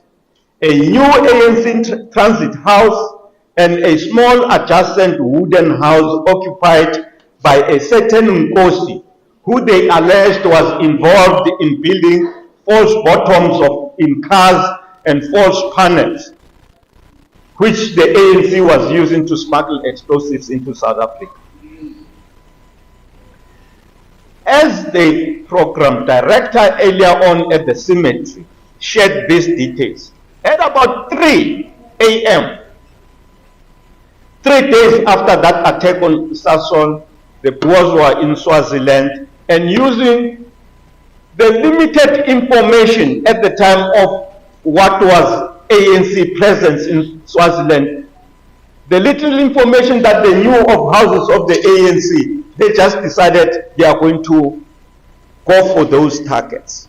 a new ANC transit house and a small adjacent wooden house occupied by a certain Nkosi, who they alleged was involved in building false bottoms in cars and false panels, which the ANC was using to smuggle explosives into South Africa. As the program director earlier on at the cemetery shared these details, at about 3 a.m., 3 days after that attack on Sasol, the Boers were in Swaziland, and using the limited information at the time of what was ANC presence in Swaziland, the little information that they knew of houses of the ANC, they just decided they are going to go for those targets.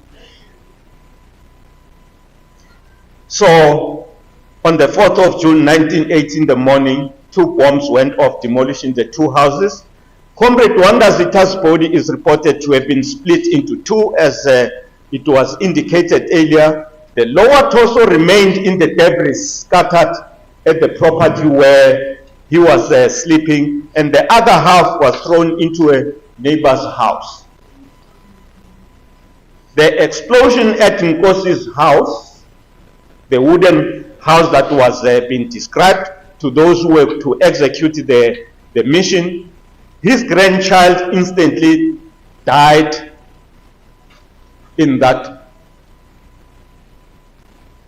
So, on the 4th of June 1980 in the morning, 2 bombs went off, demolishing the 2 houses. Comrade Wanda ZITHA's body is reported to have been split into 2, as it was indicated earlier. The lower torso remained in the debris scattered at the property where he was sleeping, and the other half was thrown into a neighbor's house. The explosion at Nkosi's house, the wooden house that was being described to those who were to execute the mission, his grandchild instantly died in that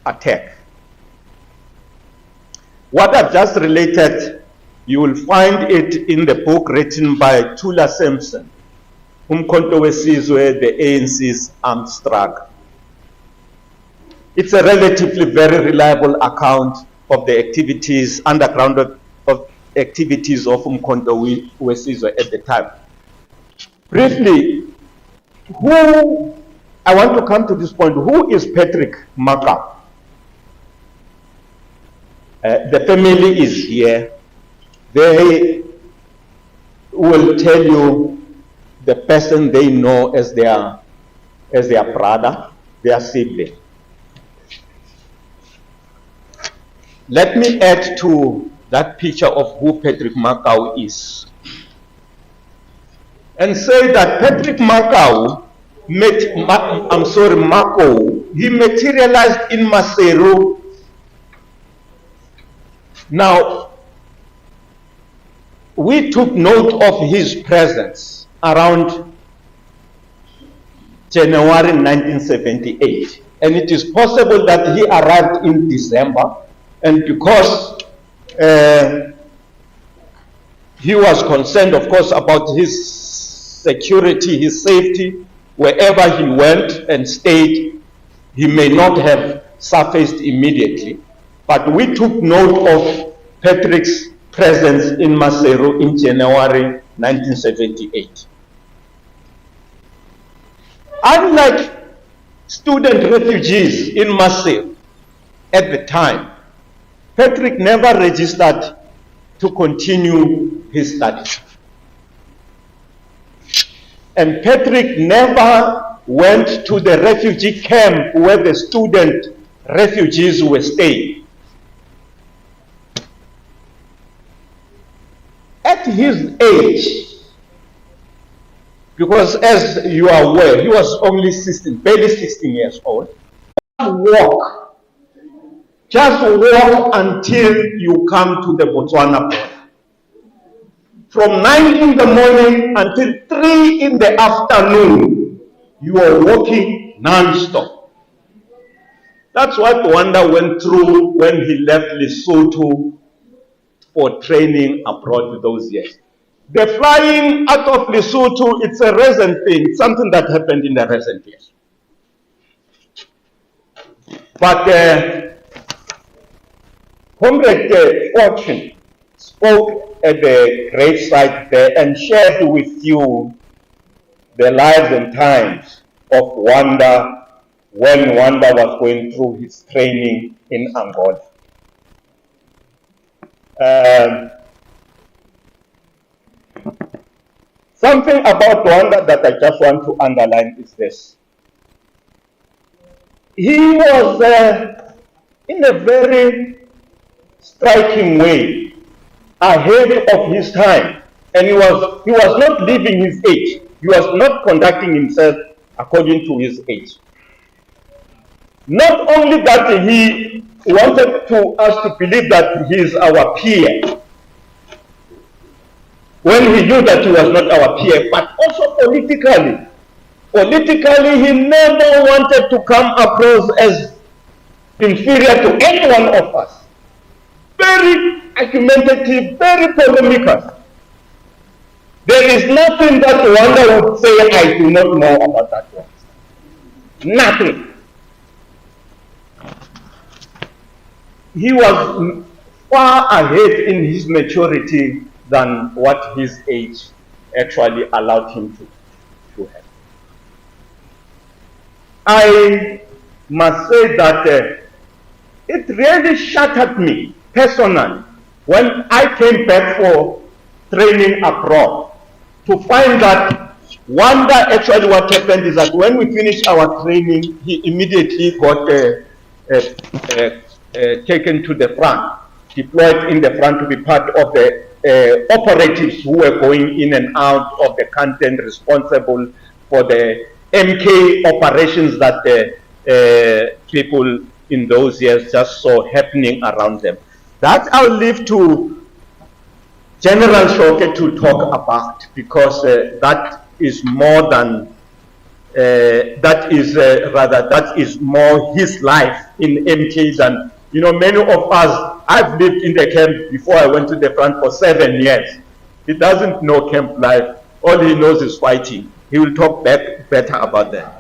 attack. What I've just related, you will find it in the book written by Tula Sampson, Umkhonto weSizwe, the ANC's armed struggle. It's a relatively very reliable account of the activities, underground of activities of Umkhonto weSizwe at the time. Briefly, I want to come to this point, who is Patrick Mmakou? The family is here. They will tell you the person they know as their brother, their sibling. Let me add to that picture of who Patrick Mmakou is and say that Patrick Mmakou Mmakou, he materialized in Maseru. Now, we took note of his presence around January 1978, and it is possible that he arrived in December, and because he was concerned, of course, about his security, his safety, wherever he went and stayed, he may not have surfaced immediately. But we took note of Patrick's presence in Maseru in January 1978. Unlike student refugees in Maseru at the time, Patrick never registered to continue his studies. And Patrick never went to the refugee camp where the student refugees were staying. At his age, because as you are aware, he was only 16, barely 16 years old, just walk until you come to the Botswana border. From 9 in the morning until 3 in the afternoon, You are walking non-stop. That's what Wanda went through when he left Lesotho for training abroad those years. The flying out of Lesotho, it's a recent thing, something that happened in the recent years. But Comrade Fortune spoke at the gravesite there and shared with you the lives and times of Wanda when Wanda was going through his training in Angola. Something about Wanda that I just want to underline is this. He was, in a very striking way, ahead of his time, and he was not living his age. He was not conducting himself according to his age. Not only that he wanted us to believe that he is our peer, when he knew that he was not our peer, but also politically. Politically, he never wanted to come across as inferior to any one of us. Very argumentative, very polemical. There is nothing that Wanda would say I do not know about that one. Nothing. He was far ahead in his maturity than what his age actually allowed him to have. I must say that it really shattered me personally when I came back for training abroad to find that Wanda, actually what happened is that when we finished our training, he immediately got taken to the front, deployed in the front to be part of the operatives who were going in and out of the content responsible for the MK operations that people in those years just saw happening around them. That I'll leave to General Shoke to talk about, because that is more than that is more his life in MK than, you know, many of us. I've lived in the camp before I went to the front for 7 years. He doesn't know camp life. All he knows is fighting. He will talk better about that.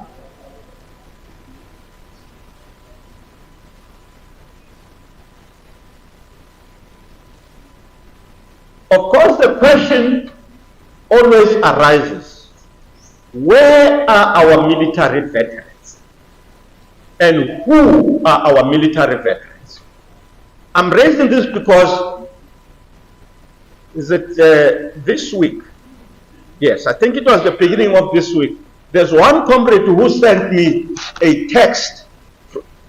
Of course, the question always arises, where are our military veterans? And who are our military veterans? I'm raising this because, is it this week? Yes, I think it was the beginning of this week. There's one comrade who sent me a text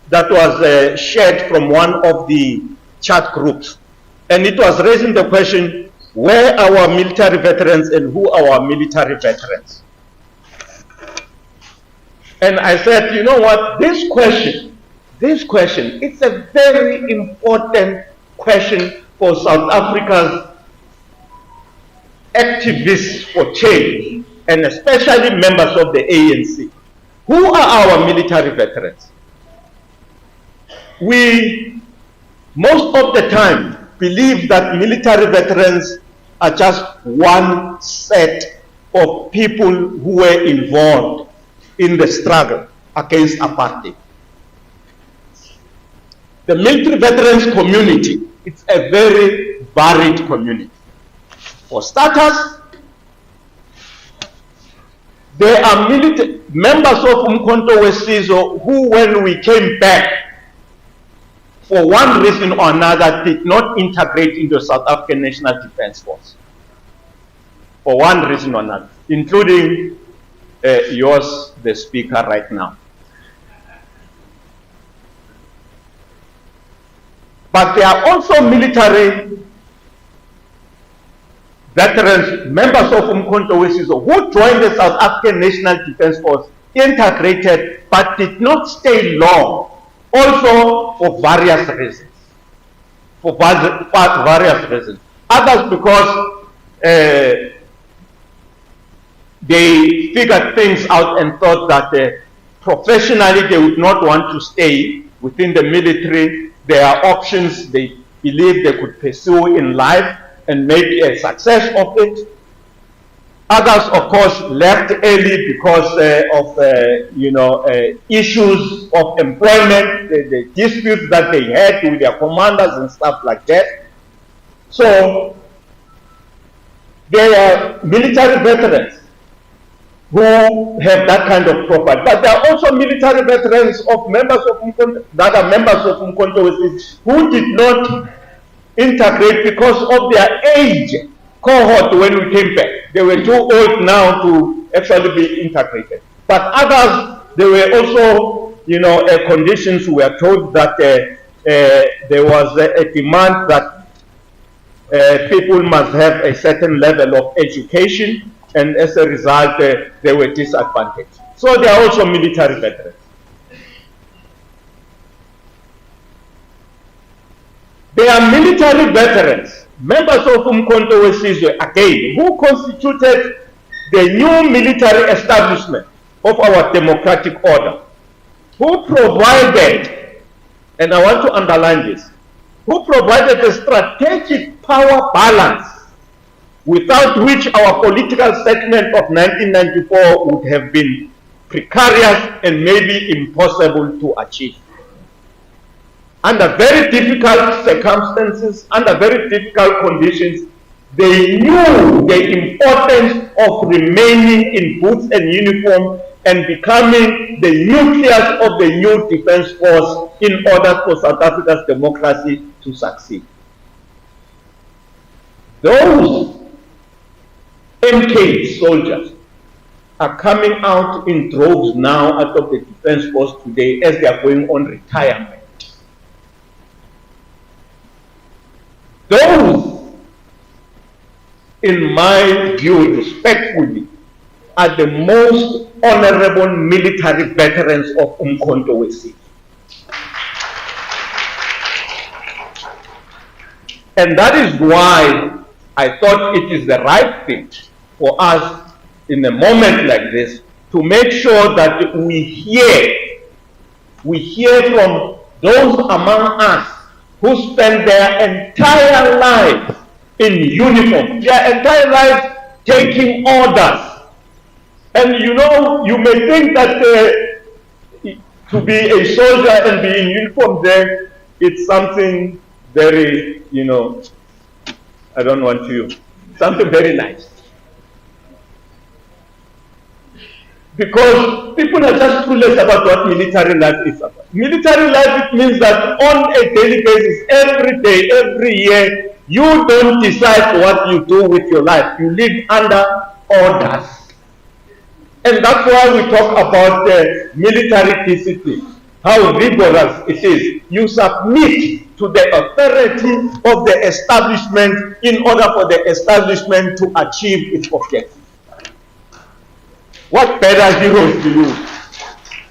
that was shared from one of the chat groups. And it was raising the question, where are our military veterans and who are our military veterans? And I said, you know what, this question, it's a very important question for South Africa's activists for change, and especially members of the ANC. Who are our military veterans? We, most of the time, believe that military veterans are just one set of people who were involved in the struggle against apartheid. The military veterans community, it's a very varied community. For starters, there are members of Umkhonto weSizwe who, when we came back, for one reason or another, did not integrate into South African National Defence Force. For one reason or another, including yours, the speaker right now. But there are also military veterans, members of Umkhonto weSizwe, who joined the South African National Defence Force, integrated, but did not stay long. Also for various reasons. Others because they figured things out and thought that professionally they would not want to stay within the military. There are options they believe they could pursue in life and make a success of it. Others, of course, left early because of issues of employment, the disputes that they had with their commanders and stuff like that. So there are military veterans who have that kind of profile, but there are also military veterans of members of Umkhonto, that are members of Umkhonto who did not integrate because of their age cohort when we came back. They were too old now to actually be integrated. But others, there were also, conditions. We were told that there was a demand that people must have a certain level of education, and as a result, they were disadvantaged. So they are also military veterans. There are military veterans, members of Umkhonto Wesizwe, again, who constituted the new military establishment of our democratic order, who provided, and I want to underline this, who provided a strategic power balance without which our political segment of 1994 would have been precarious and maybe impossible to achieve. Under very difficult circumstances, under very difficult conditions, they knew the importance of remaining in boots and uniform and becoming the nucleus of the new defense force in order for South Africa's democracy to succeed. Those MK soldiers are coming out in droves now out of the defense force today as they are going on retirement. Those, in my view, respectfully, are the most honorable military veterans of Umkhonto Wesizwe. And that is why I thought it is the right thing for us in a moment like this to make sure that we hear from those among us who spend their entire life in uniform, their entire life taking orders. And you may think that to be a soldier and be in uniform there, it's something very, I don't want to, something very nice. Because people are just clueless about what military life is about. Military life, it means that on a daily basis, every day, every year, you don't decide what you do with your life. You live under orders. And that's why we talk about military discipline, how rigorous it is. You submit to the authority of the establishment in order for the establishment to achieve its objective. What better heroes do you?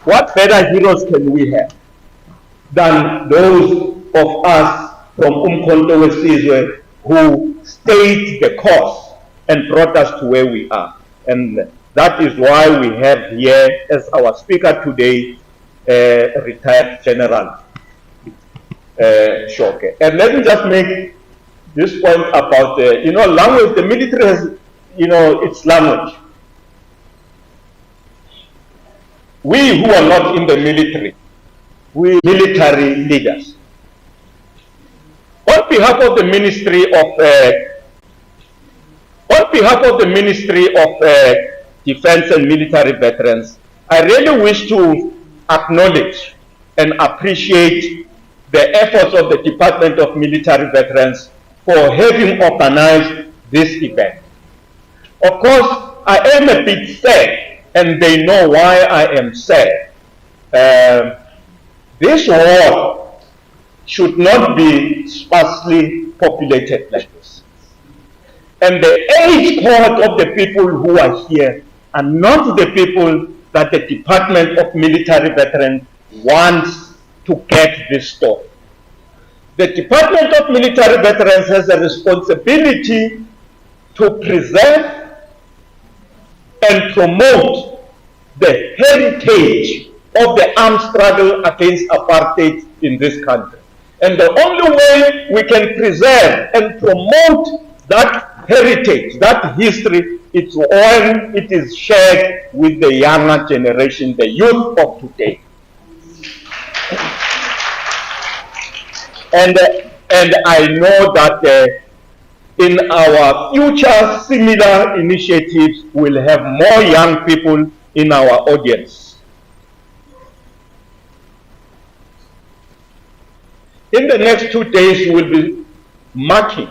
What better heroes can we have than those of us from Umkhonto Wesizwe who stayed the course and brought us to where we are? And that is why we have here as our speaker today, retired General Shoke. And let me just make this point about, language. The military has, its language. We who are not in the military, we military leaders, on behalf of the Ministry of Defense and Military Veterans, I really wish to acknowledge and appreciate the efforts of the Department of Military Veterans for having organized this event. Of course, I am a bit sad, and they know why I am sad. This war should not be sparsely populated like this. And the age cohort of the people who are here are not the people that the Department of Military Veterans wants to get this story. The Department of Military Veterans has a responsibility to preserve and promote the heritage of the armed struggle against apartheid in this country. And the only way we can preserve and promote that heritage, that history, it's when it is shared with the younger generation, the youth of today. And I know that in our future similar initiatives, we'll have more young people in our audience. In the next 2 days, we'll be marking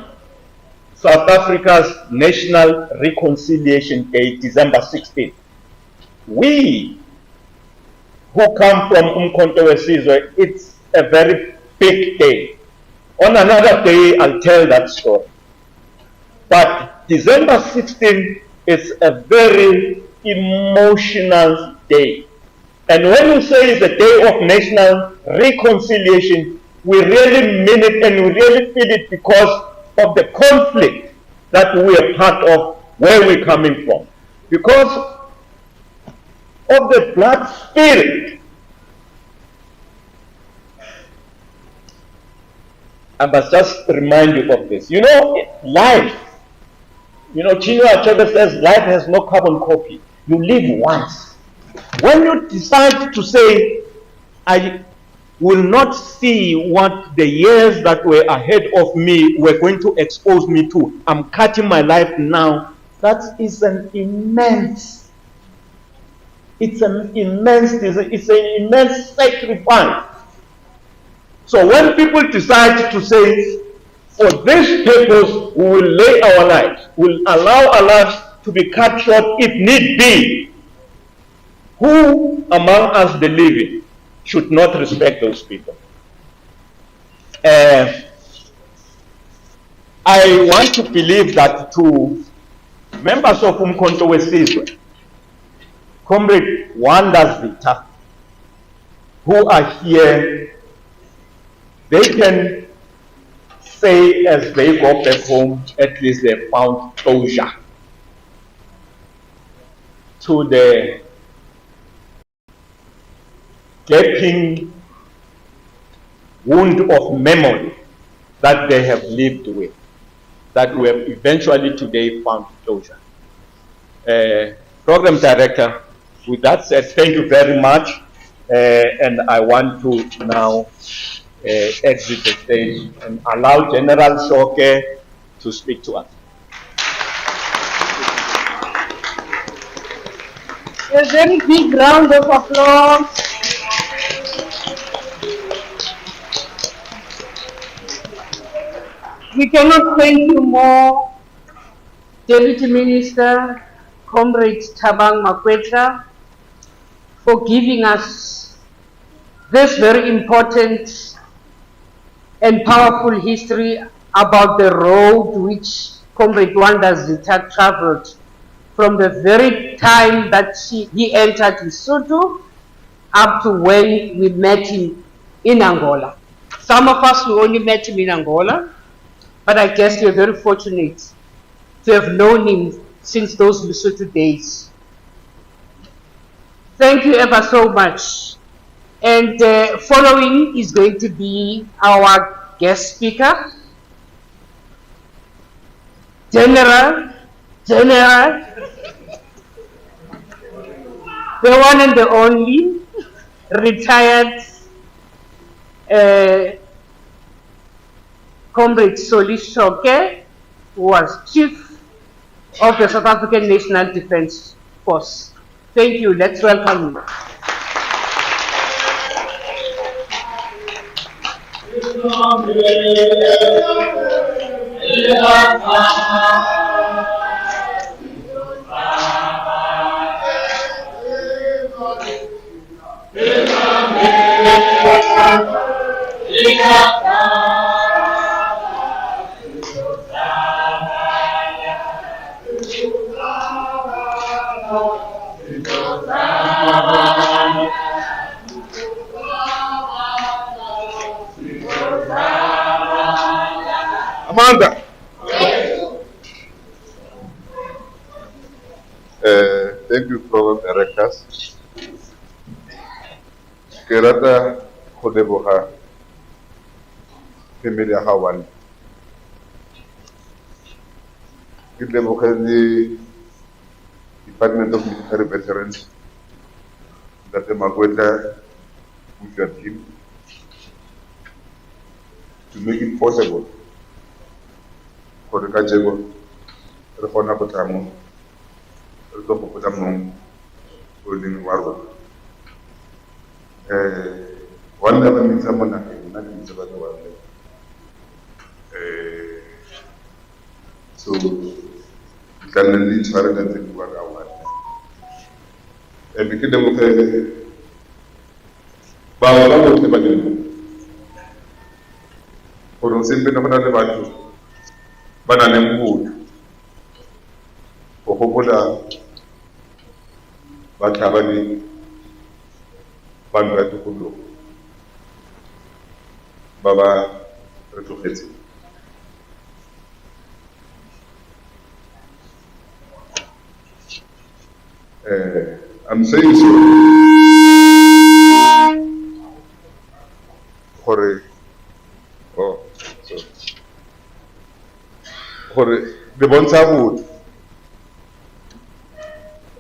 South Africa's National Reconciliation Day, December 16th. We who come from Umkhonto weSizwe, it's a very big day. On another day, I'll tell that story. But December 16th is a very emotional day. And when we say it's a day of national reconciliation, we really mean it and we really feel it because of the conflict that we are part of, where we're coming from. Because of the black spirit. I must just remind you of this. You know, life, Chinua Achebe says life has no carbon copy. You live once. When you decide to say, I will not see what the years that were ahead of me were going to expose me to, I'm cutting my life now, that is an immense, it's an immense sacrifice. So when people decide to say, for this purpose, we will lay our lives, we'll allow our lives to be cut short if need be, who among us the living should not respect those people? I want to believe that to members of Umkhonto weSizwe, Comrade Wanda ZITHA, who are here, they can say as they go back home, at least they found closure to the gaping wound of memory that they have lived with, that we have eventually today found closure. Program Director, with that said, thank you very much, and I want to now exit the stage and allow General Shoke to speak to us. A very big round of applause. We cannot thank you more, Deputy Minister, Comrade Thabang Makwetla, for giving us this very important and powerful history about the road which Comrade Wanda ZITHA traveled from the very time that he entered Lesotho up to when we met him in Angola. Some of us, we only met him in Angola, but I guess you're very fortunate to have known him since those Lesotho days. Thank you ever so much. And following is going to be our guest speaker, General, the one and the only, retired Comrade Xoliso, who was Chief of the South African National Defence Force. Thank you. Let's welcome him. Amanda. Speakers. Ke rata go leboga family ya ga Wanda. Ke leboge le Department of Military Veterans, Dr. Mmakou with your team to make it possible for the Kajego, the Honapotamo, the Topotamo, holding Warwa. One of them is a Monageng, not in the so, we can lead further than the Warwa. And we can do ba ba botlhe ba leng gore sempe go na le batho ba na leng botho go gopola ba tlhaba le bantu ba tikologo ba ba re tlogetseng. I'm saying so gore the bontsha botho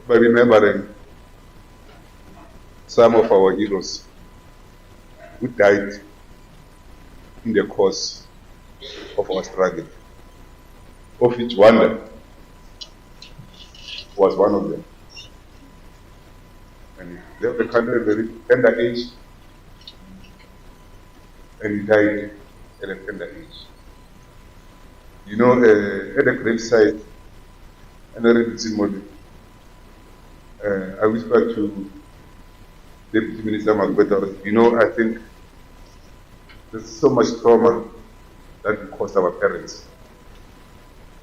by remembering some of our heroes who died in the course of our struggle, of which Wanda was one of them. And he left the country at a very tender age, and he died at a tender age. You know, at the graveside, and I read testimony, I whispered to Deputy Minister Mmakou, you know, I think there's so much trauma that we caused our parents.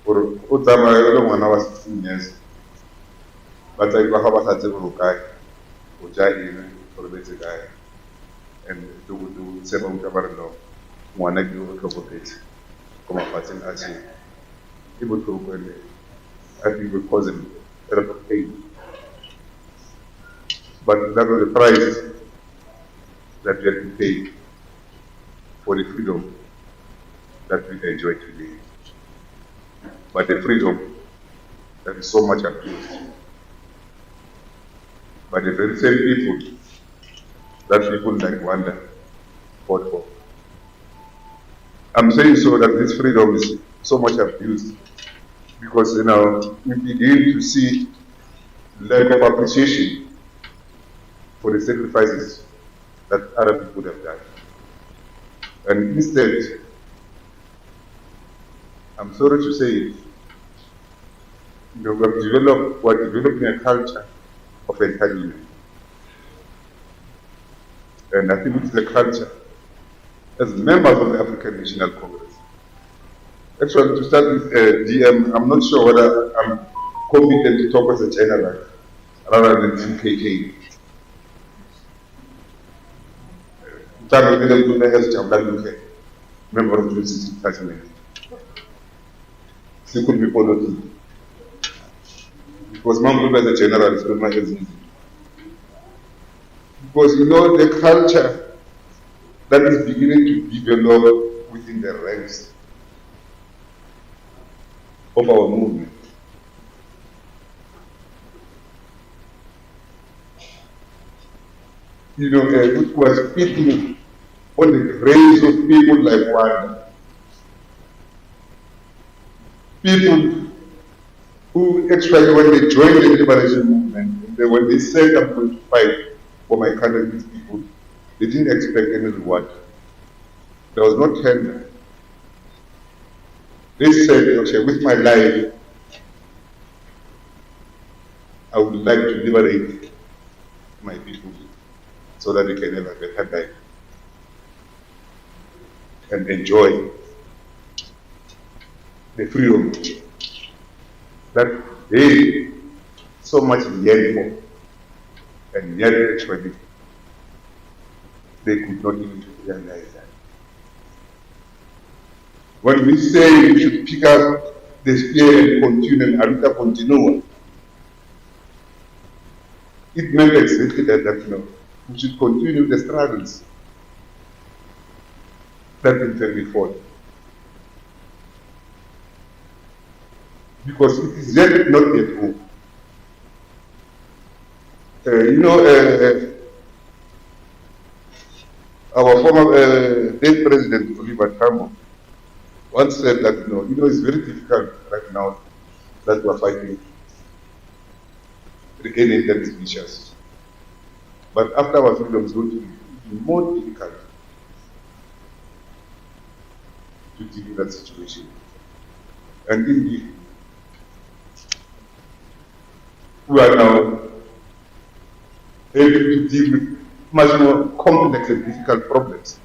For Utama, when I was 16 years, but I was at the for the guy, and to seven Cabarno, one I do a couple days. Come up as an action. People to I think will cause him a lot of pain. But that was the price that we had to pay for the freedom that we enjoy today. But the freedom that is so much abused by the very same people that people like Wanda fought for. I'm saying so that this freedom is so much abused because, you know, we begin to see lack of appreciation for the sacrifices that other people have done. And instead, I'm sorry to say it, you know, we're developing a culture of entitlement. And I think it's the culture as members of the African National Congress. Actually, to start with DM, I'm not sure whether I'm competent to talk as a general rather than MKK. Member of the Legislative Department. She could be political. Because Mmakou as a general is not as easy. Because you know the culture that is beginning to develop within the ranks of our movement. You know, it was fitting on the graves of people like Wanda. People who actually, when they joined the liberation movement, when they said I'm going to fight for my country, these people, they didn't expect any reward. There was no tender. They said, okay, with my life, I would like to liberate my people so that they can have a better life and enjoy the freedom that they so much yearn for, and yet actually they could not even realize that. When we say we should pick up the spear and continue and Arita continua, it meant exactly that we should continue the struggles that in turn we fought. Because it is yet not yet over. Our former then President Oliver Tambo once said that it's very difficult right now that we are fighting the enemy that is vicious. But after our freedom is going to be more difficult to deal with that situation. And indeed, we are now able to deal with much more complex and difficult problems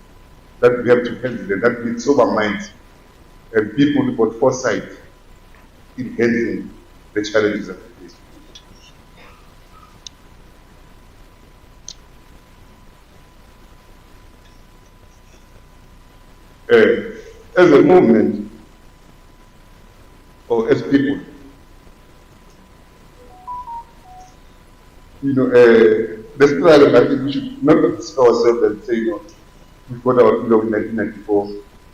that we have to handle, and that needs sober minds and people who got foresight in handling the challenges that we face. As a movement, or as people, the struggle, I think we should not destroy ourselves and say, we got our freedom in 1994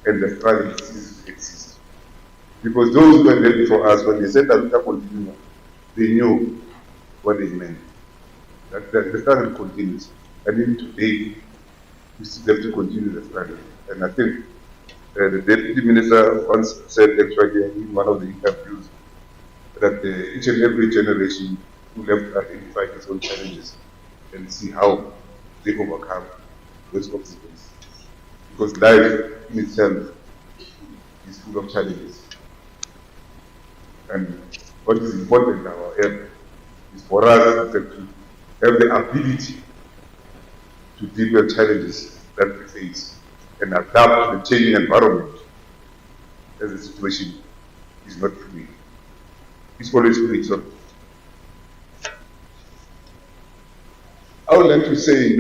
and the struggle ceases to exist. Because those who were there before us, when they said that we can continue, they knew what they meant. That the struggle continues. And even today, we still have to continue the struggle. And I think the Deputy Minister once said actually in one of the interviews that each and every generation will have to identify its own challenges and see how they overcome those obstacles. Because life in itself is full of challenges. And what is important in our end is for us to have the ability to deal with challenges that we face and adapt to the changing environment as the situation is not fluid. It's always fluid. So I would like to say,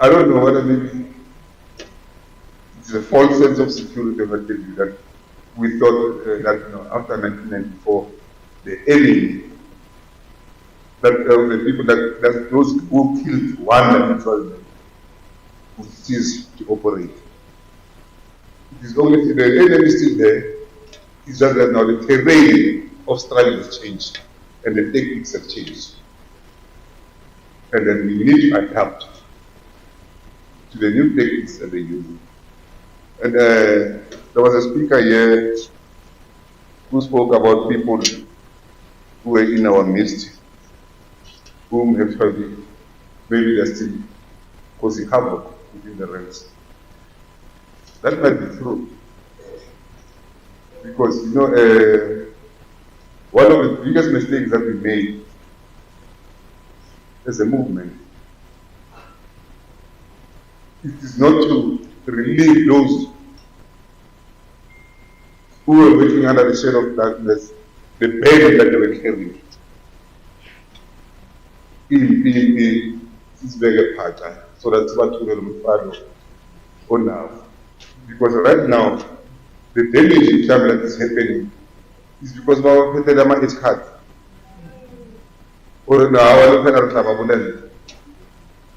I don't know whether maybe it's a false sense of security that we thought that after 1994, the enemy, that the people that those who killed one would cease to operate. It is only the enemy is still there. It's just that now the terrain of struggle has changed and the techniques have changed. And then we need to adapt to the new techniques that they use. And there was a speaker here who spoke about people who were in our midst, whom actually maybe they're still causing havoc within the ranks. That might be true. Because, one of the biggest mistakes that we made as a movement, it is not to relieve those who were working under the shade of darkness, the burden that they were carrying. It's very hard. So that's what we will follow on now. Because right now, the damage in time that is happening is because of our Petelama is hard. Or now, our Penal Tababunan,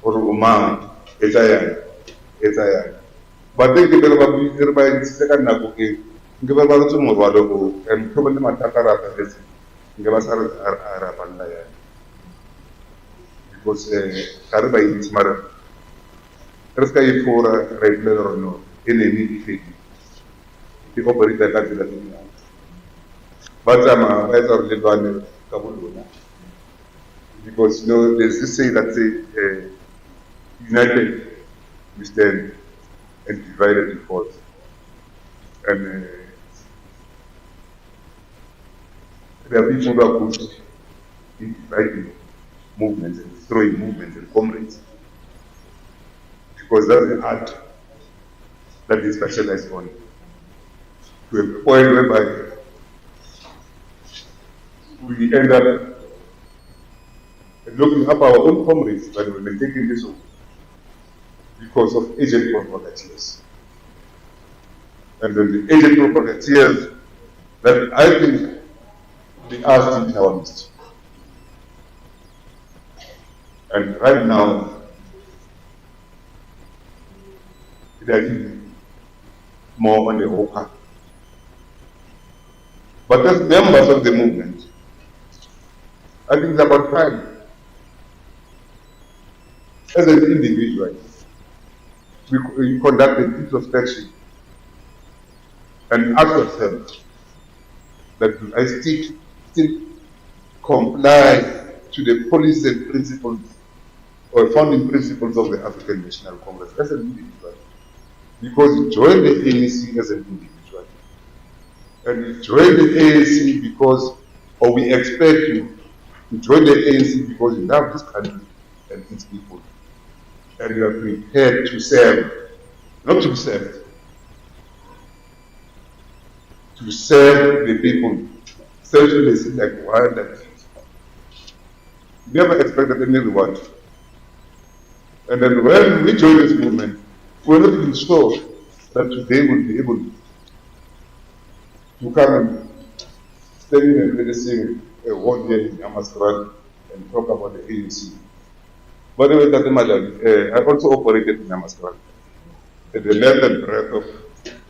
or Umam, Ezayan. But then the Belaba by the second Nabuki, give a lot of Murwado, and probably Matakara, give us Arabandaya. Because Karabai is Mara. Reska for regular or no, enemy effect. The operator that is but I'm as our little Kabuluna. Because there's this saying that say united we stand and divided we fall. And there are people who are good in dividing movements and destroying movements and comrades. Because that's the art that is specialized on. To a point whereby we end up looking up our own comrades, but we've been taking this over because of agent provocateurs. And then the agent provocateurs that I think they are still in our midst. And right now, they are living more on the hawker. But as members of the movement, I think it's about time, as an individual, we conduct an introspection and ask ourselves that I still comply to the policies and principles or founding principles of the African National Congress as an individual. Because you joined the ANC as an individual. And you joined the ANC because, or we expect you to join the ANC because you love this country and its people. And you are prepared to serve, not to be served, to serve the people. Selfless like wild and never expected any reward. And then when we join this movement, we're not even sure that today we'll be able to come and stand in and witnessing a 1 year in Amaskran and talk about the ANC. By the way, I also operated in Amaskran at the length and breadth of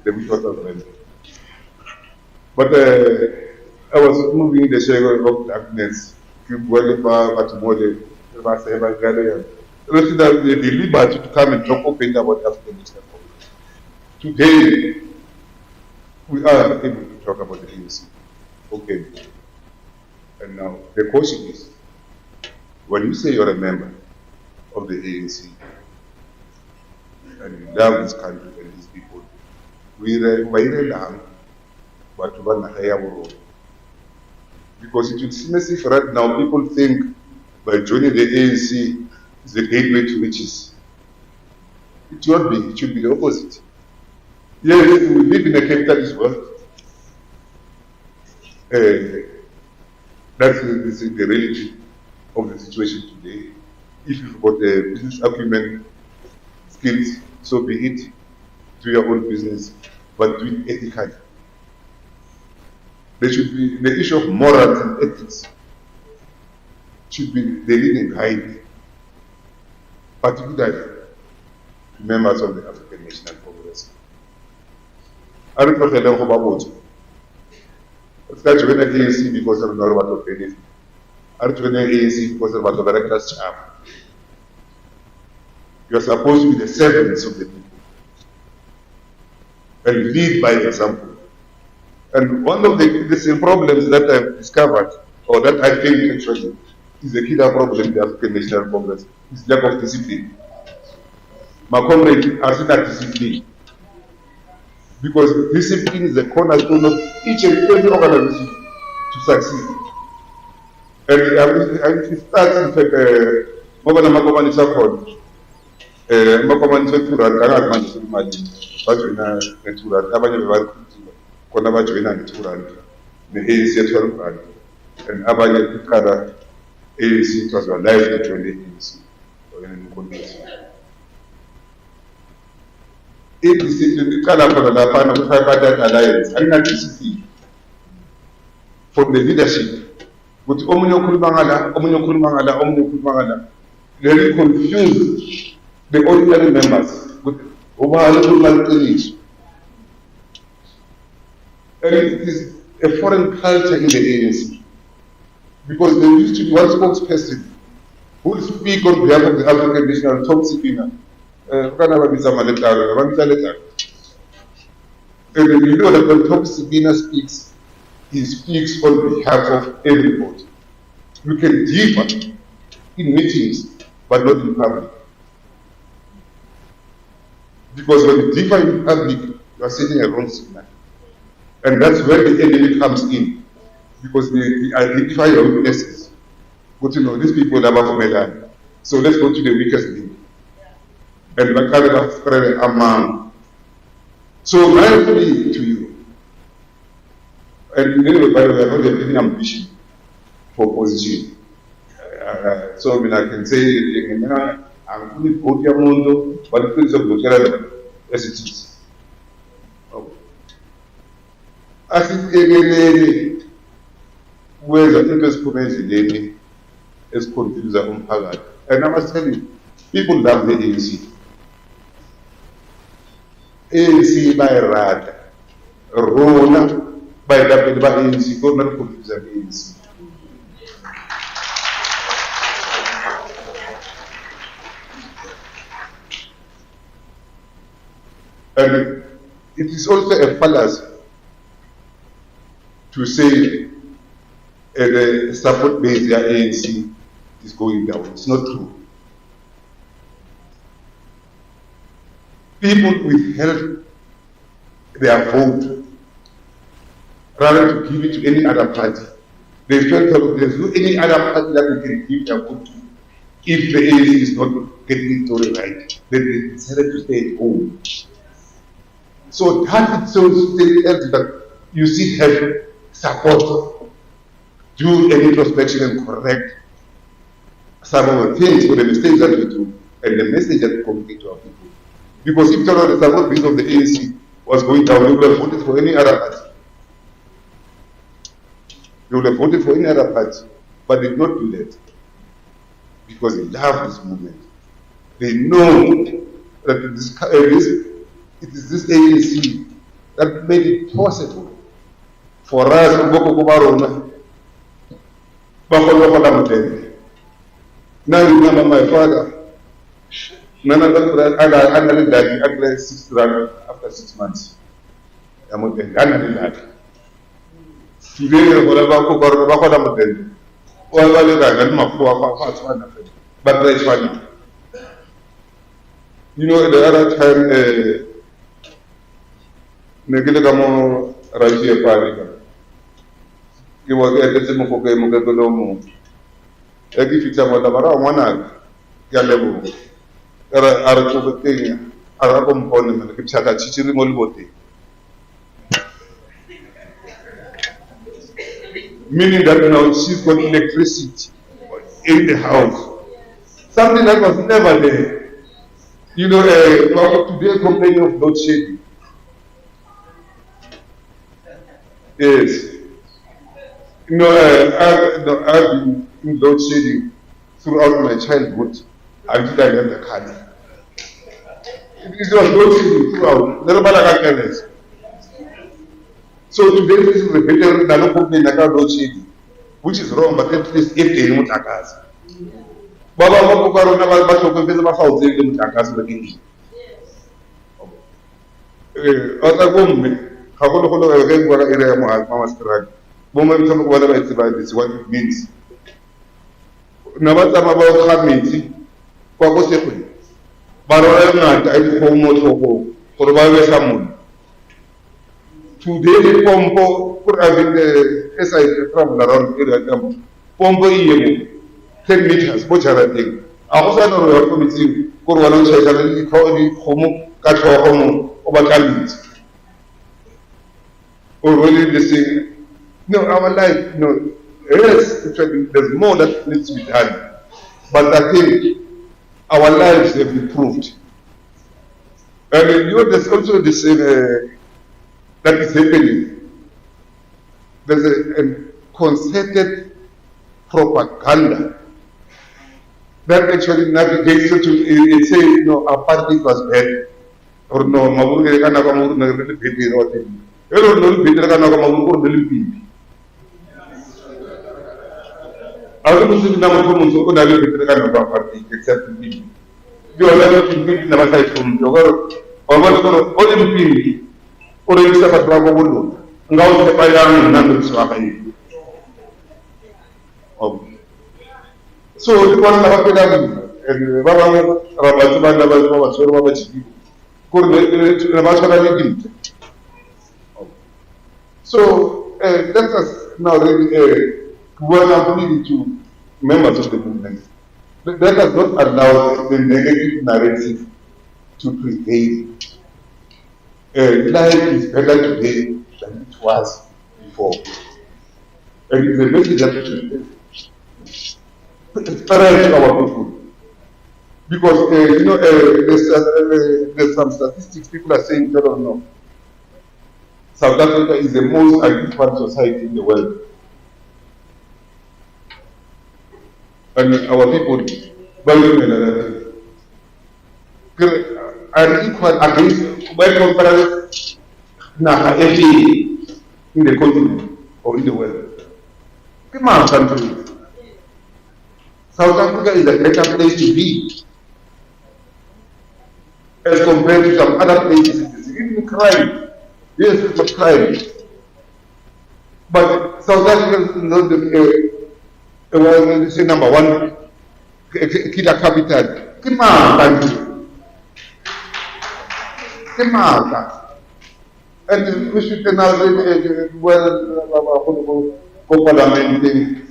the Witwatersrand. But I was moving in the shadow of darkness. The liberty to come and talk openly about African National Congress. Today, we are able to talk about the ANC. Okay. And now, the question is, when you say you're a member of the ANC, and you love this country and these people, because it will seem as if right now people think by joining the ANC is the gateway to riches. It should be. It should be the opposite. Yes, we live in a capitalist world. That's the reality of the situation today. If you've got a business acumen, skills, so be it, do your own business, but do it ethically. There should be the issue of morals and ethics should be the leading guide, particularly to members of the African National Congress. I don't know if you're about it. It's not joining the ANC because of not about benefit. I don't join the ANC because of the director's charm. You are supposed to be the servants of the people and lead by example. And one of the same problems that I've discovered, or that I think actually is a killer problem in the African National Congress, is lack of discipline. My comrades are still not disciplined. Because discipline is the cornerstone of each and every organization to succeed. And it starts, in fact, Mmakou is called. Mmakou is and abanye kuqala ANC it was your life to join the ANC or in the congress. Indiscipline iqala khona lapha ku Tripartite Alliance ayinadiscipline from the leadership. Ukuthi omunye ukhuluma ngala, omunye ukhuluma ngala, omunye ukhuluma ngala. Very confused the ordinary members. Ubani ukhuluma iqiniso. And it is a foreign culture in the ANC. Because there used to be one spokesperson who will speak on behalf of the African National Tom Sipina. And you know that when Tom Sipina speaks, he speaks on behalf of everybody. You can differ in meetings, but not in public. Because when you differ in public, you are sending a wrong signal. And that's where the enemy comes in. Because they identify your weaknesses. But you know, these people are from Milan. So let's go to the weakest link. And Makala spread among. So my plea to you, and anyway, by the way, I don't have any ambition for position. So I mean, I can say, I'm going to go to Mundo, but the things of the as it is. I think whether it was Pumezi, esiconfusa umphakathi. And I must tell you, people love the ANC. ANC bayirada. Rona bayilapeli ba-ANC kona liconfusa the ANC. And it is also a fallacy to say the support base of ANC is going down. It's not true. People withheld their vote rather to give it to any other party. They felt that there's no any other party that they can give their vote to if the ANC is not getting it all right. Then they decided to stay at home. So that itself tells that you still have support, do an introspection and correct some of the things or the mistakes that we do and the message that we communicate to our people. Because if the support base of the ANC was going down, they would have voted for any other party. They would have voted for any other party, but they did not do that because they love this movement. They know that it is this ANC that made it possible for us to go to Barona. Now remember my father. None of them died 6 rand after 6 months. I'm not going to today, whatever but it's funny. You know, the other time, Negilamo Raji Parika. He was at the Moko. If it's a Matamara, Yalevo, Arab Kenya, Arab component, Chaka Chichirimolbote. Meaning that now she's got electricity in the house. Something that was never there. You know, today complaining of load shedding. Yes. You know, I've been in load shedding throughout my childhood until I left the country. It was load shedding throughout. So today this is the better than complain about load shedding, which is wrong, but at least if they don't attack Baba Mokaro never but open the house in the attack again. Other woman. How area Mama's correct. Woman, some whatever it's about this, what it means. Nabata about Hamiti, Quaco Barona, I home for Baba Samun. Today, the Pompo put having the SI travel around here. Pompo 10 meters, which are a thing. I was not a committee, Corona Chaka, Homo, Cato Homo, Obacalit. Or really the same. No, our life, no. Yes, there's more that needs to be done. But I think our lives have improved. And you know, there's also this that is happening. There's a concerted propaganda that actually navigates to say, you know, apartheid was bad. Or no, Hello, no, Peter Kanaka Limpi. I don't know what I will except me. You are never in the side from your Olympi or in Sabato. Now the Payan and Swahili. So the one and Baba Rabatman was Rabachi. So let us now welcome to members of the movement. Let us not allow the negative narrative to prevail. Life is better today than it was before. And it's a message that it's parallel to our people. Because, you know, there's some statistics people are saying, I don't know. South Africa is the most identified society in the world. and our people, are equal against by comparison in the continent or in the world. Come on, country. South Africa is a better place to be as compared to some other places in the city. Even crime, yes, it's a crime. But South Africa is not the number one killer capital. Come on, country. Come on. And we should now go parliament thing.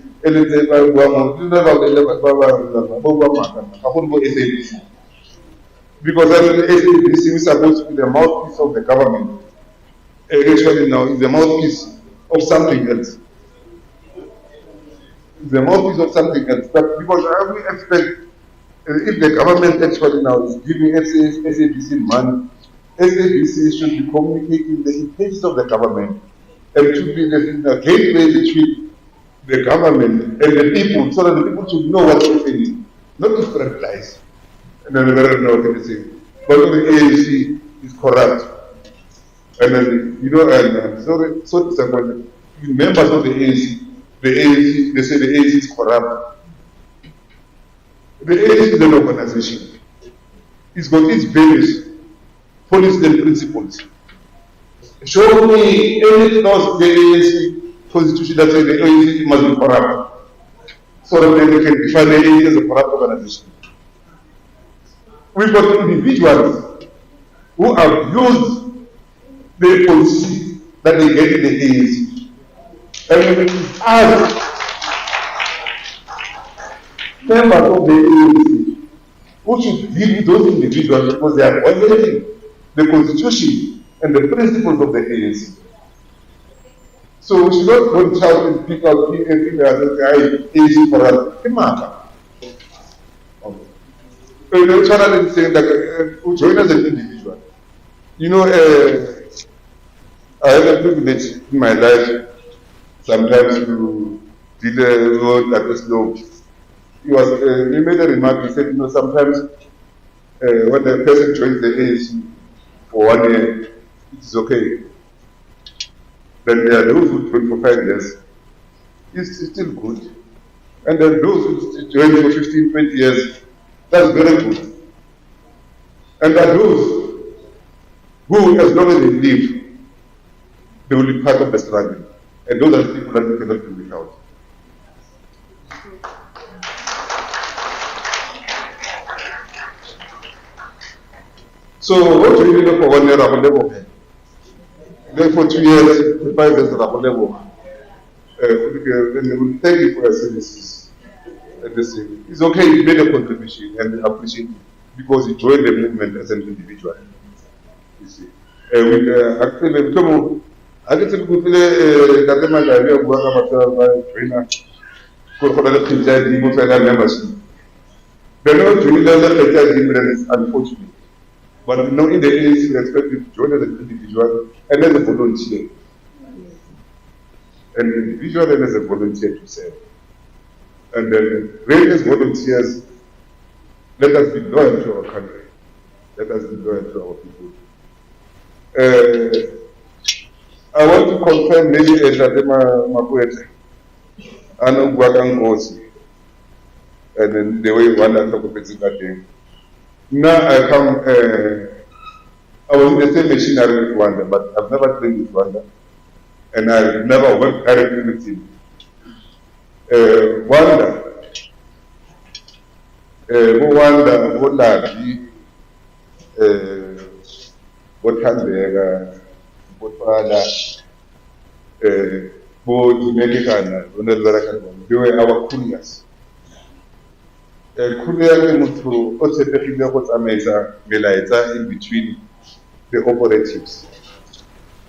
Because SABC is supposed to be the mouthpiece of the government. Actually now is the mouthpiece of something else. The mouthpiece of something else. But because we expect if the government actually now is giving SABC money, SABC should be communicating the intentions of the government and should be the gateway between the government and the people so that the people should know what's happening, not to spread lies. And then they don't know what they say. But the ANC is corrupt. And then, you know, and so disappointed. Members of the ANC, they say the ANC is corrupt. The ANC is an organization. It's got its values, policies and principles. Show me any clause in the ANC constitution that says the ANC must be corrupt, so that they can define the ANC as a corrupt organization. We've got individuals who abuse the policy that they get in the ANC. And when we ask members of the ANC who should deal with those individuals because they are violating the constitution and the principles of the ANC. So we should not go and shout and pick out people and say, ANC for us. Come on. The channel is saying that join as an individual. You know, I have a privilege in my life sometimes to deal with at this law. He made a remark, he said, you know, sometimes when a person joins the ANC for 1 year, it's okay. Then there are those who join for 5 years, it's still good. And then those who join for 15, 20 years, that's very good. And there are those who, as long as they live, they will be part of the struggle. And those are the people that we cannot do without. So what do you do for 1 year at level? Then for 2 years, for 5 years at level. Then they will thank you for your services. It's okay, you made a contribution and appreciate it because you joined the movement as an individual. You see. Actually, I get to go to the membership. They're not doing that is unfortunate. But now in the ANC, we expect you to join as an individual and as a volunteer. An individual and as a volunteer to serve. And then, various volunteers, let us be loyal to our country. Let us be loyal to our people. I want to confirm maybe Mmakou and then the way Rwanda talk about that day. Now I come, I was in the same machinery with Rwanda, but I've never trained with Rwanda. And I've never worked directly with him. Rwanda, Boladi, Botandega, Botfala, they were our couriers. Courier in between the operatives.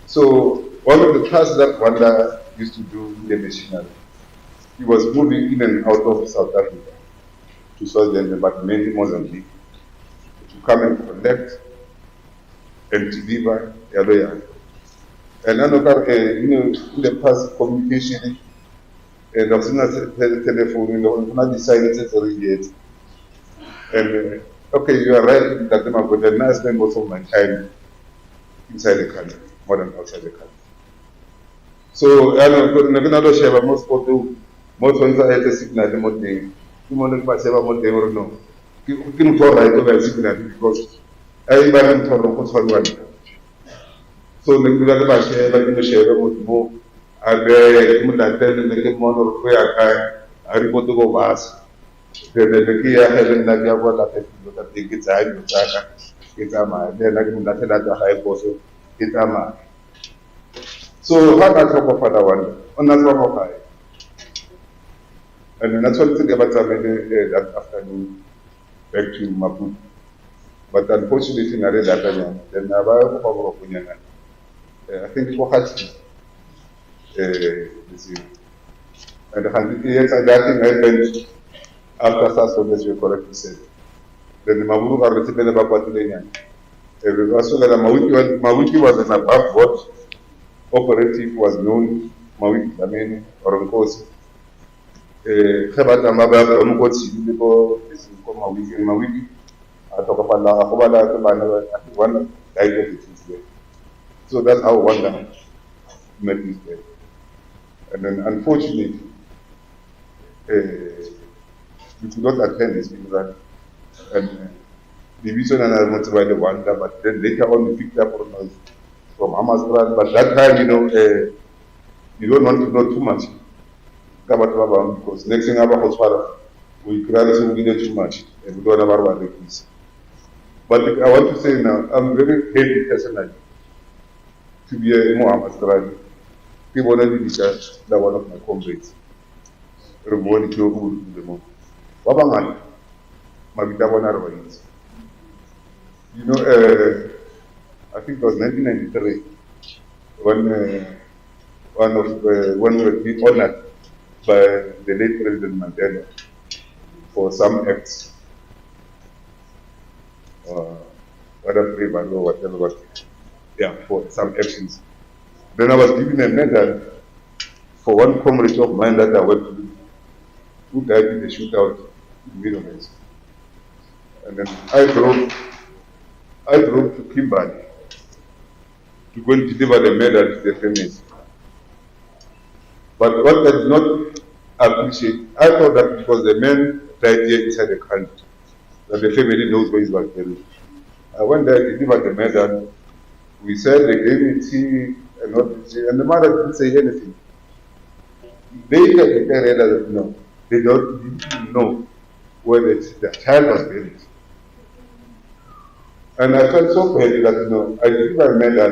So one of the tasks that Rwanda used to do in the machinery, he was moving in and out of South Africa to Swaziland, but mainly Mozambique, to come and collect and deliver Yaloya. And in the past communication, and I've seen a telephone, not decided to read it. And okay, you are right that Mmakou, I spend most of my time inside the country, more than outside the country. So, I don't share most photo, most ones I had a signal, more thing. You want to pass over more day or no? You can talk right over a signal because everybody told them what's one. So, the other part, everybody share more. I beg you to tell them the game on where I report to go past. The key I haven't like I got at the guitar, it's a man, then I can get at the high post, it's a man. So, how that's what Father one, on that's what I. And that's what thing about that afternoon back to Mmakou. But unfortunately, I read that then I have a opinion. I think for us, and yes, I think I went after SARS, as you correctly said. Then the Mmakou are receiving about what they need. Also, that Mawiki was an above board operative, was known, Mawiki, I mean, or of course. Khabata mababa umkoti before this come a week in my week. I talk about one died of it. So that's how one down met this day. And then unfortunately, we could not attend this because and the vision and I motivated the wonder, but then later on we picked up from Hamas. But that time, you don't want to know too much. Because next thing about hospital, we create some too much and we don't have our weakness. But I want to say now, I'm very happy personally to be a Muhammad Stradi. People want to be that one of my comrades. Remoni Kyogu the Mo. Wabangan, Magitawana Rawais. I think it was 1993 when when we were honored by the late President Mandela for some acts, whatever, for some actions. Then I was given a medal for one comrade of mine that I worked with, who died in the shootout in the Middle East. And then I drove to Kimberley to go and deliver the medal to the families. But what I did not appreciate, I thought that because the man died here inside the country, that the family knows where he was buried. I went there to deliver the medal. We said they gave me tea and not tea, and the mother didn't say anything. Later they realized that no, they didn't know where the child was buried. And I felt so bad that I delivered a medal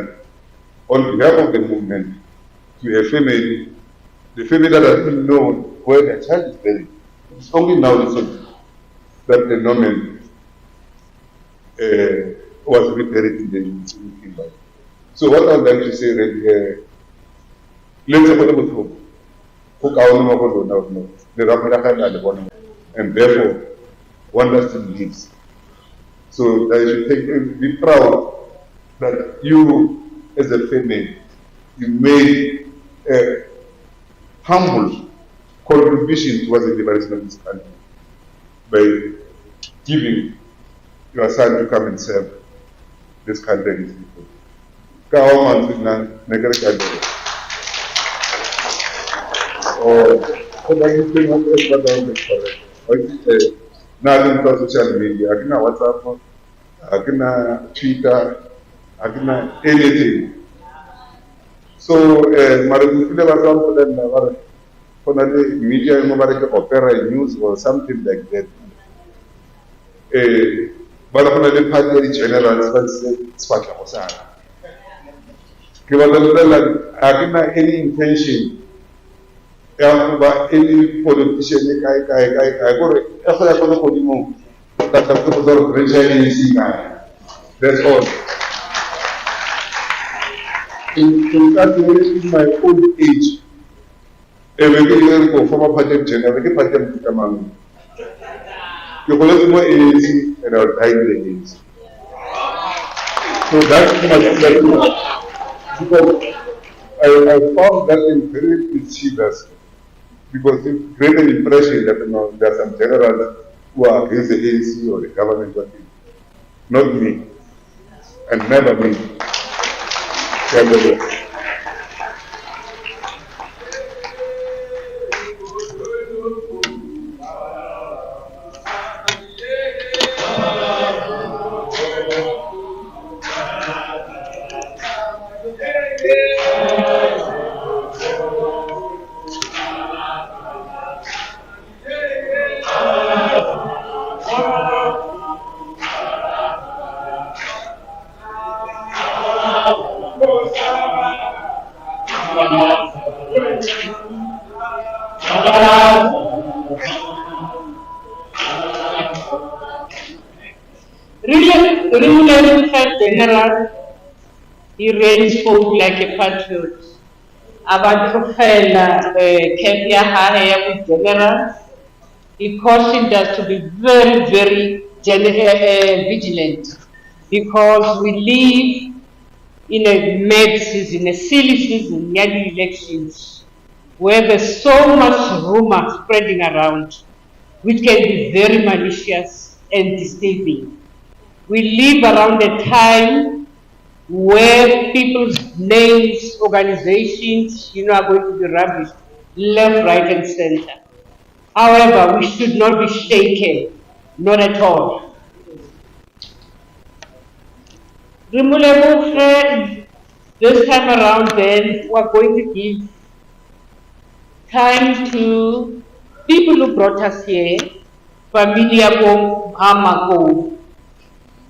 on behalf of the movement to a family. The family that doesn't know where the child is buried. It's only now that the Norman was reburied in the Kimberley. So what I would like to say is, let's put them at home. And therefore, wonder still lives. So I should be proud that you, as a family, you made a humble contribution towards the liberation of this country by giving your son to come and serve this country and its people. Nothing for social media, I can WhatsApp, I can Twitter, I can anything. So, for the media, opera news or something like that. But for the party in general, it's what I was saying. I didn't have any intention. Any politician, I that's all. In fact, in my old age, every former party general, every party to come on. You collect more energy and I'll die the age. So that's much because I found that in very mischievous because it created an impression that there are some generals who are against the ANC or the government. Not me, and never me. General, he really spoke like a patriot. About Kenya general, he cautioned us to be very, very vigilant, because we live in a mad season, a silly season, near the elections, where there's so much rumor spreading around, which can be very malicious and disturbing. We live around a time where people's names, organizations, are going to be rubbished left, right, and center. However, we should not be shaken, not at all. This time around, then, we're going to give time to people who brought us here, family of Mmakou,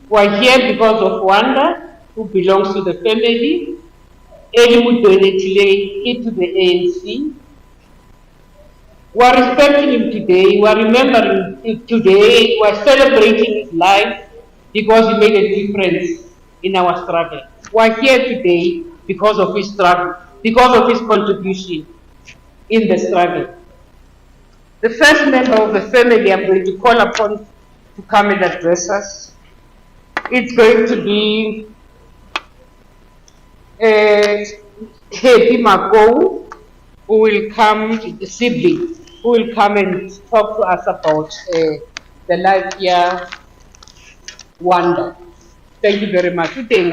who are here because of Wanda, who belongs to the family, Elimu donated to the ANC. We are respecting him today, we are remembering him today, we are celebrating his life because he made a difference in our struggle. We are here today because of his struggle, because of his contribution in the struggle. The first member of the family I'm going to call upon to come and address us, it's going to be Mmakou, who will come, the sibling, who will come and talk to us about the life here, Wanda. Thank you very much. Okay.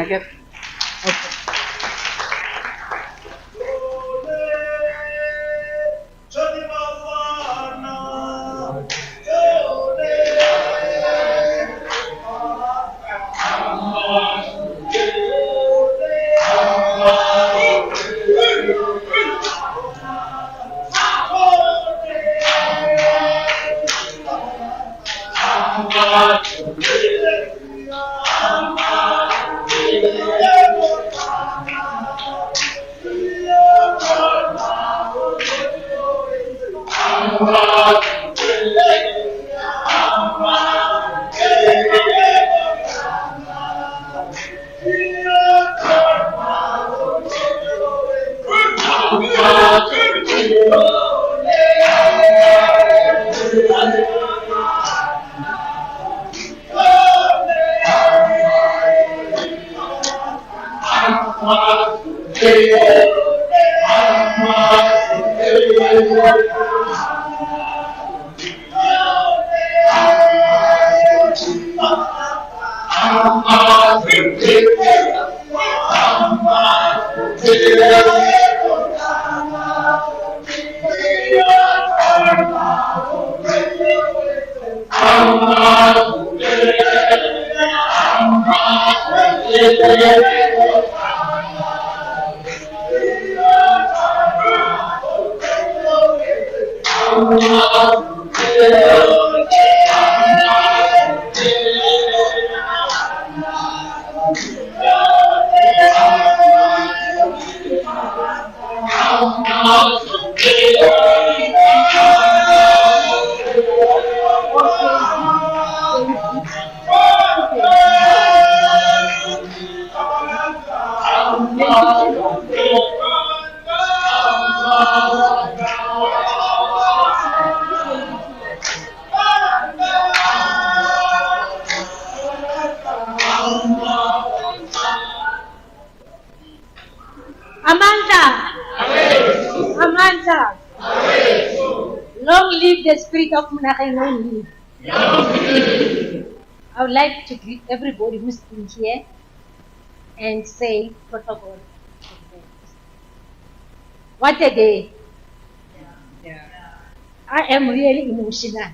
the spirit of Monageng only. I would like to greet everybody who's been here and say protocol. What a day. I am really emotional.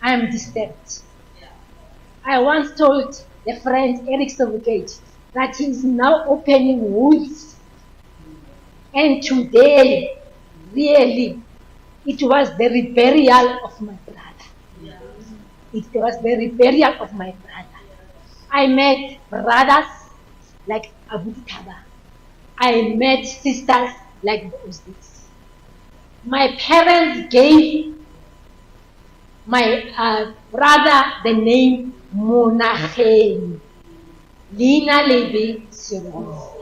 I am disturbed. I once told the friend Eric Sovogate that he is now opening wounds. And today, really, it was the reburial of my brother. It was the reburial of my brother. I met brothers like Abu Taba. I met sisters like the Uzbeks. My parents gave my brother the name Monageng. Lina Levi Sirons.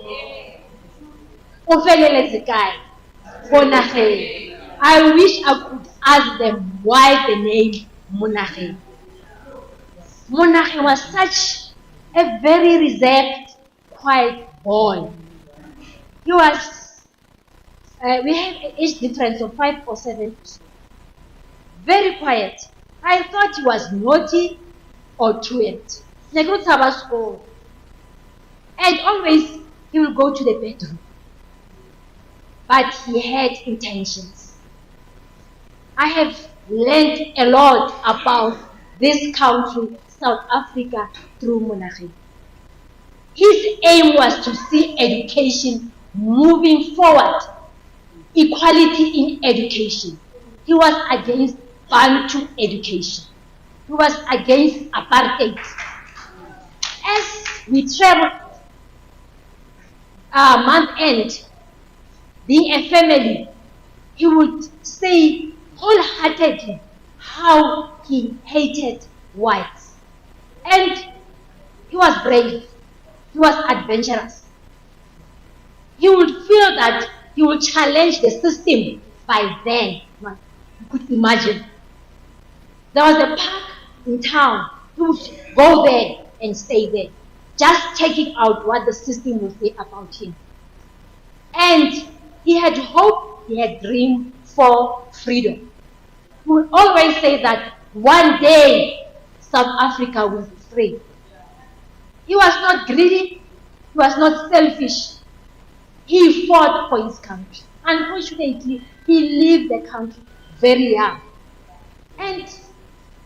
I wish I could ask them why the name Monageng. Monageng was such a very reserved, quiet boy. He was, we have an age difference of 5 or 7. Very quiet. I thought he was naughty or truant. And always he will go to the bedroom. But he had intentions. I have learned a lot about this country, South Africa, through Monageng. His aim was to see education moving forward, equality in education. He was against Bantu education. He was against apartheid. As we traveled month end, being a family, he would say wholeheartedly how he hated whites. And he was brave. He was adventurous. He would feel that he would challenge the system by then. You could imagine. There was a park in town. He would go there and stay there, just checking out what the system would say about him. And he had hope, he had dream for freedom. He would always say that one day South Africa will be free. He was not greedy, he was not selfish. He fought for his country. Unfortunately, he left the country very young. And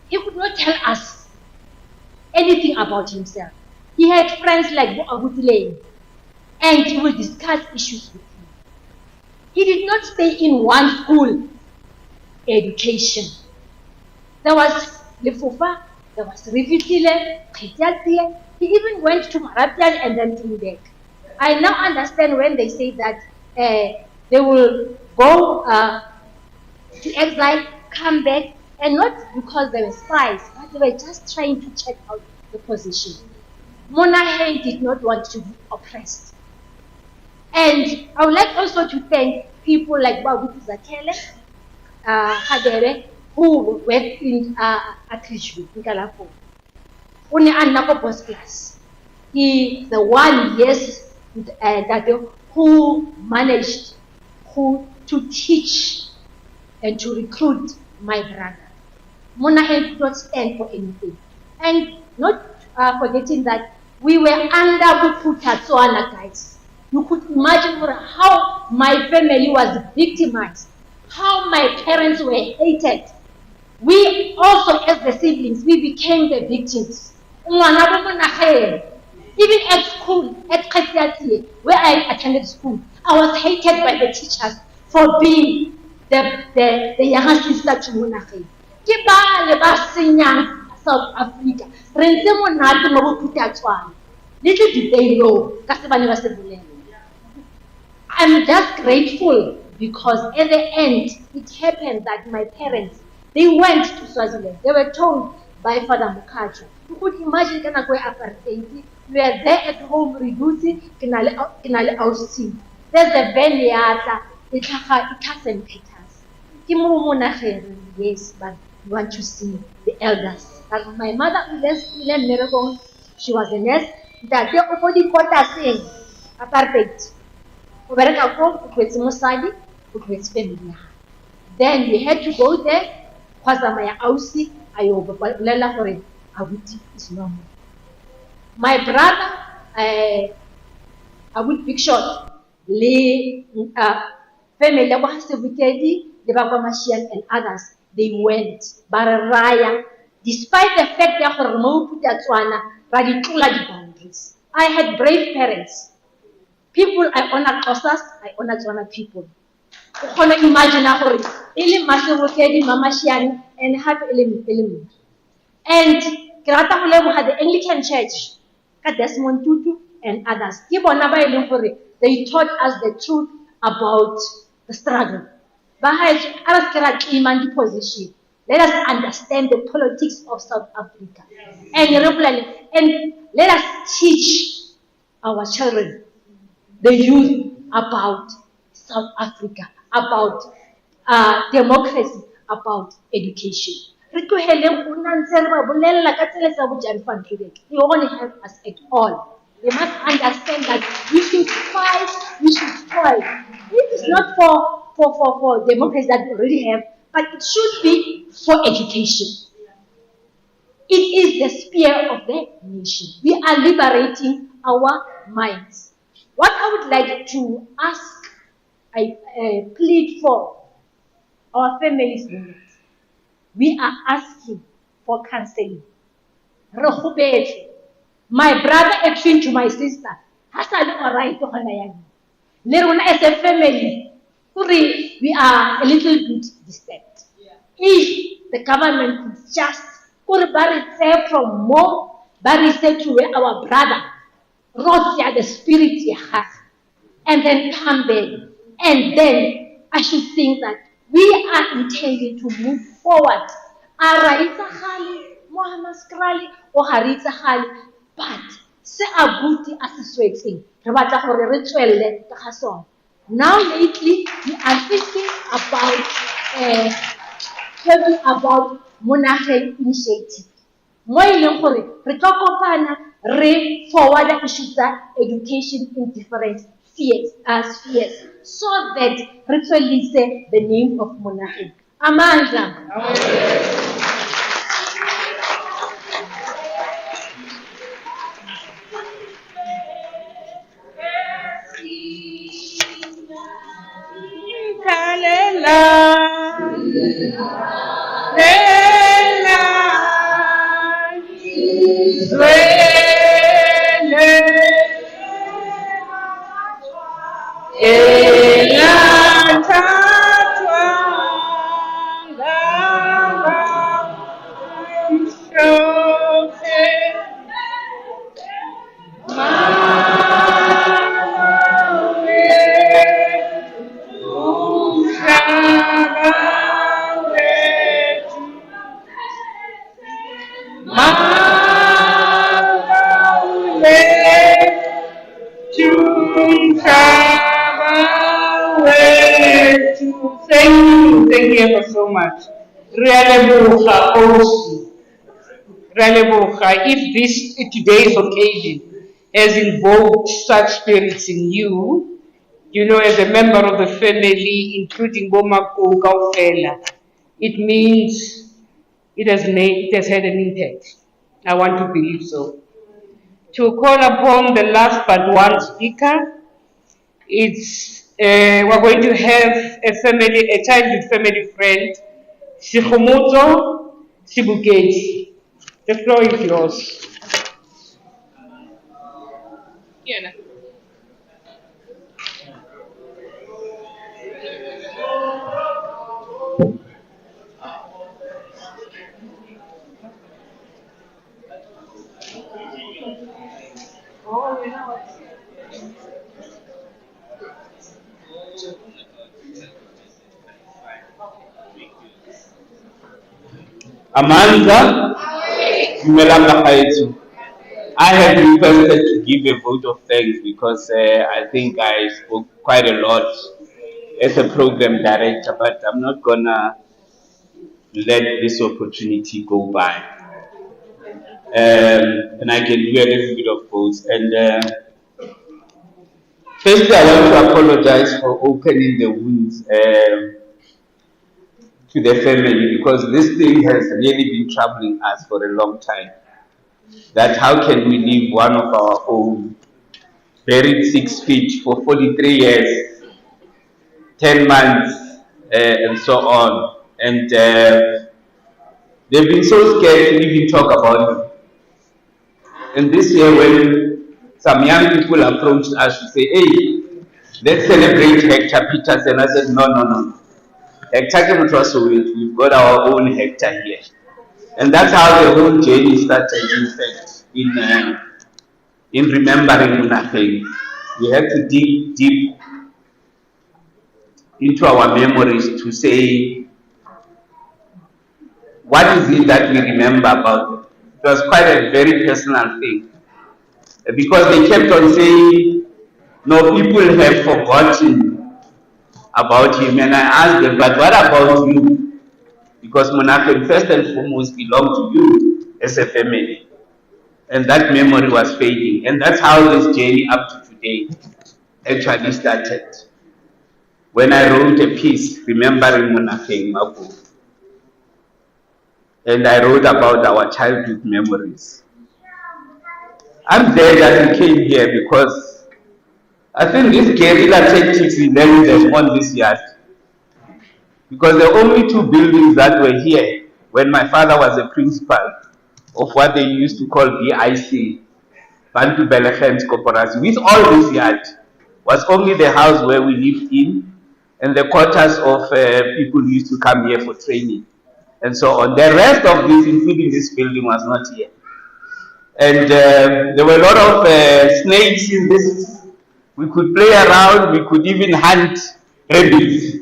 he could not tell us anything about himself. He had friends like Bo Agutile, and he would discuss issues with him. He did not stay in one school. Education. There was Lefufa, there was Rivitile, Khetiatile. He even went to Marapian and then came back. I now understand when they say that they will go to exile, come back, and not because they were spies, but they were just trying to check out the position. Monageng did not want to be oppressed. And I would like also to thank people like Babu Zakele, Hadere, who worked in Akrishwi, in Kalafo. Uni Anako Post Class. He, the one, yes, who managed to teach and to recruit my brother. Monageng did not stand for anything. And not forgetting that we were under Buputa Tsoana, guys. You could imagine how my family was victimized, how my parents were hated. We also, as the siblings, we became the victims. Even at school, at Khetiatile, where I attended school, I was hated by the teachers for being the younger sister to Monageng. South Africa. Little did they know. I'm just grateful because at the end, it happened that my parents, they went to Swaziland. They were told by Father Mmakou. You could imagine kana go apartheid. We are there at home reducing kinale outside. There's the Veniata, it has and Peters. Yes, but you want to see the elders. But my mother, she was a nurse. That they already got us saying apartheid. Then we had to go there. Kwazamaya Ausi, Ayobalela for it. Abuti is normal. My brother, I would pick short. Le family Wahasevukedi, the Babamashian and others, they went. Bararaya, despite the fact that the boundaries. I had brave parents. People I honor Kosas, I honor Tswana people. You can imagine Ili Masevukedi, Mamashian, and have element. And Krata had the Anglican Church, Desmond Tutu, and others. They taught us the truth about the struggle. Position. Let us understand the politics of South Africa. And let us teach our children, the youth, about South Africa, about democracy, about education. You won't help us at all. We must understand that we should fight, we should strive. It is not for democracy that we already have, but it should be for education. It is the spear of the nation. We are liberating our minds. What I would like to ask, I plead for our families. We are asking for counseling. My brother explained to my sister, Hassan alright to Hanayan. As a family, we are a little bit disturbed. If the government could just say from more, say to where our brother wrote the spirit he has, and then come back, and then I should think that we are intending to move forward. But se abuti asiswetseng re batla gore re tswelle ka sona. Now lately we are thinking about Monageng initiative. Mo ileng gore re tlo kopana re forward issues tsa education in different spheres, so that re tswellise the name of Monageng. Amandla. Thank you ever so much. If today's occasion has invoked such spirits in you, you know, as a member of the family, including Mmakou Kaufela, it means it has had an impact. I want to believe so. To call upon the last but one speaker, we're going to have a childhood family friend, Shikhomoto Sibuketi. The floor is yours. Yeah. Amanda, I have requested to give a vote of thanks because I think I spoke quite a lot as a program director, but I'm not gonna let this opportunity go by. And I can do a little bit of both. And firstly, I want to apologize for opening the wounds. to the family, because this thing has really been troubling us for a long time. That how can we leave one of our own buried 6 feet for 43 years, 10 months, and so on. And they've been so scared to even talk about it. And this year, when some young people approached us to say, hey, let's celebrate Hector Peterson, I said, no. Hector we've got our own Hector here. And that's how the whole journey started, in fact, in remembering Monageng. We had to dig deep into our memories to say, what is it that we remember about it? It was quite a very personal thing. Because they kept on saying, no, people have forgotten about him. And I asked them, but what about you? Because Monageng first and foremost belonged to you as a family. And that memory was fading. And that's how this journey up to today actually started. When I wrote a piece remembering Monageng, Mmakou, and I wrote about our childhood memories. I'm glad that we came here because I think these guerrilla tactics we learned them on this yard. Because the only 2 buildings that were here when my father was a principal of what they used to call BIC, Bantu Belechens Corporation, with all this yard, was only the house where we lived in and the quarters of people who used to come here for training and so on. The rest of this, including this building, was not here. And there were a lot of snakes in this. We could play around, we could even hunt rabbits.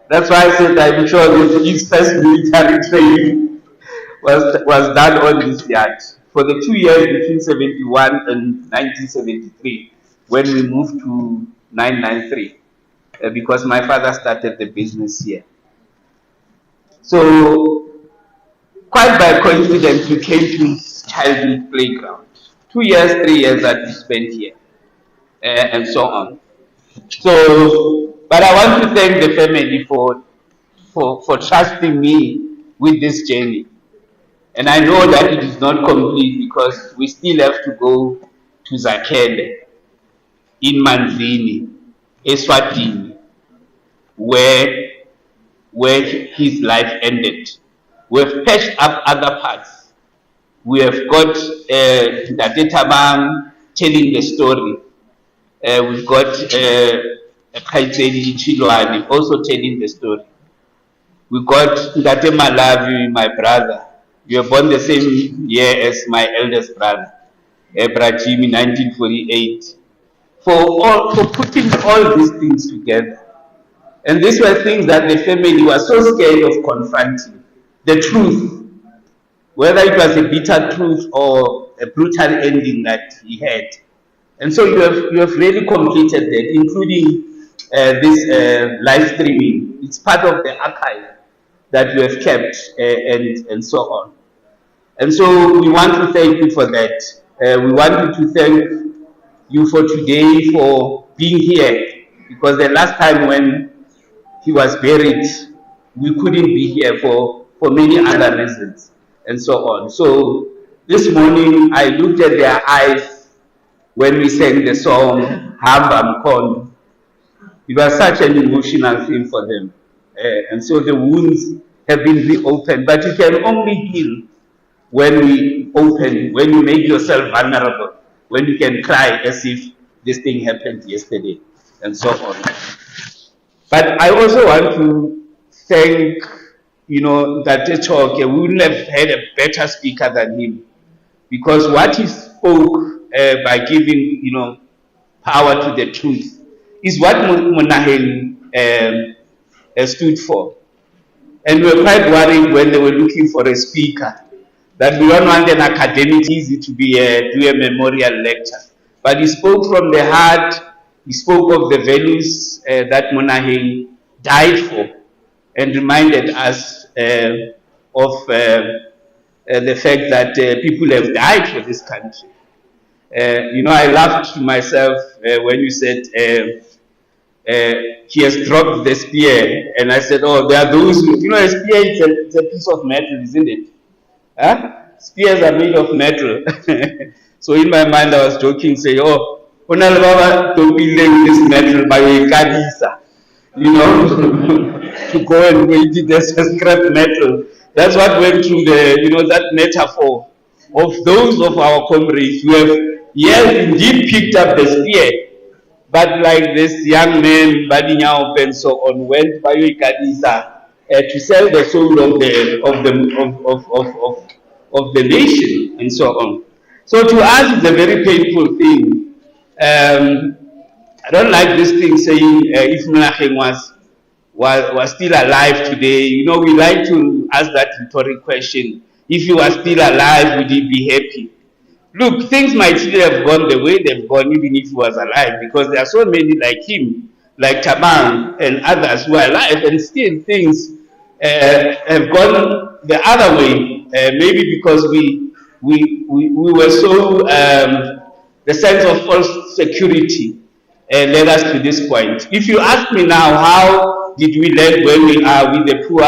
That's why I said I'm sure this first military training was done on this yard. For the 2 years between 71 and 1973, when we moved to 993, because my father started the business here. So, quite by coincidence, we came to his childhood playground. 2 years, 3 years that we spent here, and so on. So, but I want to thank the family for trusting me with this journey. And I know that it is not complete because we still have to go to Zakhele in Manzini, Eswatini, where his life ended. We've patched up other parts. We have got Ndate Tabang telling the story. We've got Kaitsedi Chilwani also telling the story. We got Ndate Malavi, my brother. You were born the same year as my eldest brother, Ebrahim, in 1948. For putting all these things together. And these were things that the family was so scared of confronting. The truth, whether it was a bitter truth or a brutal ending that he had. And so you have really completed that, including this live streaming. It's part of the archive that you have kept and so on. And so we want to thank you for that. We want to thank you for today, for being here, because the last time when he was buried, we couldn't be here for many other reasons and so on. So this morning I looked at their eyes when we sang the song Hamba Mkono. It was such an emotional thing for them. And so the wounds have been reopened, but you can only heal when we open, when you make yourself vulnerable, when you can cry as if this thing happened yesterday, and so on. But I also want to thank, that Choke. We wouldn't have had a better speaker than him, because what he spoke by giving, power to the truth is what Monageng stood for. And we were quite worried when they were looking for a speaker, that we don't want an academic easy to be do a memorial lecture. But he spoke from the heart. He spoke of the values that Monageng died for, and reminded us of the fact that people have died for this country. I laughed to myself when you said he has dropped the spear. And I said, oh, there are those who, you know, a spear is it's a piece of metal, isn't it? Huh? Spears are made of metal. So in my mind, I was joking, saying, oh, don't be laying this metal by a kadisa, you know, to go and weight it as a scrap metal. That's what went through the, you know, that metaphor of those of our comrades who have, yes, indeed picked up the spear, but like this young man, Badinyao and so on, went by Kadisa to sell the soul of the nation and so on. So to us, it's a very painful thing. I don't like this thing saying if Monageng was still alive today. You know, we like to ask that rhetoric question. If he was still alive, would he be happy? Look, things might still have gone the way they've gone even if he was alive, because there are so many like him, like Tabang and others who are alive, and still things have gone the other way. Maybe because we were so, the sense of false security led us to this point. If you ask me now, how did we land where we are with the poor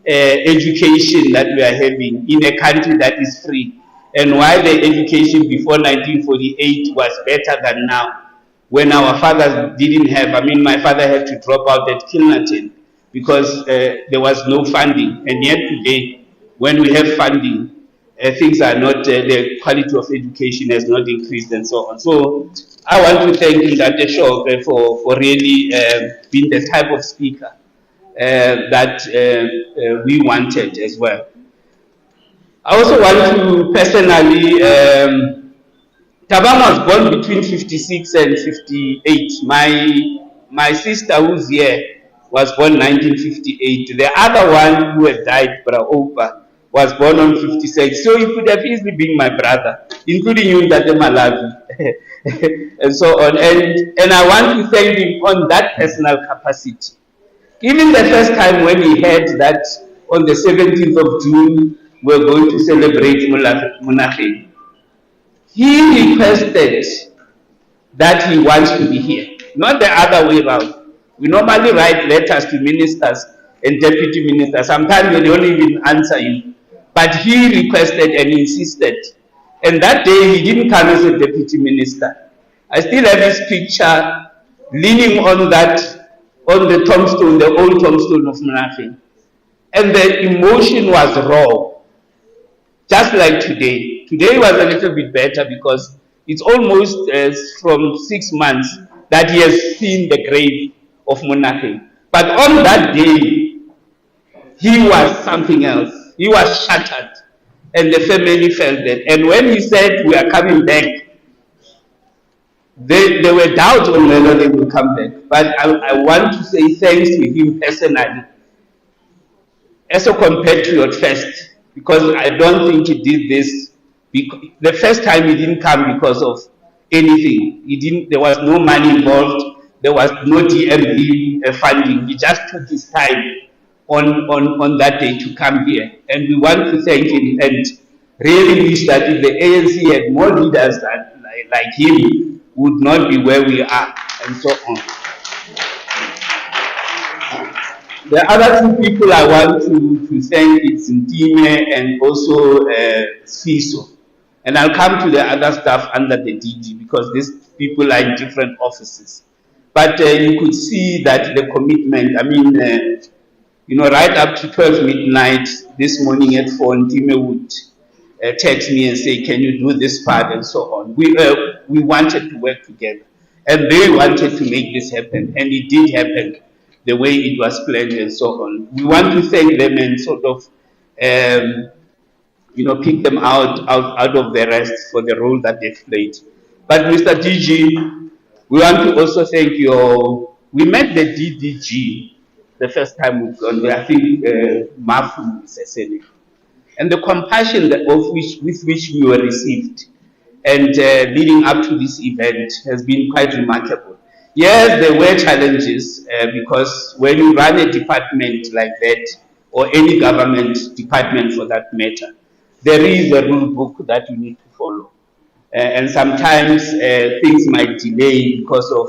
education that we are having in a country that is free, and why the education before 1948 was better than now, when our fathers didn't have, I mean, my father had to drop out at Kilnerton because there was no funding, and yet today, when we have funding, things are not, the quality of education has not increased and so on. So I want to thank Ndate Shok for really being the type of speaker that we wanted as well. I also want to personally, Tabang was born between 56 and 58. My sister who's here was born 1958. The other one who had died, Braopa, was born on 56. So he could have easily been my brother, including you, Ndate Malawi, and so on. And I want to thank him on that personal capacity. Even the first time when he heard that on the 17th of June, we're going to celebrate Monageng, he requested that he wants to be here, not the other way around. We normally write letters to ministers and deputy ministers. Sometimes they don't even answer you. But he requested and insisted. And that day he didn't come as a deputy minister. I still have his picture leaning on that, on the tombstone, the old tombstone of Monageng. And the emotion was raw. Just like today. Today was a little bit better because it's almost from 6 months that he has seen the grave of Monageng. But on that day, he was something else. He was shattered. And the family felt that. And when he said, we are coming back, there were doubts on whether they will come back. But I want to say thanks to him personally, as a compatriot first, because I don't think he did this. The first time he didn't come because of anything. There was no money involved. There was no DMV funding. He just took his time on that day to come here. And we want to thank him and really wish that if the ANC had more leaders like him, would not be where we are, and so on. The other two people I want to thank is Ntime and also Xoliso. And I'll come to the other staff under the DG because these people are in different offices. But you could see that the commitment, I mean, you know, right up to 12 midnight this morning at 4, Ntime would text me and say, can you do this part and so on. We wanted to work together and they wanted to make this happen, and it did happen the way it was planned and so on. We want to thank them and sort of, you know, pick them out of the rest for the role that they've played. But Mr. DG, we want to also thank we met the DDG the first time we've gone there. I think Mmakou is a senator. And the compassion with which we were received and leading up to this event has been quite remarkable. Yes, there were challenges because when you run a department like that, or any government department for that matter, there is a rule book that you need to follow. And sometimes things might delay because of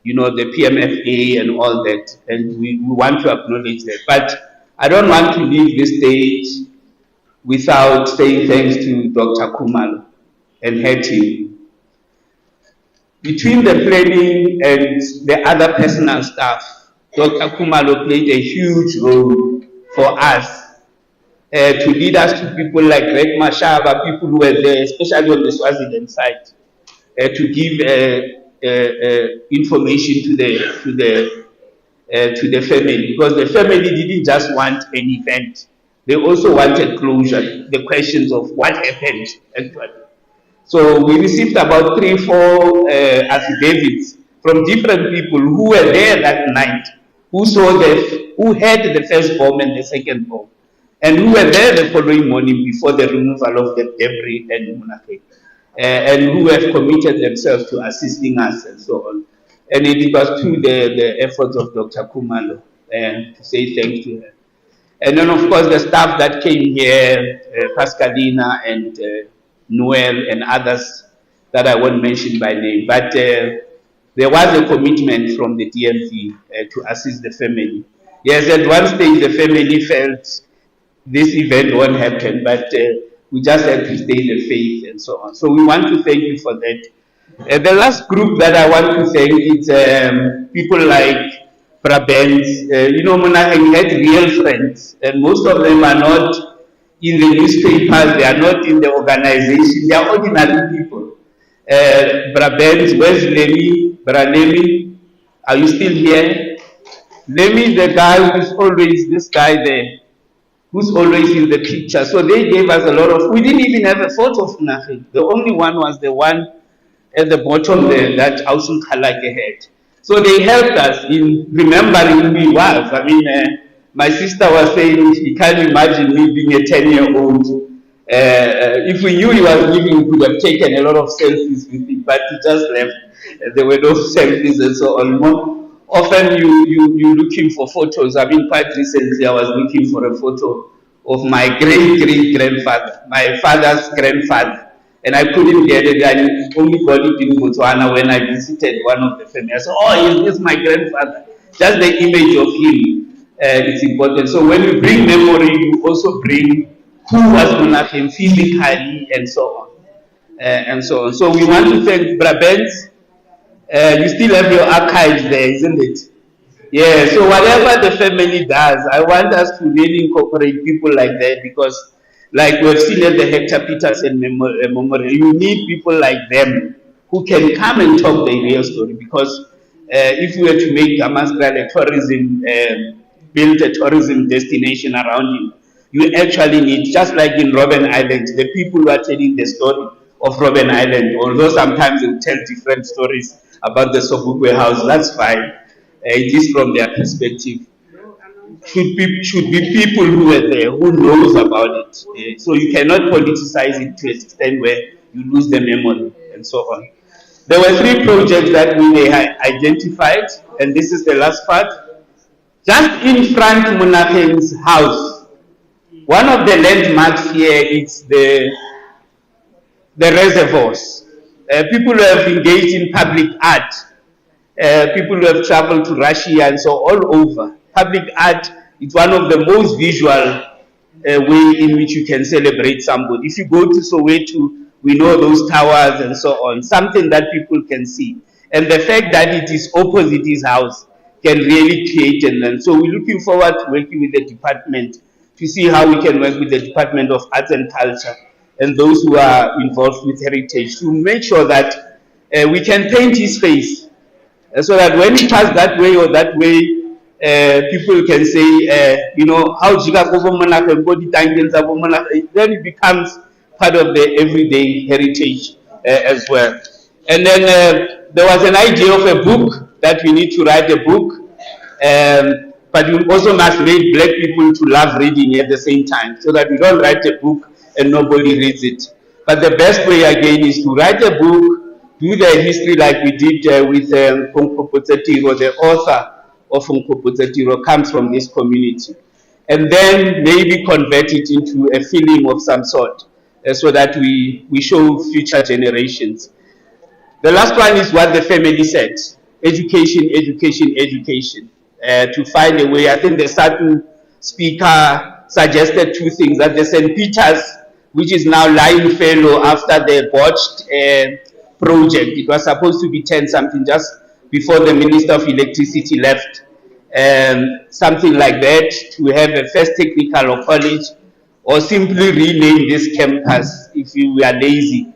you know, the PMFA and all that, and we want to acknowledge that. But I don't want to leave this stage without saying thanks to Dr. Khumalo and her team. Between the planning and the other personal staff, Dr. Khumalo played a huge role for us to lead us to people like Greg Mashaba, people who were there, especially on the Swaziland side, to give information to the family, because the family didn't just want an event; they also wanted closure. The questions of what happened actually. So we received about 3-4 affidavits from different people who were there that night, who had the first bomb and the second bomb, and who were there the following morning before the removal of the debris in Monageng, and who have committed themselves to assisting us and so on. And it was through the efforts of Dr. Khumalo, to say thanks to her. And then, of course, the staff that came here, Pascalina and Noel and others that I won't mention by name. But there was a commitment from the DMV to assist the family. Yes, at one stage the family felt this event won't happen, but we just had to stay in the faith and so on. So we want to thank you for that. The last group that I want to thank is people like Brabants. You know, Monageng had real friends, and most of them are not in the newspapers, they are not in the organization, they are ordinary people. Brabants, where's Lemmy? Branemi, are you still here? Lemmy is the guy who's always, this guy there, who's always in the picture. So they gave us a lot of, we didn't even have a photo of Monageng. The only one was the one at the bottom there that Ausun Khalake had. So they helped us in remembering who he was. I mean, my sister was saying she can't imagine me being a 10-year-old. If we knew he was living, we could have taken a lot of selfies with him, but he just left. There were no selfies and so on. More often you're looking for photos. I mean, quite recently I was looking for a photo of my great-great-grandfather, my father's grandfather. And I couldn't get it. I only got it in Botswana when I visited one of the family. I said, oh, is this my grandfather? Just the image of him is important. So when you bring memory, you also bring who was Monageng physically and so on. And so on. So we want to thank Brabants. You still have your archives there, isn't it? Yeah, so whatever the family does, I want us to really incorporate people like that, because like we've seen at the Hector Peterson Memorial, you need people like them who can come and talk the real story, because if we were to make Amaskral a tourism, build a tourism destination around you, you actually need, just like in Robben Island, the people who are telling the story of Robben Island, although sometimes they will tell different stories about the Sobukwe house, that's fine. It is from their perspective. Should be people who were there, who knows about it. So you cannot politicize it to an extent where you lose the memory and so on. There were 3 projects that we identified, and this is the last part. Just in front of Monageng's house, one of the landmarks here is the reservoirs. People who have engaged in public art, people who have traveled to Russia and so all over. Public art is one of the most visual way in which you can celebrate somebody. If you go to Soweto, we know those towers and so on, something that people can see. And the fact that it is opposite his house can really create and learn. So we're looking forward to working with the department to see how we can work with the Department of Arts and Culture and those who are involved with heritage to make sure that we can paint his face so that when he passes that way or that way, people can say, you know, how then it becomes part of the everyday heritage as well. And then there was an idea of a book, that we need to write a book, but we also must make black people to love reading at the same time, so that we don't write a book and nobody reads it. But the best way again is to write a book, do the history like we did with Nkopotsetiro, the author of Nkopotsetiro comes from this community, and then maybe convert it into a film of some sort, so that we show future generations. The last one is what the family said. education, education, education, to find a way. I think the SATU speaker suggested two things, that the St. Peter's, which is now lying fallow after the botched project, it was supposed to be 10 something just before the Minister of Electricity left, something like that, to have a first technical or college, or simply rename this campus if you were lazy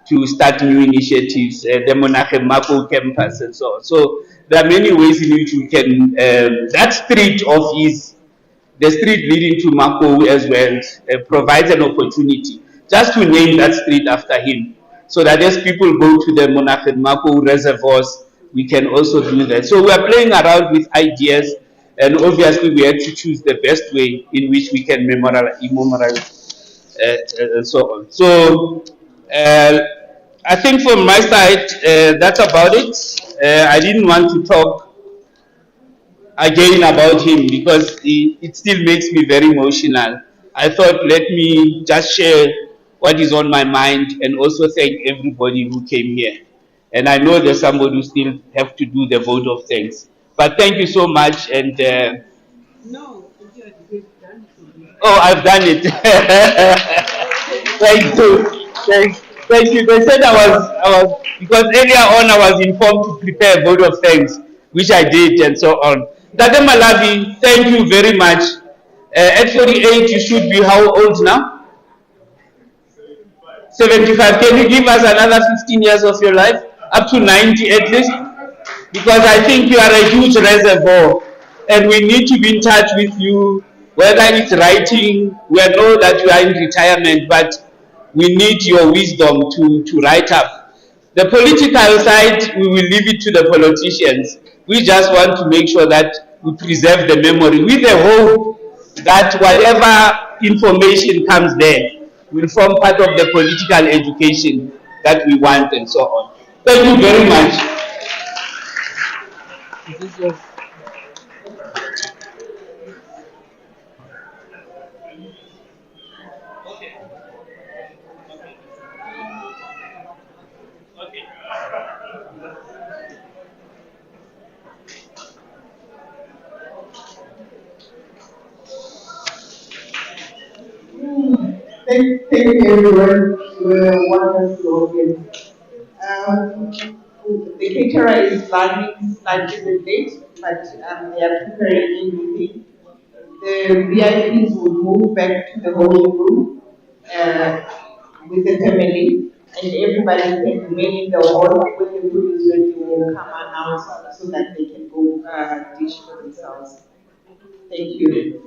to start new initiatives, the Mmakou campus and so on. So there are many ways in which we can, that street of his, the street leading to Mmakou as well, provides an opportunity just to name that street after him, so that as people go to the Mmakou reservoirs, we can also do that. So we are playing around with ideas, and obviously we have to choose the best way in which we can memorialize and so on. So I think from my side, that's about it. I didn't want to talk again about him because it still makes me very emotional. I thought, let me just share what is on my mind and also thank everybody who came here. And I know there's somebody who still have to do the vote of thanks. But thank you so much. And oh, I've done it. Thank you. Thank you. They said I was, because earlier on I was informed to prepare a vote of thanks, which I did and so on. Dada Malavi, thank you very much. At 48, you should be how old now? 75. Can you give us another 15 years of your life? Up to 90 at least? Because I think you are a huge reservoir and we need to be in touch with you, whether it's writing. We know that you are in retirement, but we need your wisdom to write up. The political side, we will leave it to the politicians. We just want to make sure that we preserve the memory with the hope that whatever information comes there will form part of the political education that we want and so on. Thank you very much. Thank you everyone. We're wonderful audience. The caterer is running slightly late, but they are preparing everything. The VIPs will move back to the holding room with the family, and everybody can remain in the hall. When the food is ready, we will come announce so that they can go dish for themselves. Thank you.